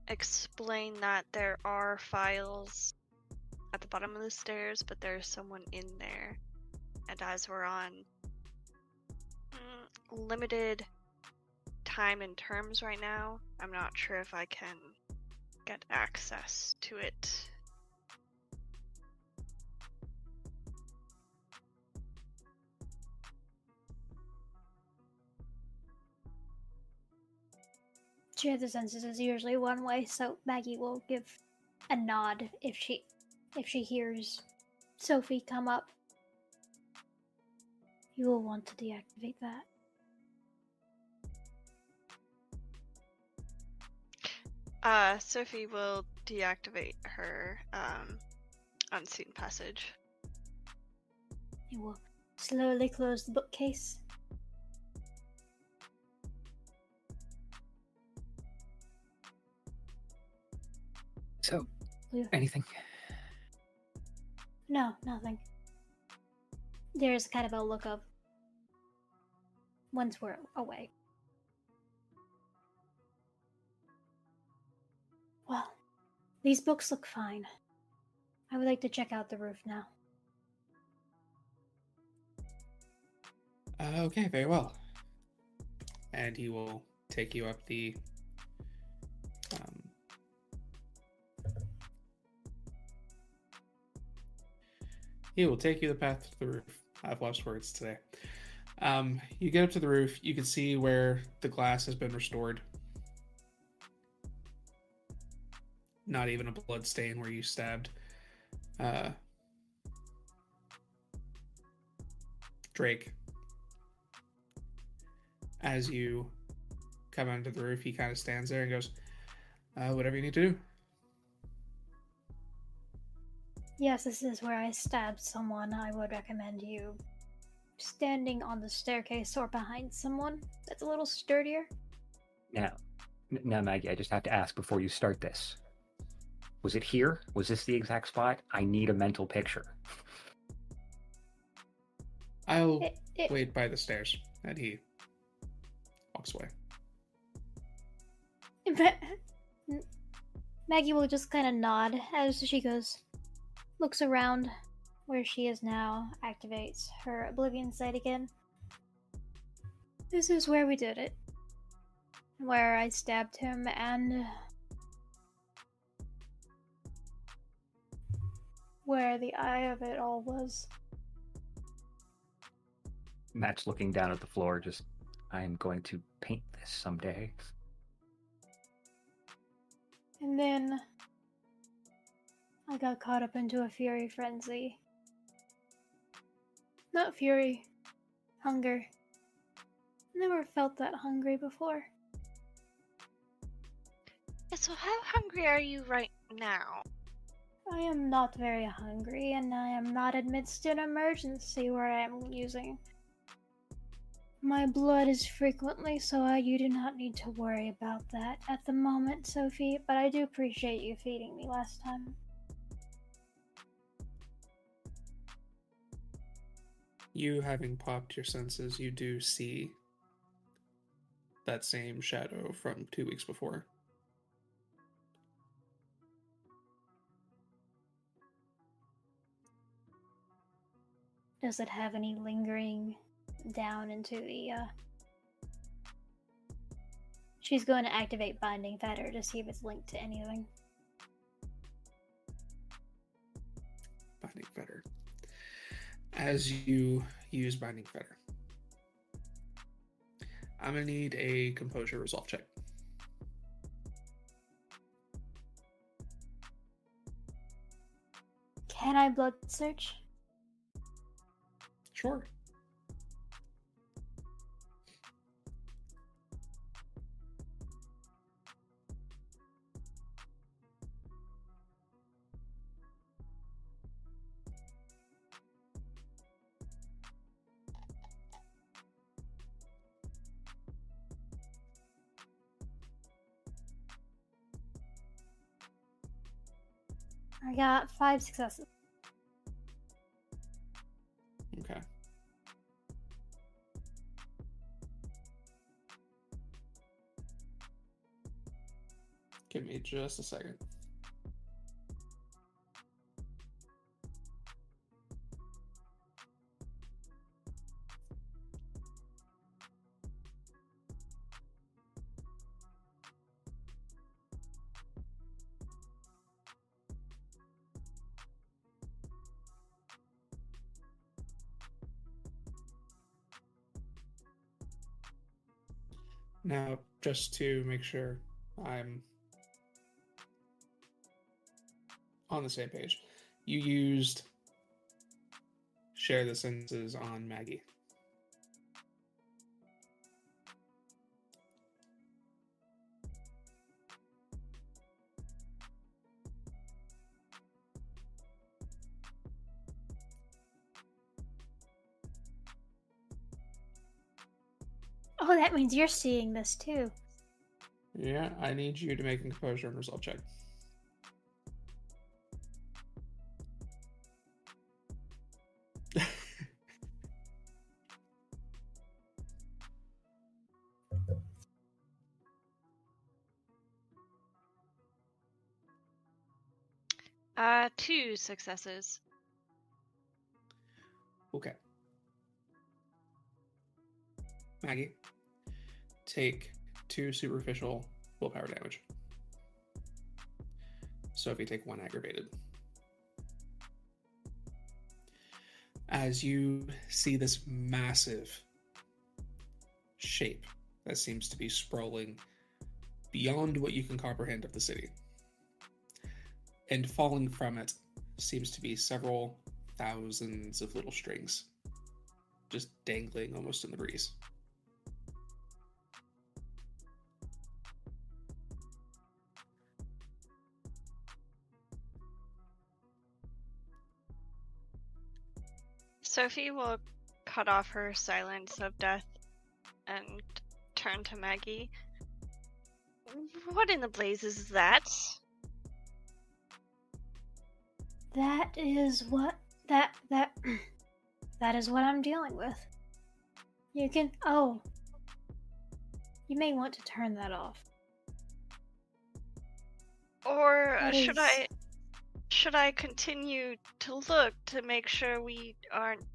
explain that there are files at the bottom of the stairs, but there's someone in there. And as we're on limited time and terms right now, I'm not sure if I can get access to it. Share the senses is usually one way, so Maggie will give a nod if she hears Sophie come up. You will want to deactivate that. Sophie will deactivate her unseen passage. He will slowly close the bookcase. So, Yeah. anything? No, nothing. There's kind of a look of once we're away. Well, these books look fine. I would like to check out the roof now. Okay, very well. And he will take you up the he will take you the path to the roof. I've lost words today. You get up to the roof. You can see where the glass has been restored. Not even a blood stain where you stabbed Drake. As you come onto the roof, he kind of stands there and goes, whatever you need to do. Yes, this is where I stabbed someone. I would recommend you standing on the staircase or behind someone that's a little sturdier. Now, Maggie, I just have to ask before you start this. Was it here? Was this the exact spot? I need a mental picture. I'll wait by the stairs. And he walks away. Maggie will just kind of nod as she looks around where she is now, activates her Oblivion sight again. This is where we did it. Where I stabbed him and where the eye of it all was. Matt's looking down at the floor, just, I am going to paint this someday. And then I got caught up into a fury frenzy. Not fury, hunger. Never felt that hungry before. Yeah, so how hungry are you right now? I am not very hungry, and I am not amidst an emergency where I am using my blood is frequently, so you do not need to worry about that at the moment, Sophie, but I do appreciate you feeding me last time. You having popped your senses, you do see that same shadow from 2 weeks before. Does it have any lingering down into the, She's going to activate Binding Fetter to see if it's linked to anything. Binding Fetter. As you use Binding Fetter, I'm going to need a Composure Resolve check. Can I blood search? Sure. I got 5 successes. Okay. Give me just a second. Now, just to make sure I'm on the same page, you used Share the Senses on Maggie. Oh, that means you're seeing this too. Yeah, I need you to make a composure and resolve check. Two successes. Okay. Maggie, take 2 superficial willpower damage. Sophie, take 1 aggravated. As you see this massive shape that seems to be sprawling beyond what you can comprehend of the city. And falling from it seems to be several thousands of little strings, just dangling almost in the breeze. Sophie will cut off her silence of death and turn to Maggie. What in the blazes is that? That is what that is what I'm dealing with. You can you may want to turn that off. Or That should I continue to look to make sure we aren't...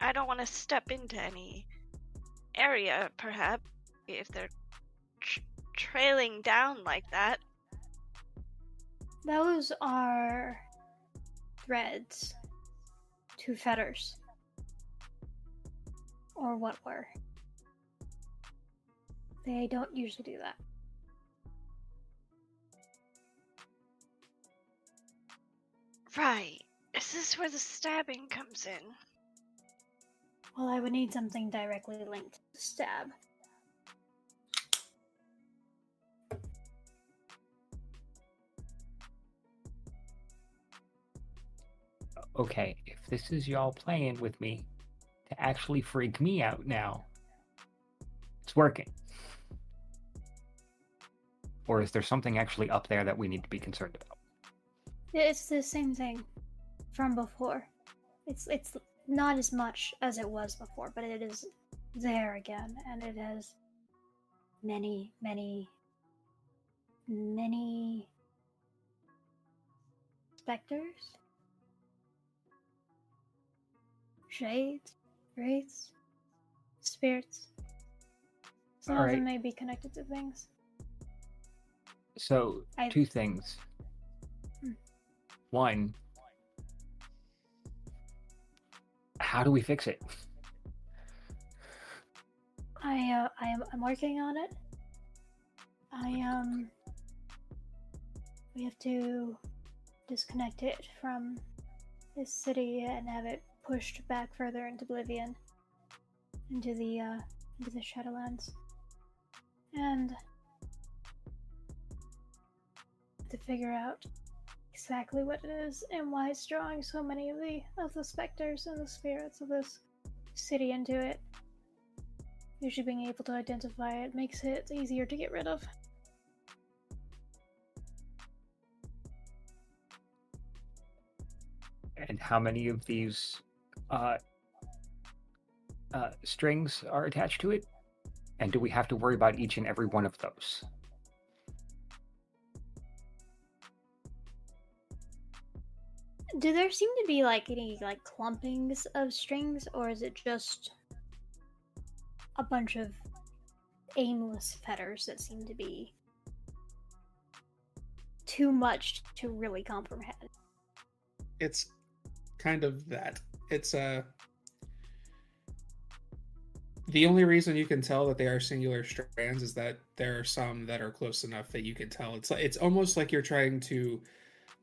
I don't want to step into any area, perhaps, if they're trailing down like that. Those are threads to fetters. Or what were. They don't usually do that. Right. Is this where the stabbing comes in? Well, I would need something directly linked to stab. Okay, if this is y'all playing with me to actually freak me out now, it's working. Or is there something actually up there that we need to be concerned about? It's the same thing from before. It's not as much as it was before, but it is there again, and it has many, many, many specters, shades, wraiths, spirits. Some of them may be connected to things. So, two things. One, how do we fix it? I'm working on it. We have to disconnect it from this city and have it pushed back further into Oblivion, into the Shadowlands, and to figure out exactly what it is and why it's drawing so many of the specters and the spirits of this city into it. Usually being able to identify it makes it easier to get rid of. And how many of these strings are attached to it? And do we have to worry about each and every one of those? Do there seem to be any clumpings of strings, or is it just a bunch of aimless fetters that seem to be too much to really comprehend? It's kind of that. It's the only reason you can tell that they are singular strands is that there are some that are close enough that you can tell. It's almost like you're trying to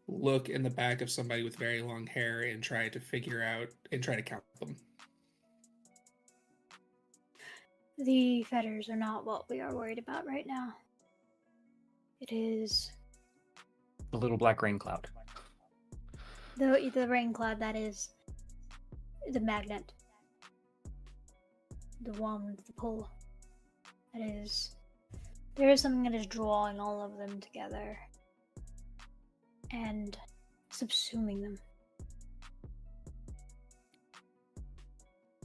look in the back of somebody with very long hair and try to figure out and try to count them. The fetters are not what we are worried about right now. It is The little black rain cloud. the rain cloud that is the magnet. the one with the pull. There is something that is drawing all of them together and subsuming them.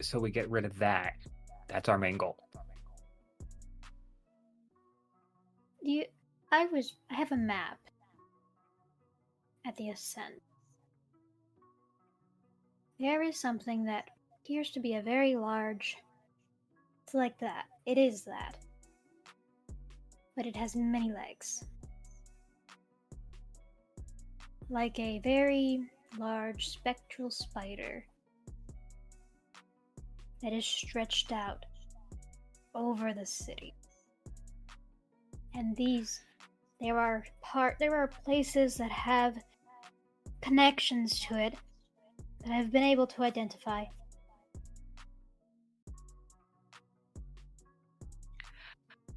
So we get rid of that. That's our main goal. I have a map at the ascent. There is something that appears to be a very large... It's like that. It is that. But it has many legs. Like a very large spectral spider that is stretched out over the city. And there are places that have connections to it that I've been able to identify.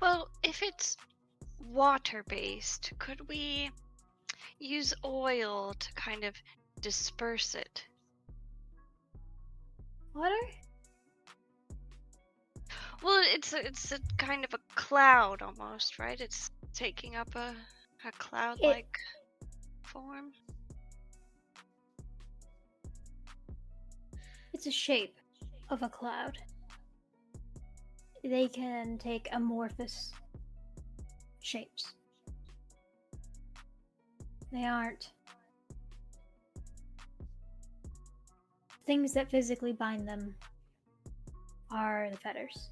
Well, if it's water-based, could we use oil to kind of disperse it? Water? Well, it's a kind of a cloud almost, right? It's taking up a cloud-like form. It's a shape of a cloud. They can take amorphous shapes. They aren't things that physically bind them are the fetters.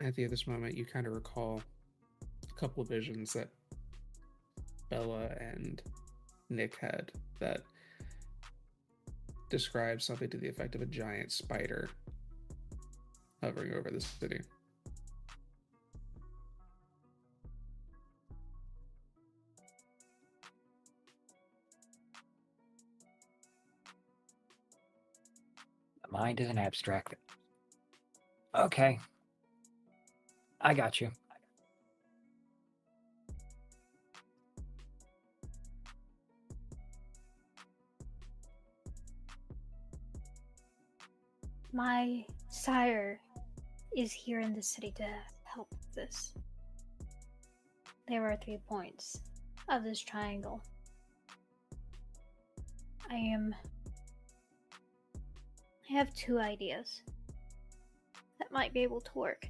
At this moment, you kind of recall a couple of visions that Bella and Nick had that described something to the effect of a giant spider hovering over the city. The mind is an abstract. Okay. I got you. My sire is here in the city to help with this. There are 3 points of this triangle. I have 2 ideas that might be able to work.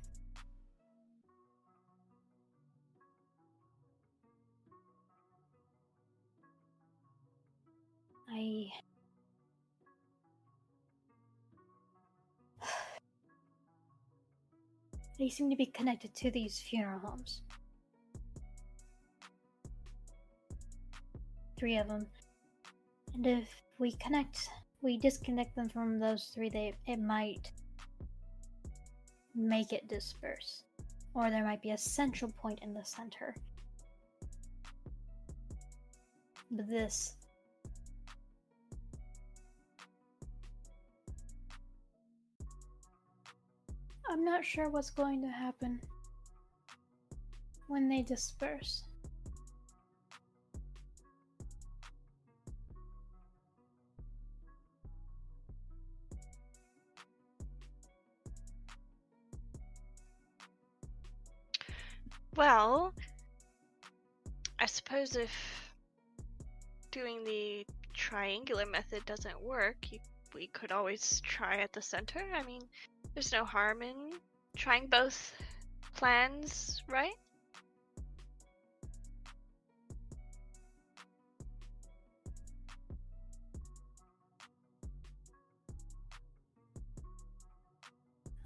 They seem to be connected to these funeral homes. 3 of them. And if we disconnect them from those 3, it might make it disperse. Or there might be a central point in the center. But this... I'm not sure what's going to happen when they disperse. Well, I suppose if doing the triangular method doesn't work, we could always try at the center. I mean, there's no harm in trying both plans, right?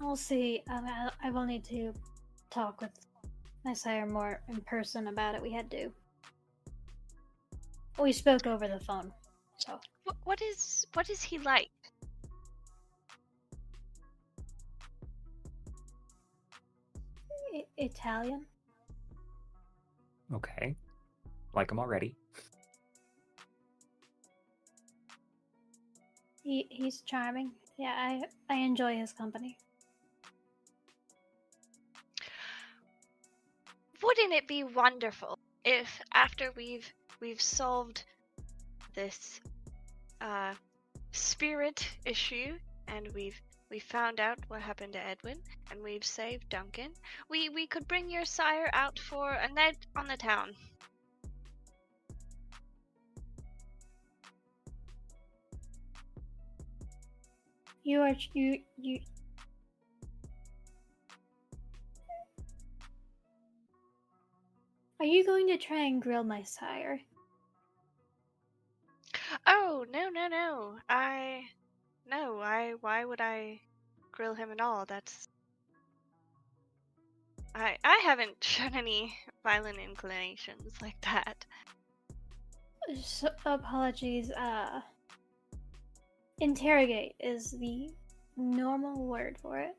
I'll see. I will need to talk with my sire more in person about it. We spoke over the phone, so. What is he like? Italian. Okay. Like him already. He's charming. Yeah, I enjoy his company. Wouldn't it be wonderful if after we've solved this spirit issue and we've We found out what happened to Edwin, and we've saved Duncan. We could bring your sire out for a night on the town. You are Are you going to try and grill my sire? Oh, no, no, no. Why would I grill him at all? I haven't shown any violent inclinations like that. So, apologies, interrogate is the normal word for it.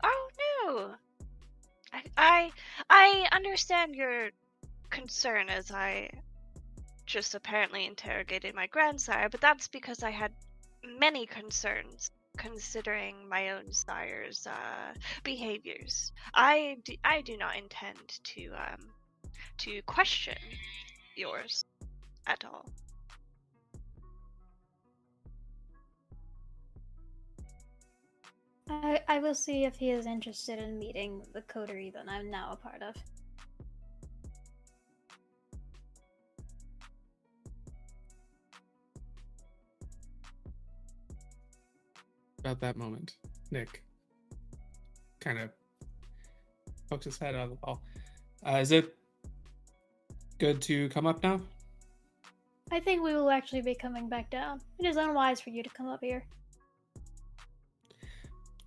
Oh, no. I understand your concern, as I just apparently interrogated my grandsire, but that's because I had many concerns considering my own sire's behaviors. I do not intend to question yours at all. I will see if he is interested in meeting the coterie that I'm now a part of. About that moment, Nick kind of pokes his head out of the wall. Is it good to come up now? I think we will actually be coming back down. It is unwise for you to come up here.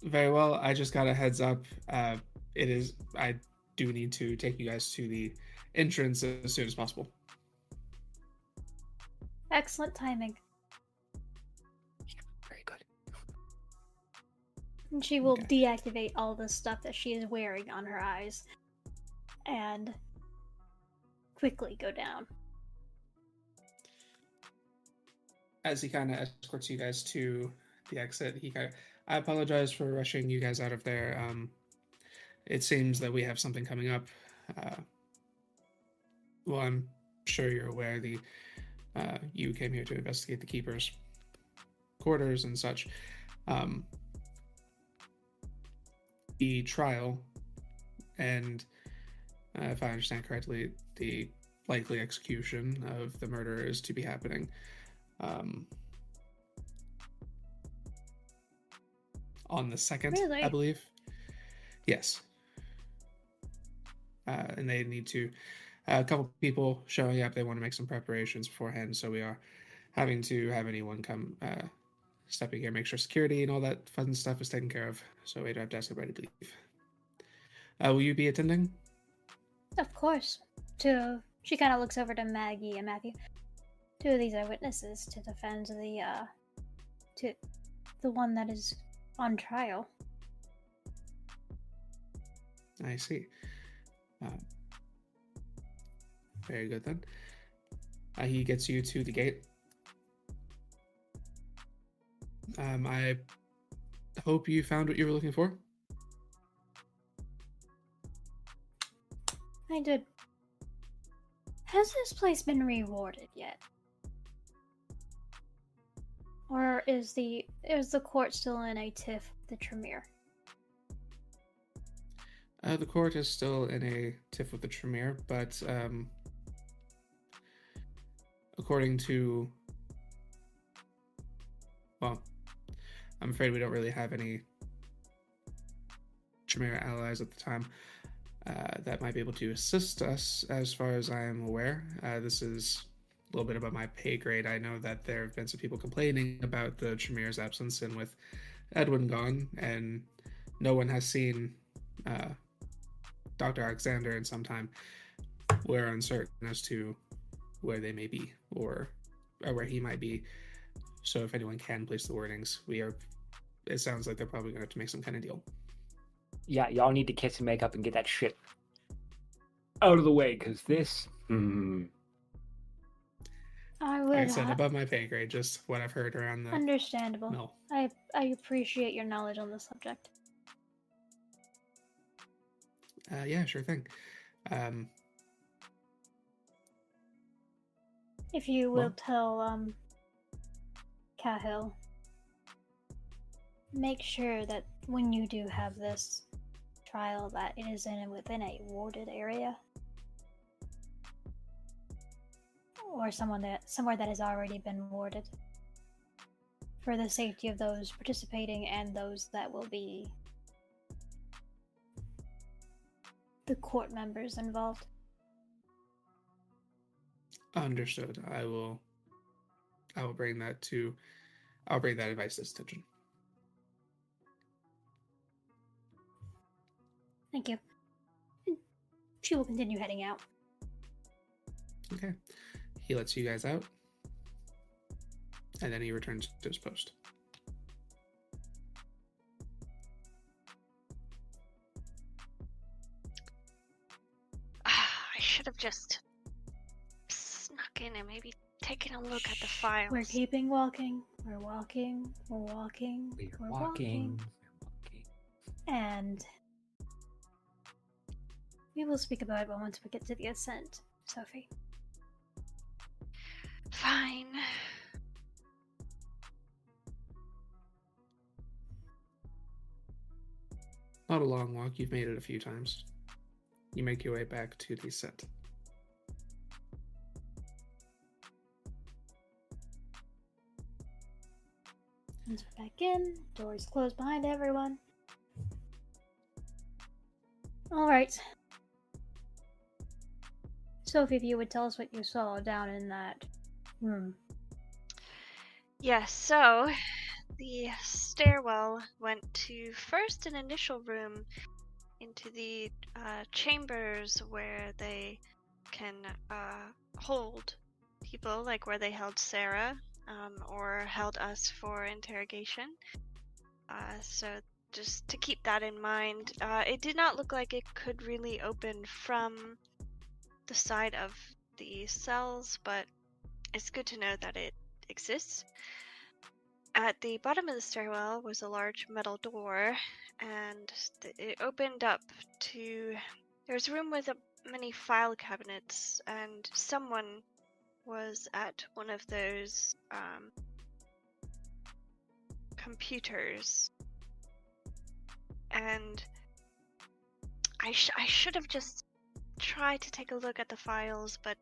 Very well. I just got a heads up. I do need to take you guys to the entrance as soon as possible. Excellent timing. Very good. And she will Okay. deactivate all the stuff that she is wearing on her eyes and quickly go down. As he kind of escorts you guys to the exit, I apologize for rushing you guys out of there. It seems that we have something coming up. Well, I'm sure you're aware you came here to investigate the Keeper's quarters and such. The trial, and if I understand correctly, the likely execution of the murderer is to be happening. On the 2nd, Really? I believe. Yes. And they need to, a couple people showing up. They want to make some preparations beforehand, so we are having to have anyone come stepping here, make sure security and all that fun stuff is taken care of. So we don't have to ask everybody to leave. Will you be attending? Of course. She kind of looks over to Maggie and Matthew. 2 of these are witnesses to defend the one that is on trial. I see. Very good then. He gets you to the gate. I hope you found what you were looking for. I did. Has this place been rewarded yet? Or is the court still in a tiff with the Tremere? The court is still in a tiff with the Tremere, but according to, well, I'm afraid we don't really have any Tremere allies at the time that might be able to assist us, as far as I am aware. This is a little bit above my pay grade. I know that there have been some people complaining about the Tremere's absence, and with Edwin gone, and no one has seen Dr. Alexander in some time, we're uncertain as to where they may be, or where he might be. So if anyone can place the warnings, it sounds like they're probably going to have to make some kind of deal. Yeah, y'all need to kiss and make up and get that shit out of the way, because this... I would. Like I said, above my pay grade, just what I've heard around the Understandable. mill. I appreciate your knowledge on the subject. Yeah, sure thing. If you will Well- tell Cahill make sure that when you do have this trial, that it is within a warded area, or somewhere that has already been warded, for the safety of those participating and those that will be the court members involved. Understood. I'll bring that advice to attention. Thank you. She will continue heading out. Okay. He lets you guys out, and then he returns to his post. I should have just snuck in and maybe taken a look at the files. We're keeping walking. We're walking. We're walking. We're walking. And we will speak about it once we get to the ascent, Sophie. Fine. Not a long walk. You've made it a few times. You make your way back to the ascent. Once we're back in, doors closed behind everyone. Alright. Sophie, if you would tell us what you saw down in that room. Yes, so the stairwell went to first an initial room into the chambers where they can hold people, like where they held Sarah or held us for interrogation. So just to keep that in mind, it did not look like it could really open from the side of the cells, but it's good to know that it exists. At the bottom of the stairwell was a large metal door, and it opened up to... There's a room with many file cabinets, and someone was at one of those computers. And I should have just tried to take a look at the files, but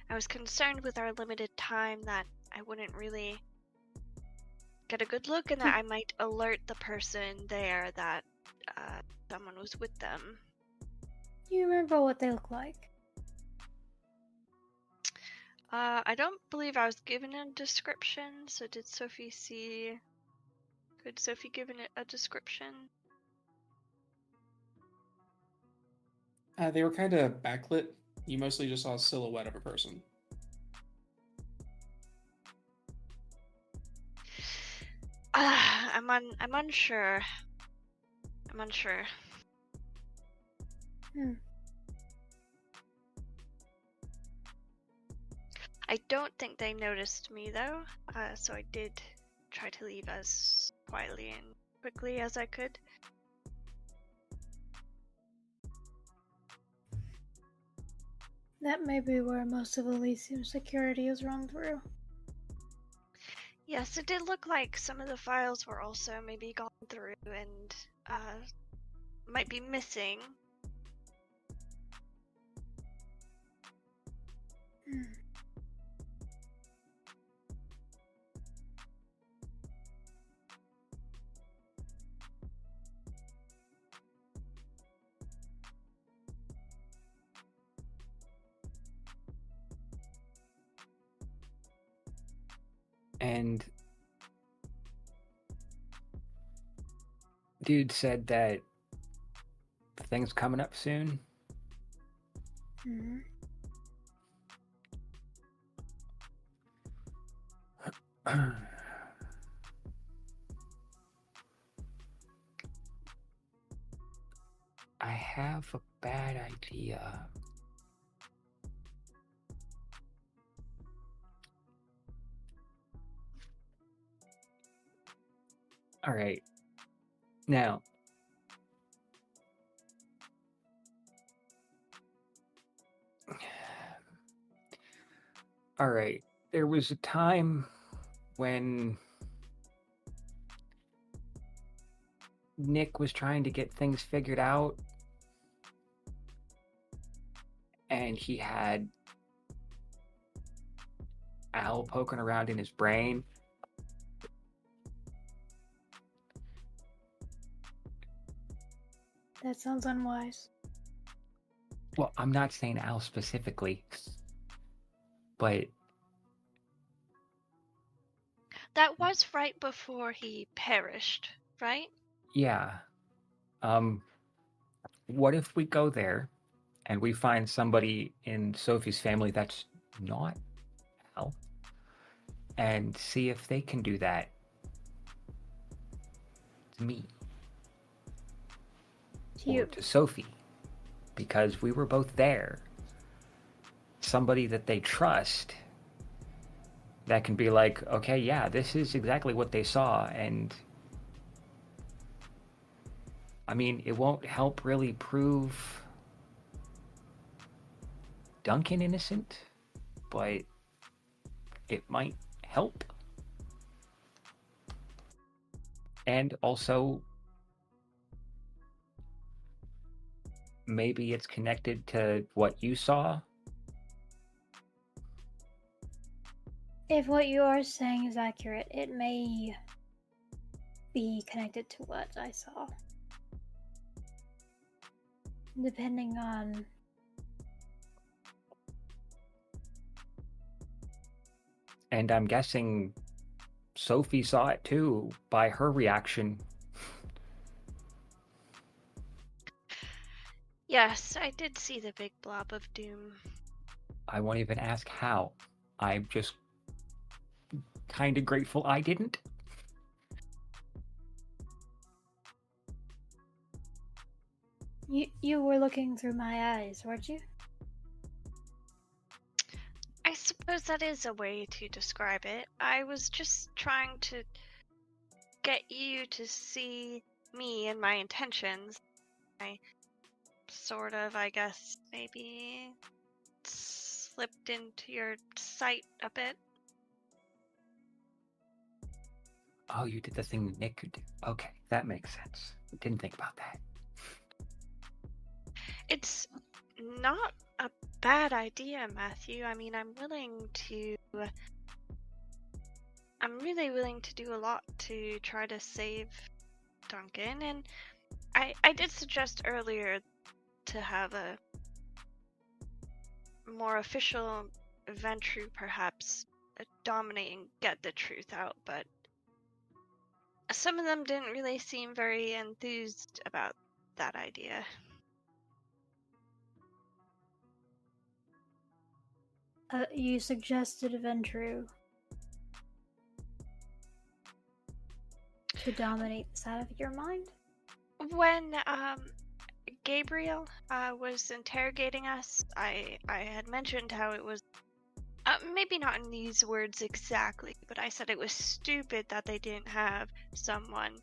I was concerned with our limited time that I wouldn't really get a good look and that I might alert the person there that someone was with them. Do you remember what they look like? I don't believe I was given a description, so did Sophie see... Could Sophie give it a description? They were kind of backlit. You mostly just saw a silhouette of a person. I'm unsure. I'm unsure. I don't think they noticed me though, so I did try to leave as quietly and quickly as I could. That may be where most of Elysium's security is run through. Yes, it did look like some of the files were also maybe gone through and might be missing. And dude said that things coming up soon. Mm-hmm. I have a bad idea. All right. Now, all right. There was a time when Nick was trying to get things figured out, and he had Al poking around in his brain. That sounds unwise. Well, I'm not saying Al specifically, but That was right before he perished, right? yeah. What if we go there and we find somebody in Sophie's family that's not Al, and see if they can do that to me To you. or to Sophie, because we were both there. Somebody that they trust that can be like, okay, yeah, this is exactly what they saw, and I mean, it won't help really prove Duncan innocent, but it might help. And also, maybe it's connected to what you saw. If what you are saying is accurate, it may be connected to what I saw. Depending on... And I'm guessing Sophie saw it too by her reaction. Yes, I did see the big blob of doom. I won't even ask how. I'm just kind of grateful I didn't. You were looking through my eyes, weren't you? I suppose that is a way to describe it. I was just trying to get you to see me and my intentions. I sort of, I guess, maybe slipped into your sight a bit. Oh, you did the thing that Nick could do. Okay, that makes sense. Didn't think about that. It's not a bad idea, Matthew. I mean, I'm really willing to do a lot to try to save Duncan, and I did suggest earlier to have a more official Ventrue perhaps dominate and get the truth out, but some of them didn't really seem very enthused about that idea. You suggested Ventrue to dominate the side of your mind? When Gabriel was interrogating us, I had mentioned how it was maybe not in these words exactly, but I said it was stupid that they didn't have someone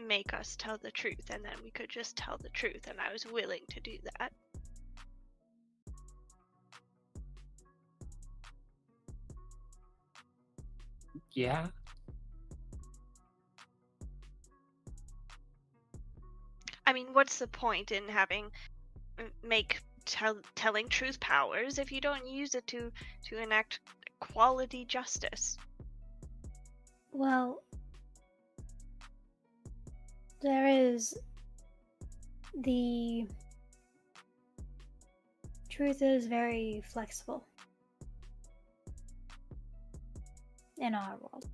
make us tell the truth, and then we could just tell the truth, and I was willing to do that. Yeah. I mean, what's the point in having telling truth powers if you don't use it to enact quality justice? Well, there is the truth is very flexible in our world.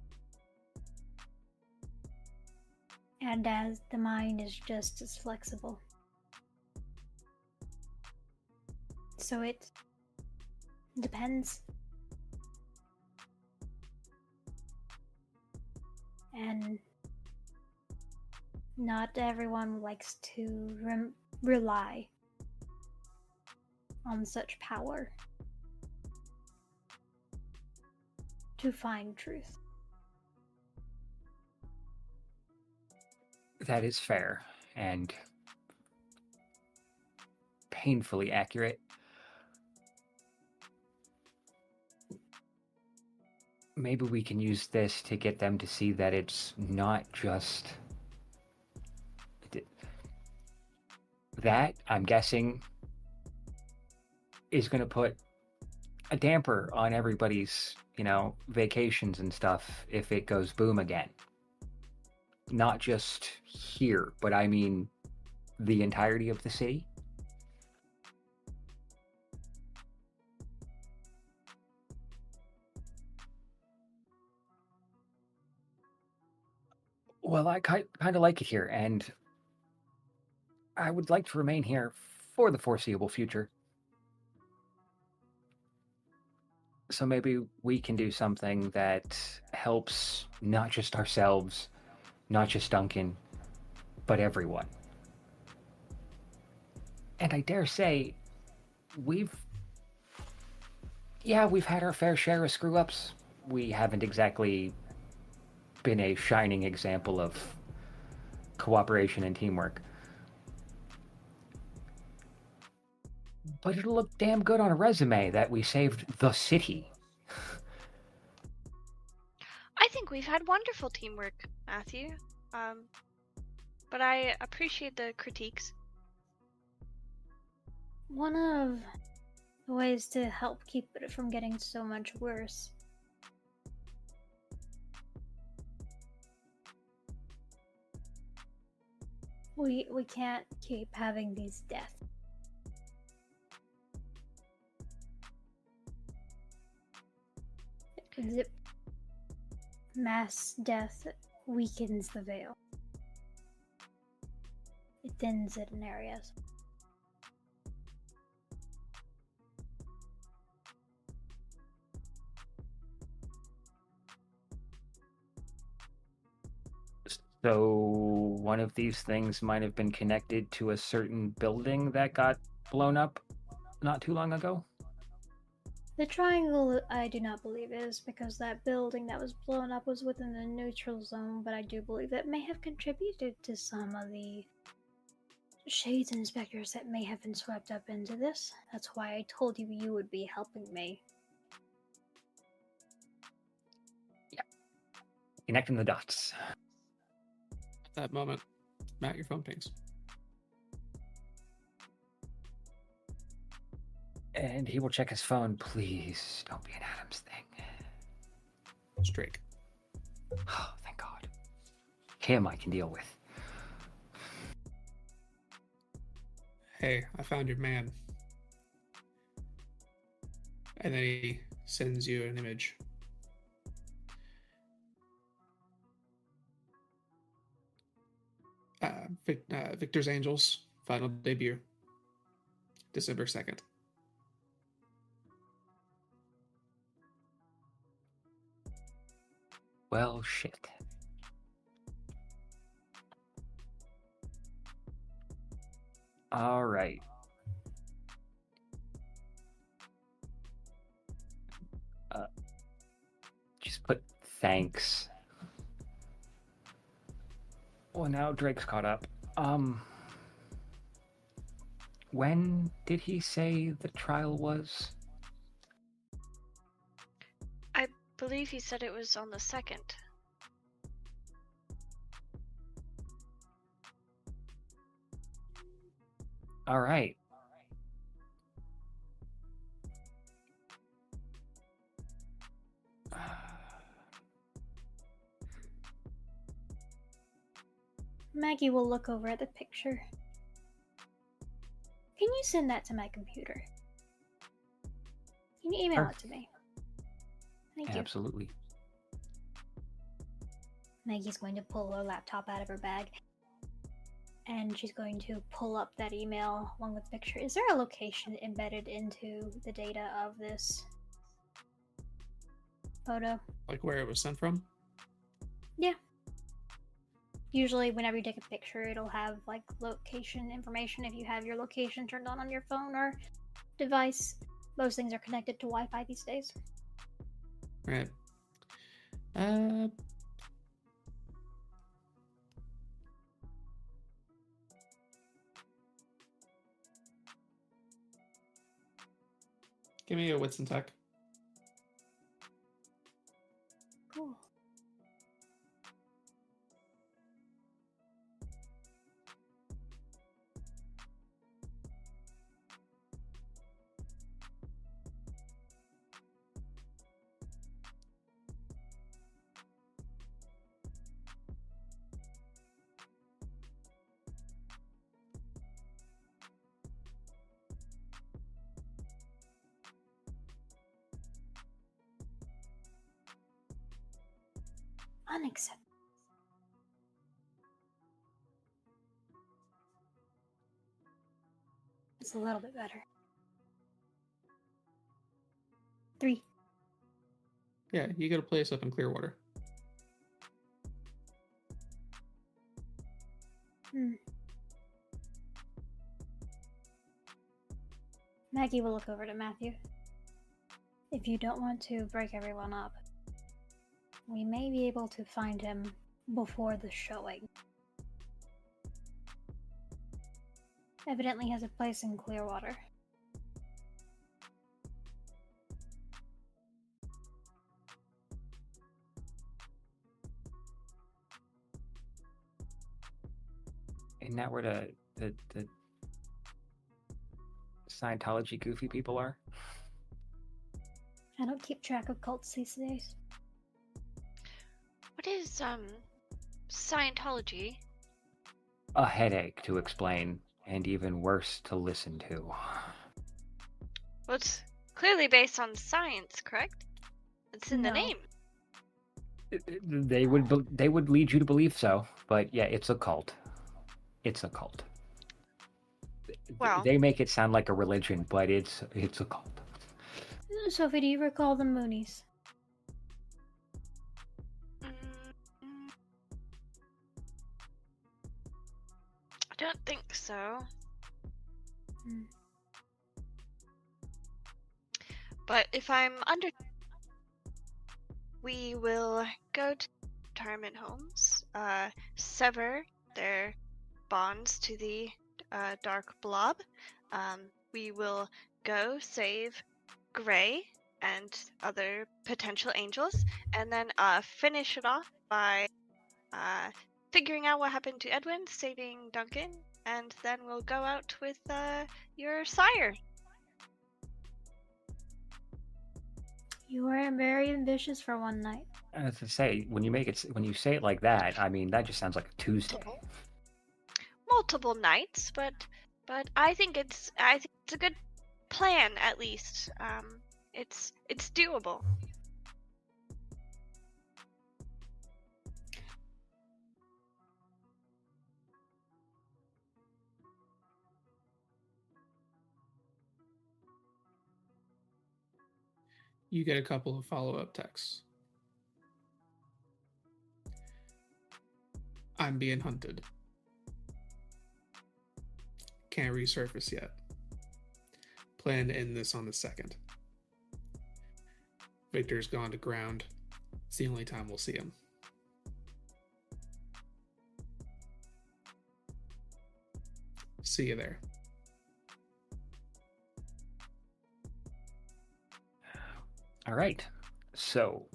And as the mind is just as flexible. So it depends. And not everyone likes to rely on such power to find truth. That is fair and painfully accurate. Maybe we can use this to get them to see that it's not just that, I'm guessing, is going to put a damper on everybody's, vacations and stuff if it goes boom again. Not just here, but I mean the entirety of the city. Well, I kind of like it here, and I would like to remain here for the foreseeable future. So maybe we can do something that helps not just ourselves, not just Duncan, but everyone. And I dare say, we've had our fair share of screw-ups. We haven't exactly been a shining example of cooperation and teamwork. But it'll look damn good on a resume that we saved the city. I think we've had wonderful teamwork, Matthew. But I appreciate the critiques. One of the ways to help keep it from getting so much worse we can't keep having these deaths. Mass death weakens the veil. It thins it in areas. So one of these things might have been connected to a certain building that got blown up not too long ago? The triangle, I do not believe is, because that building that was blown up was within the neutral zone, but I do believe that may have contributed to some of the shades inspectors that may have been swept up into this. That's why I told you you would be helping me. Yeah. Connecting the dots. At that moment, Matt, your phone pings. And he will check his phone. Please don't be an Adams thing. It's Drake. Oh, thank God. Him I can deal with. Hey, I found your man. And then he sends you an image. Victor's Angels, final debut, December 2nd. Well, shit. All right. Just put thanks. Well, now Drake's caught up. When did he say the trial was? I believe he said it was on the 2nd. All right. Maggie will look over at the picture. Can you send that to my computer? Can you email Sure. it to me? Thank you. Absolutely. Maggie's going to pull her laptop out of her bag. And she's going to pull up that email along with the picture. Is there a location embedded into the data of this photo? Like where it was sent from? Yeah. Usually whenever you take a picture, it'll have like location information if you have your location turned on your phone or device. Most things are connected to Wi-Fi these days. Right. Give me a wits and tech. Cool. Unacceptable. It's a little bit better. 3. Yeah, you get a place up in Clearwater. Maggie will look over to Matthew. If you don't want to break everyone up, we may be able to find him before the showing. Evidently has a place in Clearwater. Isn't that where the Scientology goofy people are? I don't keep track of cults these days. What is Scientology? A headache to explain, and even worse to listen to. Well, it's clearly based on science, correct? It's in the No. name. They would lead you to believe so, but yeah, it's a cult. It's a cult. Well, They make it sound like a religion, but it's a cult. Sophie, do you recall the Moonies? I don't think so. But if I'm under, we will go to retirement homes, sever their bonds to the dark blob. We will go save Gray and other potential angels, and then finish it off by figuring out what happened to Edwin, saving Duncan, and then we'll go out with your sire. You are very ambitious for one night. As I say, when you say it like that, I mean that just sounds like a Tuesday. Multiple nights, but I think it's a good plan at least. It's doable. You get a couple of follow-up texts. I'm being hunted. Can't resurface yet. Plan to end this on the 2nd. Victor's gone to ground. It's the only time we'll see him. See you there. All right. So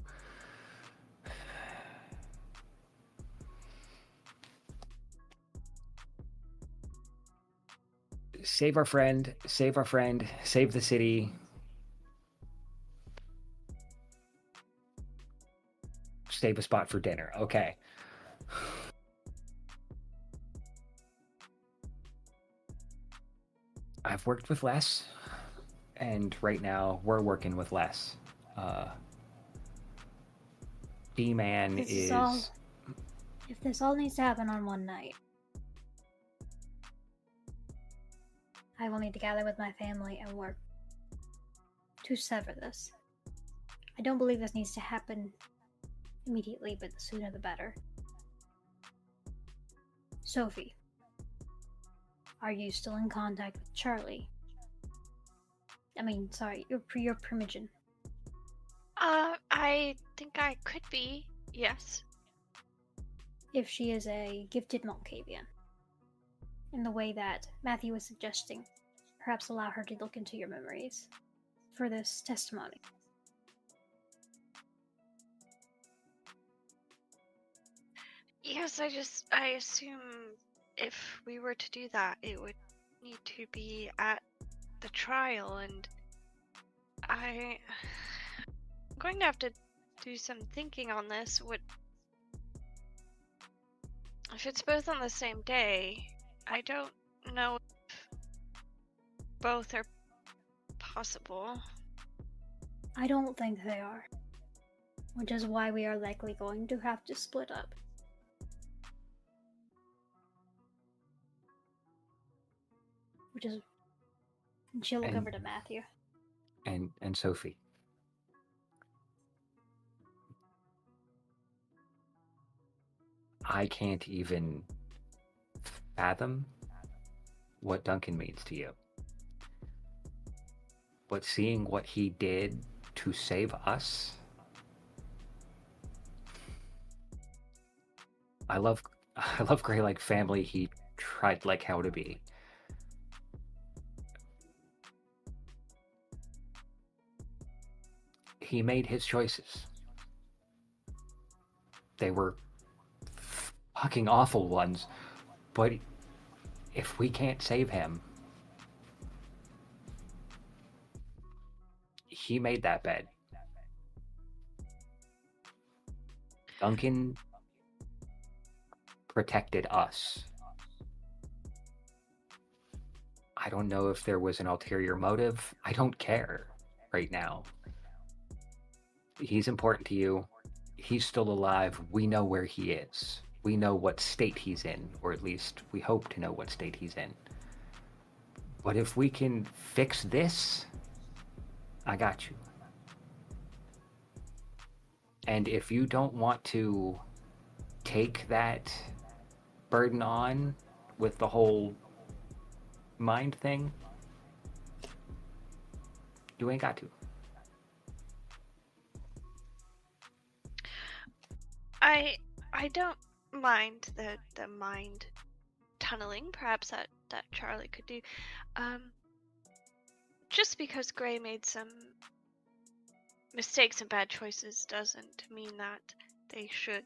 save our friend, save the city. Save a spot for dinner. Okay. I've worked with Les, and right now we're working with Les. B-Man is... If this all needs to happen on one night, I will need to gather with my family and work to sever this. I don't believe this needs to happen immediately, but the sooner the better. Sophie, are you still in contact with Charlie? Your primogen. I think I could be, yes. If she is a gifted Malkavian, in the way that Matthew was suggesting, perhaps allow her to look into your memories for this testimony. Yes, I assume if we were to do that, it would need to be at the trial, and I'm going to have to do some thinking on this. If it's both on the same day, I don't know if both are possible. I don't think they are. which is why we are likely going to have to split up. Which is... And she'll look over to Matthew. And Sophie. I can't even fathom what Duncan means to you. But seeing what he did to save us, I love Gray like family he tried like how to be. He made his choices. They were fucking awful ones, but if we can't save him, he made that bed. Duncan protected us. I don't know if there was an ulterior motive. I don't care right now. He's important to you. He's still alive. We know where he is. We know what state he's in, or at least we hope to know what state he's in. But if we can fix this, I got you. And if you don't want to take that burden on with the whole mind thing, you ain't got to. I don't mind the mind tunneling, perhaps that Charlie could do. Just because Gray made some mistakes and bad choices doesn't mean that they should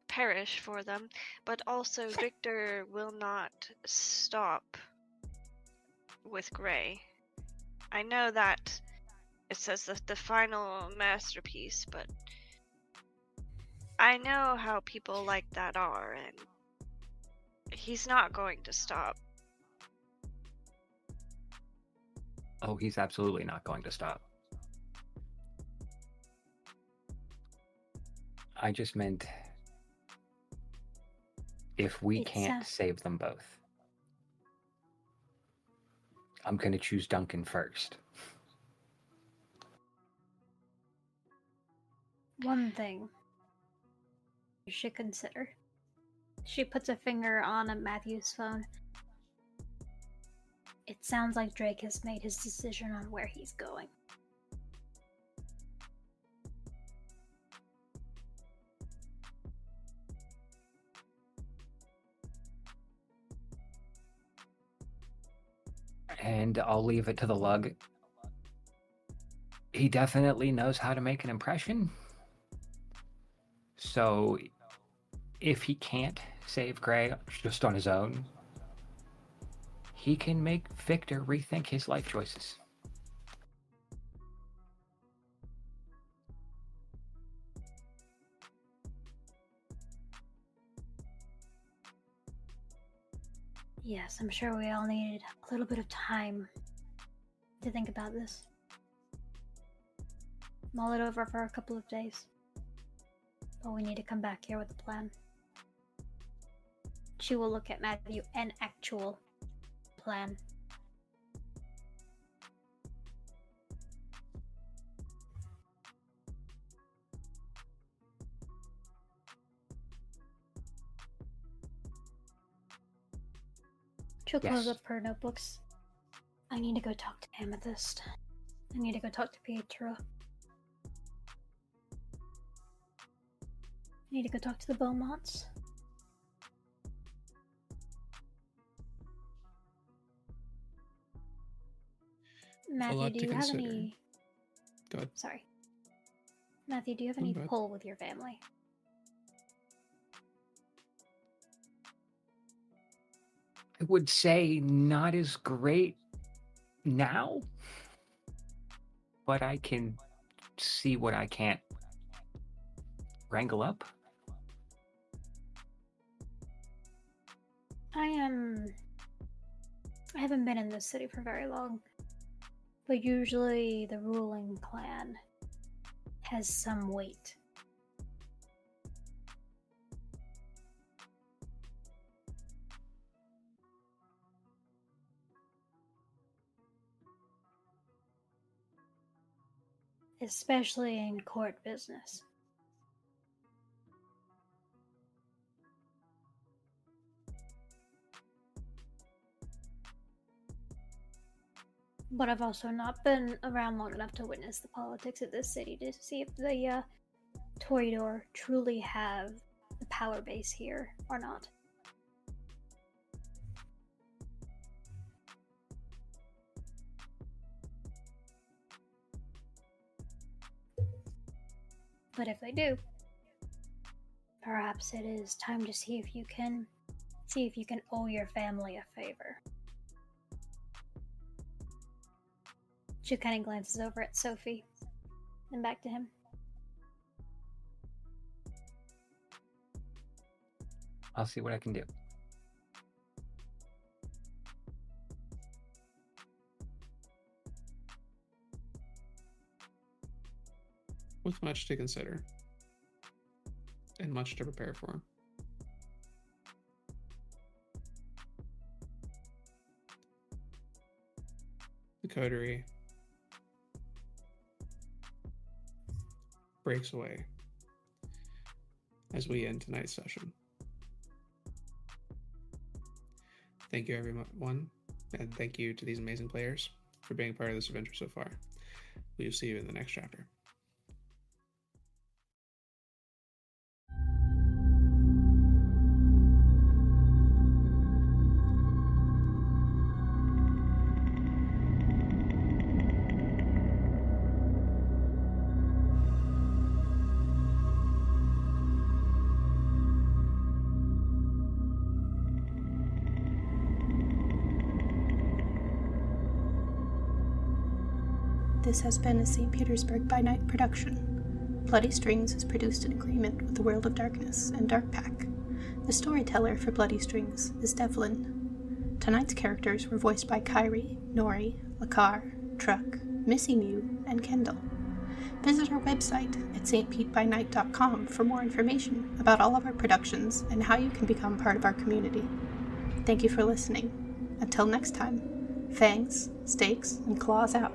perish for them. But also, Victor will not stop with Gray. I know that it says the final masterpiece, but I know how people like that are, and he's not going to stop. Oh, he's absolutely not going to stop. I just meant if we can't save them both, I'm going to choose Duncan first. One thing you should consider. She puts a finger on Matthew's phone. It sounds like Drake has made his decision on where he's going. And I'll leave it to the lug. He definitely knows how to make an impression. So if he can't save Gray just on his own, he can make Victor rethink his life choices. Yes, I'm sure we all needed a little bit of time to think about this. Mull it over for a couple of days. But we need to come back here with a plan. She will look at Matthew, an actual plan. She'll close up her notebooks. I need to go talk to Amethyst. I need to go talk to Pietro. I need to go talk to the Beaumonts. Matthew, do you have any... Go ahead. Sorry. Matthew, do you have any pull with your family? I would say not as great now, but I can see what I can't wrangle up. I haven't been in this city for very long, but usually the ruling clan has some weight. Especially in court business. But I've also not been around long enough to witness the politics of this city to see if the Toreador truly have the power base here or not. But if they do, perhaps it is time to see if you can owe your family a favor. She kind of glances over at Sophie and back to him. I'll see what I can do. With much to consider and much to prepare for. The Coterie breaks away as we end tonight's session. Thank you, everyone, and thank you to these amazing players for being part of this adventure so far. We will see you in the next chapter. This has been a St. Petersburg by Night production. Bloody Strings is produced in agreement with the World of Darkness and Dark Pack. The storyteller for Bloody Strings is Devlin. Tonight's characters were voiced by Kyrie, Noree, Lekar, Truckexe, MissyMew, and Kendall. Visit our website at stpbN for more information about all of our productions and how you can become part of our community. Thank you for listening. Until next time, fangs, stakes, and claws out.